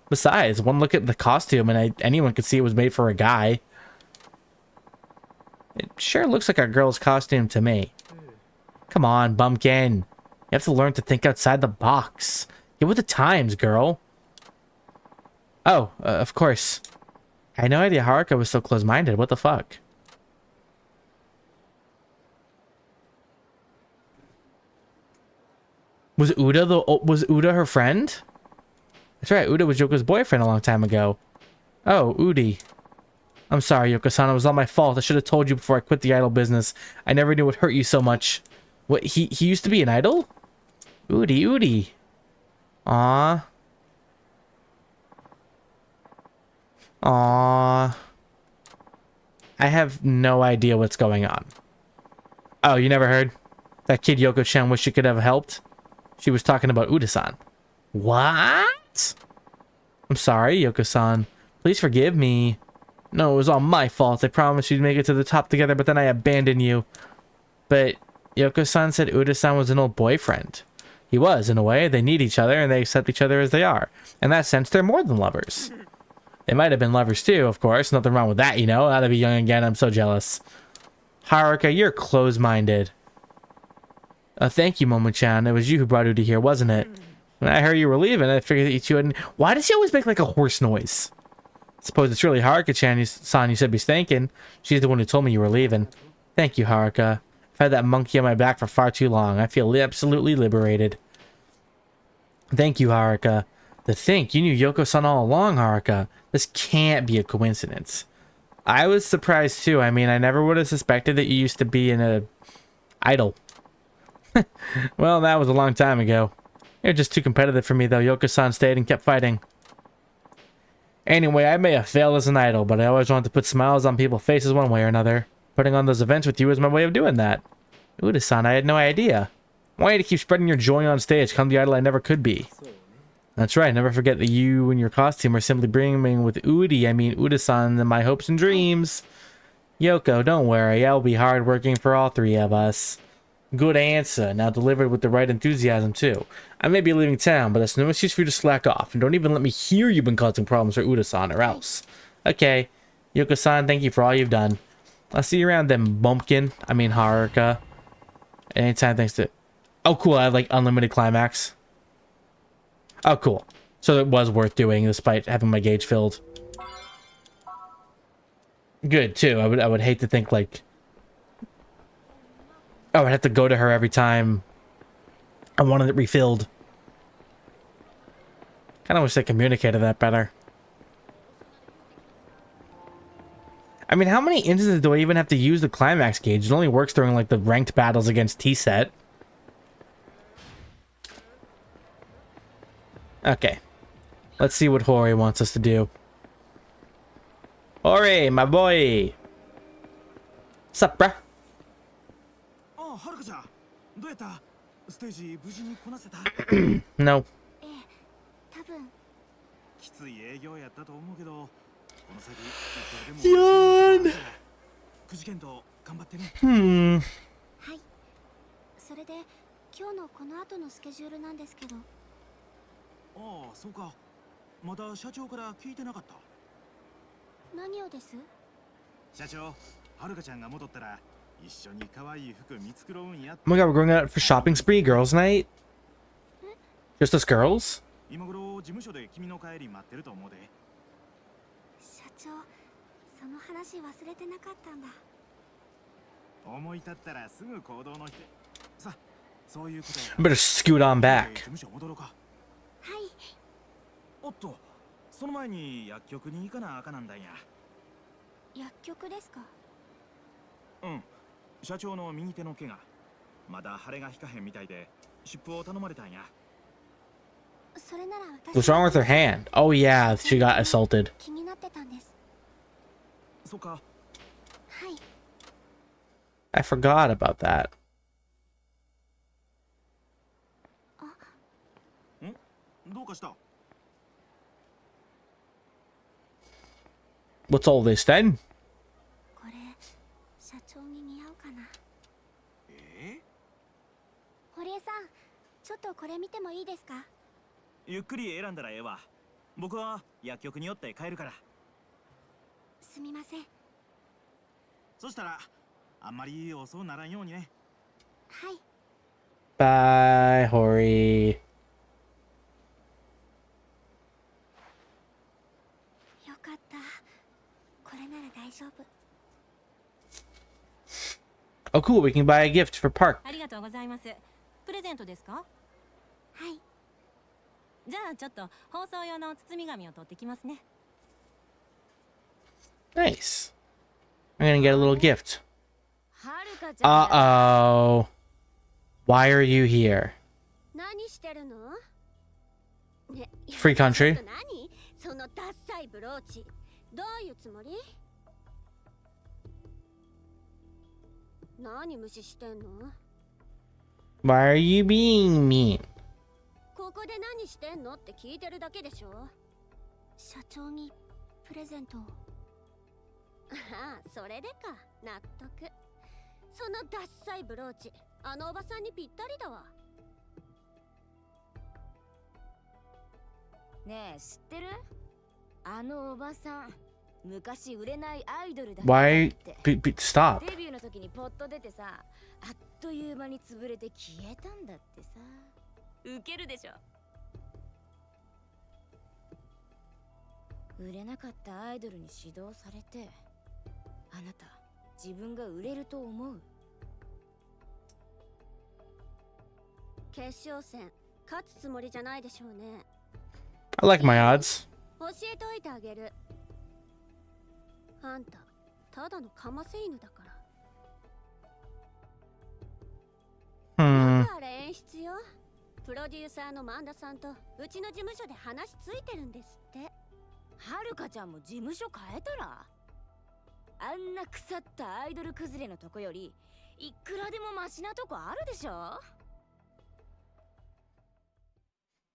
Besides, one look at the costume and anyone could see it was made for a guy. It sure looks like a girl's costume to me. Come on, bumpkin. You have to learn to think outside the box. Get with the times, girl. Oh, of course. I had no idea Haruka was so close-minded. What the fuck? Was Uda her friend? That's right, Uda was Yoko's boyfriend a long time ago. Oh, Udi. I'm sorry, Yoko-san. It was all my fault. I should have told you before I quit the idol business. I never knew it hurt you so much. What, he used to be an idol? Udi. Aww. I have no idea what's going on. Oh, you never heard? That kid Yoko-chan wished she could have helped? She was talking about Uda-san. What? I'm sorry, Yoko-san. Please forgive me. No, it was all my fault. I promised you'd make it to the top together, but then I abandoned you. But Yoko-san said Uda-san was an old boyfriend. He was, in a way. They need each other, and they accept each other as they are. In that sense, they're more than lovers. They might have been lovers too, of course. Nothing wrong with that, you know? Now to be young again, I'm so jealous. Haruka, you're close-minded. Thank you, Momo-chan. It was you who brought Uda here, wasn't it? When I heard you were leaving, I figured that you hadn't... Why does she always make like a horse noise? Suppose it's really Haruka-chan you should be thanking. She's the one who told me you were leaving. Thank you, Haruka. I've had that monkey on my back for far too long. I feel absolutely liberated. Thank you, Haruka. To think, you knew Yoko-san all along, Haruka. This can't be a coincidence. I was surprised too. I mean, I never would have suspected that you used to be in a idol. Well, that was a long time ago. You're just too competitive for me, though. Yoko-san stayed and kept fighting. Anyway, I may have failed as an idol, but I always wanted to put smiles on people's faces one way or another. Putting on those events with you is my way of doing that. Uda-san, I had no idea. I want you to keep spreading your joy on stage. Come the idol I never could be. That's right. Never forget that you and your costume are simply bringing with Uda-san, in my hopes and dreams. Yoko, don't worry. I'll be hard working for all three of us. Good answer. Now delivered with the right enthusiasm, too. I may be leaving town, but that's no excuse for you to slack off. And don't even let me hear you've been causing problems for Uda-san or else. Okay. Yoko-san, thank you for all you've done. I'll see you around then, bumpkin. Haruka. Anytime, thanks to... Oh, cool. I have, like, unlimited climax. Oh, cool. So it was worth doing, despite having my gauge filled. Good, too. I would hate to think, like... Oh, I'd have to go to her every time I wanted it refilled. Kinda wish they communicated that better. I mean, how many instances do I even have to use the climax gauge? It only works during, like, the ranked battles against T-Set. Okay. Let's see what Hori wants us to do. Hori, my boy! Sup, bruh? Oh, Haruka-chan. どうやった？ステージ無事にこなせた？ No. 多分きつい営業やったと思うけど、この先いくらでもくじけんと頑張ってね。はい。それで今日のこの後のスケジュールなんですけど。ああ、そうか。まだ社長から聞いてなかった。何をです？社長、はるかちゃんが戻ったら一緒に可愛い服見繕うんや。Oh my god, we're going out for shopping spree, girls' night? Just us girls? 今頃事務所で君の帰り待ってると思うで。社長、その話忘れてなかったんだ。思い立ったらすぐ行動の人。さ、そういうことや。I better scoot on back. 事務所戻ろうか。はい。おっと、その前に薬局に行かなあかなんだんや。薬局ですか？うん。社長の右手の怪我。まだ腫れが引かへんみたいで湿布を頼まれたんや。それなら私 What's wrong with her hand? Oh yeah, she got assaulted. 気になってたんです。そっか。はい。 I forgot about that. どうかした？ What's all this then? これ社長に似合うかな。堀江さん、ちょっとこれ見てもいいですか？ゆっくり選んだらええわ。僕は薬局に寄って帰るから。すみません。そしたらあんまり遅うならんようにね。はい。 Bye, Hori. よかった。これなら大丈夫。 Oh cool, we can buy a gift for Park. ありがとうございます。プレゼントですか？はい。じゃあちょっと包装用の包み紙を取ってきますね。 Nice. I'm gonna get a little gift. はるかちゃん。Uh-oh. Why are you here? 何してるの？ね、 Free country. 何？そのダッサいブローチ。どういうつもり？何無視してんの？ Why are you being mean? ここで何してんのって聞いてるだけでしょ。社長にプレゼントを。ああ、それでか。納得。そのダッサいブローチ、あのおばさんにぴったりだわ。ねえ、知ってる？あのおばさん、昔売れないアイドルだったって。 Why? Stop. デビューの時にポッと出てさ、あっという間に潰れて消えたんだってさ。ウケるでしょ。売れなかったアイドルに指導されて、あなた自分が売れると思う？決勝戦勝つつもりじゃないでしょうね。 I like my odds. 教えておいてあげる。あんたただのかませ犬だから。 Hmm. あれ演出よ。プロデューサーの萬田さんとうちの事務所で話ついてるんですって。はるかちゃんも事務所変えたら？あんな腐ったアイドル崩れのとこよりいくらでもマシなとこあるでしょ。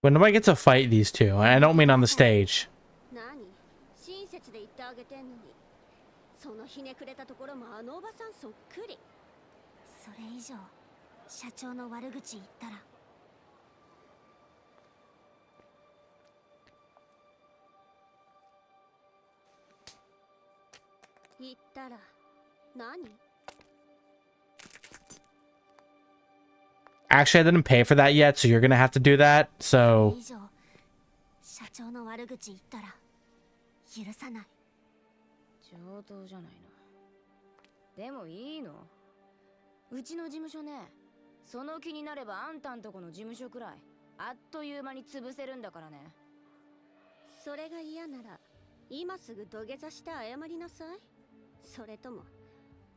When do I get to fight these two? And I don't mean on the stage. 何？親切で言ってあげてんのに。そのひねくれたところもあのおばさんそっくり。それ以上社長の悪口言ったら。言ったら何？ Actually, I didn't pay for that yet, so you're gonna have to do that. So 以上社長の悪口言ったら許さない。上等じゃないの。でもいいの？うちの事務所ね、その気になればあんたんとこの事務所くらいあっという間に潰せるんだからね。それが嫌なら今すぐ土下座して謝りなさい。それとも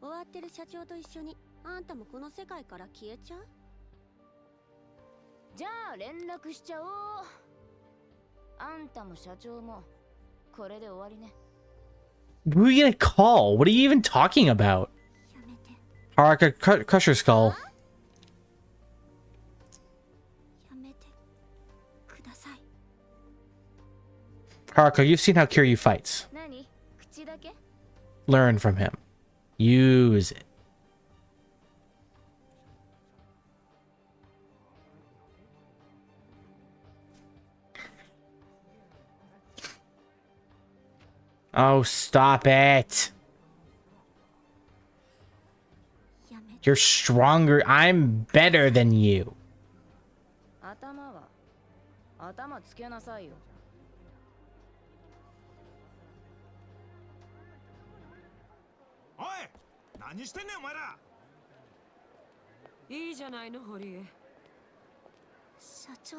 終わってる社長と一緒にあんたもこの世界から消えちゃう？じゃあ連絡しちゃおう。あんたも社長もこれで終わりね。 who are you gonna call? What are you even talking about? やめて。 Haraka, crush your skull. やめてください。 Haruka, you've seen how Kiryu fights. 何？口だけ？ Learn from him. Use it. Oh, stop it. やめて。 You're stronger. I'm better than you. 頭つけなさいよ。おい、何してんねんお前ら。いいじゃないの堀江。社長。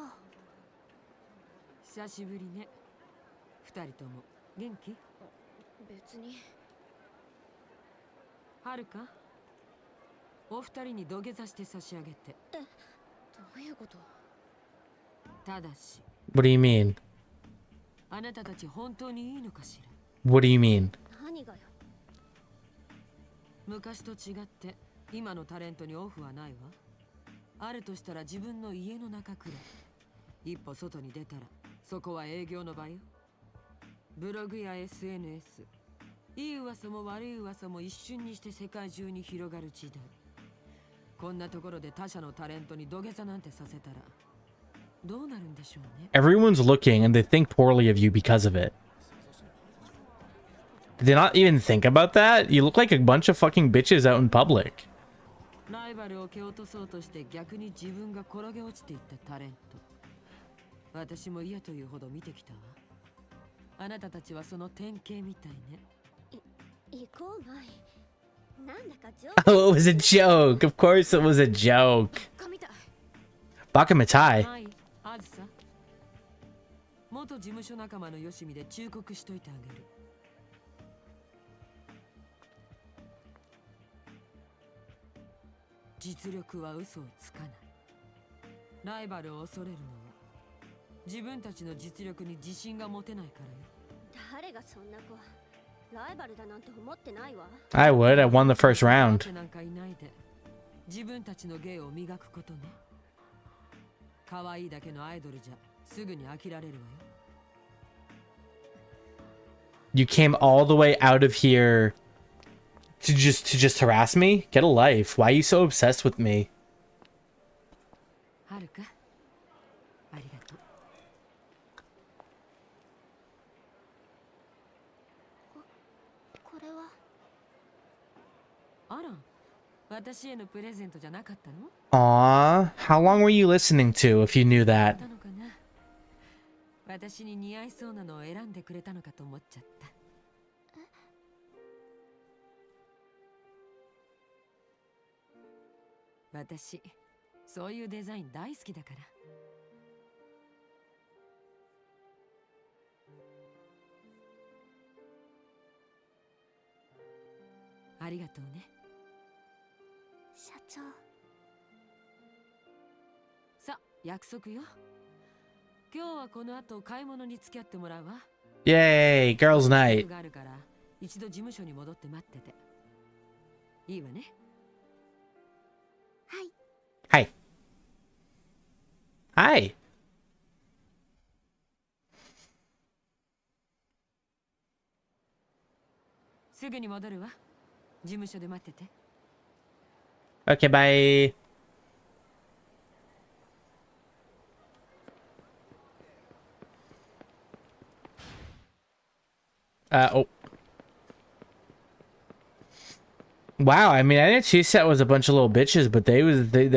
久しぶりね。二人とも元気？別に。はるか？お二人に土下座して差し上げて。どういうこと？ただし、 What do you mean? あなたたち本当にいいのかしら。 What do you mean? 何がよ。昔と違って今のタレントにオフはないわ。あるとしたら自分の家の中くらい。一歩外に出たらそこは営業の場よ。ブログや SNS、 いい噂も悪い噂も一瞬にして世界中に広がる時代。こんなところで他社のタレントに土下座なんてさせたらどうなるんでしょうね。 Everyone's looking and they think poorly of you because of it. Did they not even think about that? You look like a bunch of fucking bitches out in public. ライバルを蹴落とそうとして逆に自分が転げ落ちていったタレント。私も嫌というほど見てきたわ。あなたたちはその典型みたいね。行こうまい。なんだかジョ Oh, it was a joke. Of course it was a joke. ークみたい。 Bakamatai. はい、あずさ。元事務所仲間のよしみで忠告しといてあげる。実力は嘘をつかない。ライバルを恐れるのは自分たちの実力に自信が持てないからよ。誰がそんな子。ライバルだなんて思ってないわ。 I would. I won the first round. なんかいないで自分たちの芸を磨くことね。可愛いだけのアイドルじゃすぐに飽きられるわよ。 You came all the way out of here to just harass me? Get a life. Why are you so obsessed with me? はるか、ありがとう。これは。あら、私へのプレゼントじゃなかったの？ Aw, how long were you listening to if you knew that? たのかな。私に似合いそうなのを選んでくれたのかと思っちゃった。私、そういうデザイン大好きだから。ありがとうね。社長。さ、約束よ。今日はこの後買い物に付き合ってもらうわ。 Yay, girls' night. があるから一度事務所に戻って待ってて。いいわね。はい。 Hi. Hi. すぐに戻るわ。事務所で待ってて。 Okay, bye. Oh. Wow, I mean, I didn't see set was a bunch of little bitches, but they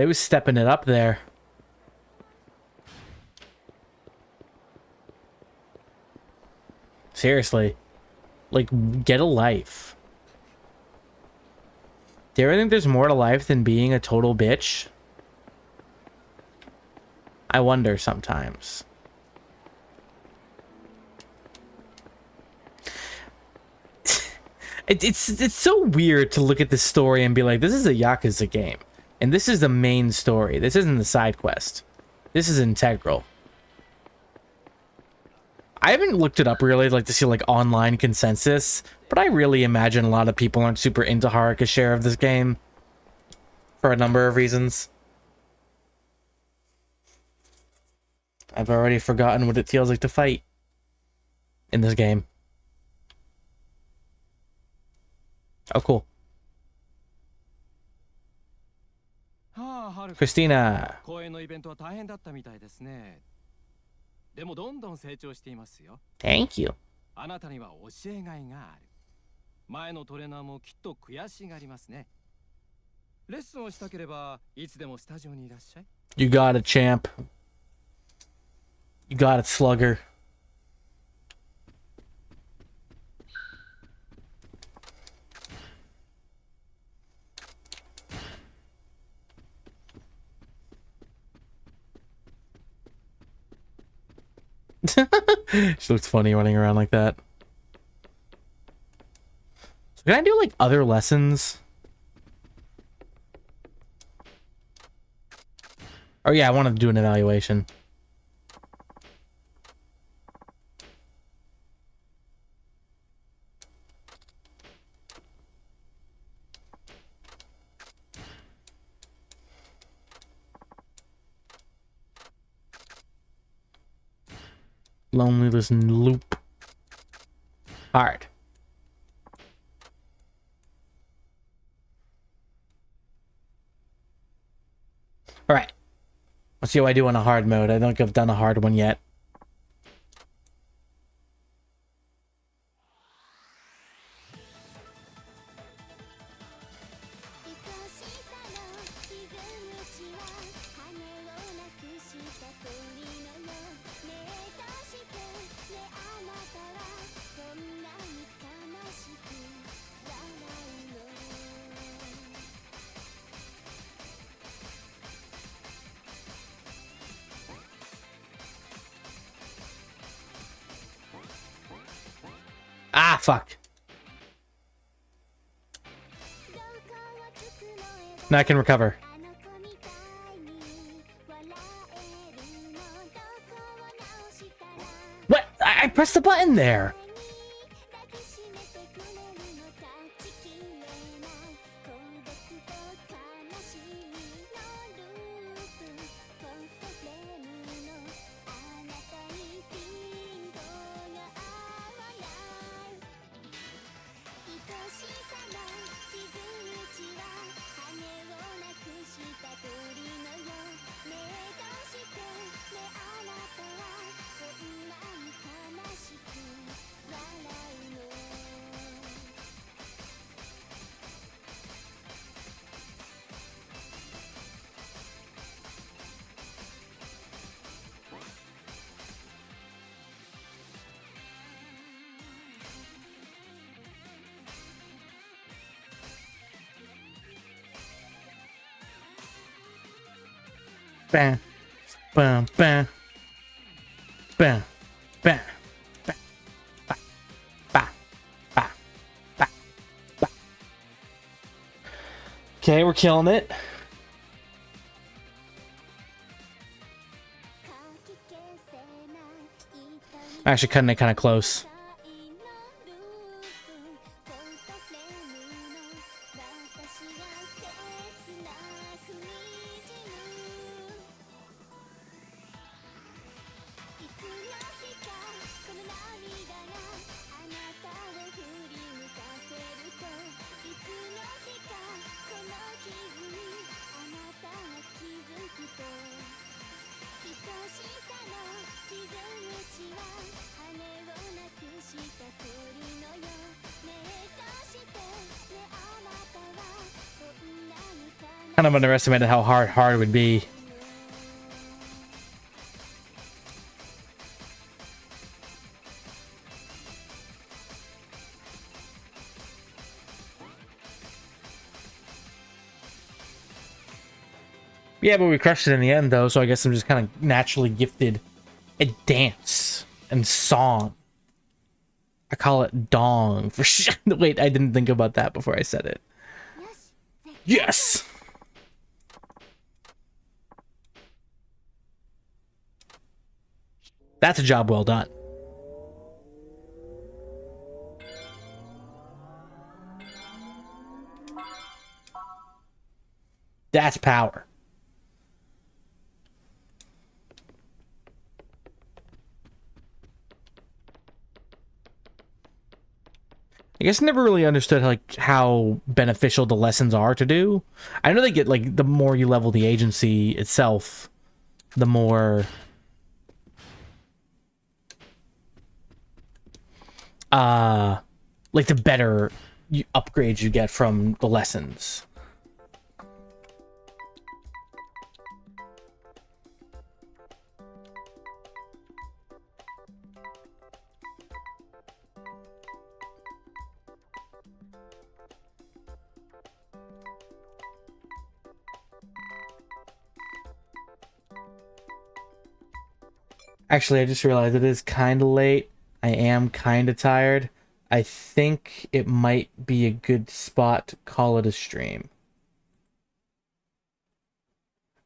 was stepping it up there. Seriously. Like, get a life. Do you ever think there's more to life than being a total bitch? I wonder sometimes. It's so weird to look at this story and be like, this is a Yakuza game. And this is the main story. This isn't the side quest. This is integral. I haven't looked it up really, like to see like online consensus, but I really imagine a lot of people aren't super into Haruka's share of this game for a number of reasons. I've already forgotten what it feels like to fight in this game. Oh, cool. Christina. 公演のイベントは大変だったみたいですね。でもどんどん成長していますよ。 Thank you. あなたには教えがいがある。前のトレーナーもきっと悔しがりますね。レッスンをしたければいつでもスタジオにいらっしゃい。 You got it, champ. You got it, slugger. She looks funny running around like that. So can I do like other lessons? Oh yeah, I wanted to do an evaluation. Loneliness loop. Hard. Alright. Let's see how I do on a hard mode. I don't think I've done a hard one yet. Ah, fuck. Now I can recover. What? I pressed the button there. Bam, bam, bam, bam, bam, bam, ba, ba, ba, ba, ba. Okay, we're killing it. Actually, cutting it kind of close. Kind of underestimated how hard would be. Yeah, but we crushed it in the end, though, so I guess I'm just kind of naturally gifted at dance and song. I call it dong for sure. Wait, I didn't think about that before I said it. Yes! That's a job well done. That's power. I guess I never really understood like how beneficial the lessons are to do. I know they get like the more you level the agency itself, the more like the better upgrades you get from the lessons. Actually, I just realized it is kind of late. I am kind of tired. I think it might be a good spot to call it a stream.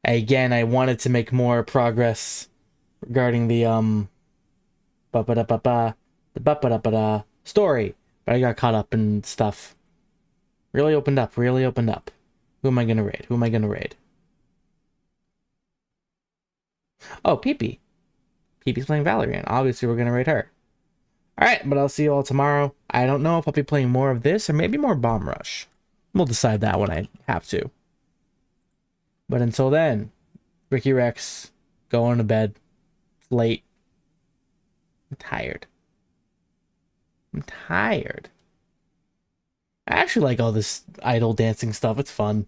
Again, I wanted to make more progress regarding the story, but I got caught up in stuff. Really opened up. Who am I gonna raid? Oh, Pee-Pee. Pee-Pee's playing Valorant. Obviously, we're gonna raid her. Alright, but I'll see you all tomorrow. I don't know if I'll be playing more of this or maybe more Bomb Rush. We'll decide that when I have to. But until then, Ricky Rexx, going to bed. It's late. I'm tired. I actually like all this idle dancing stuff. It's fun.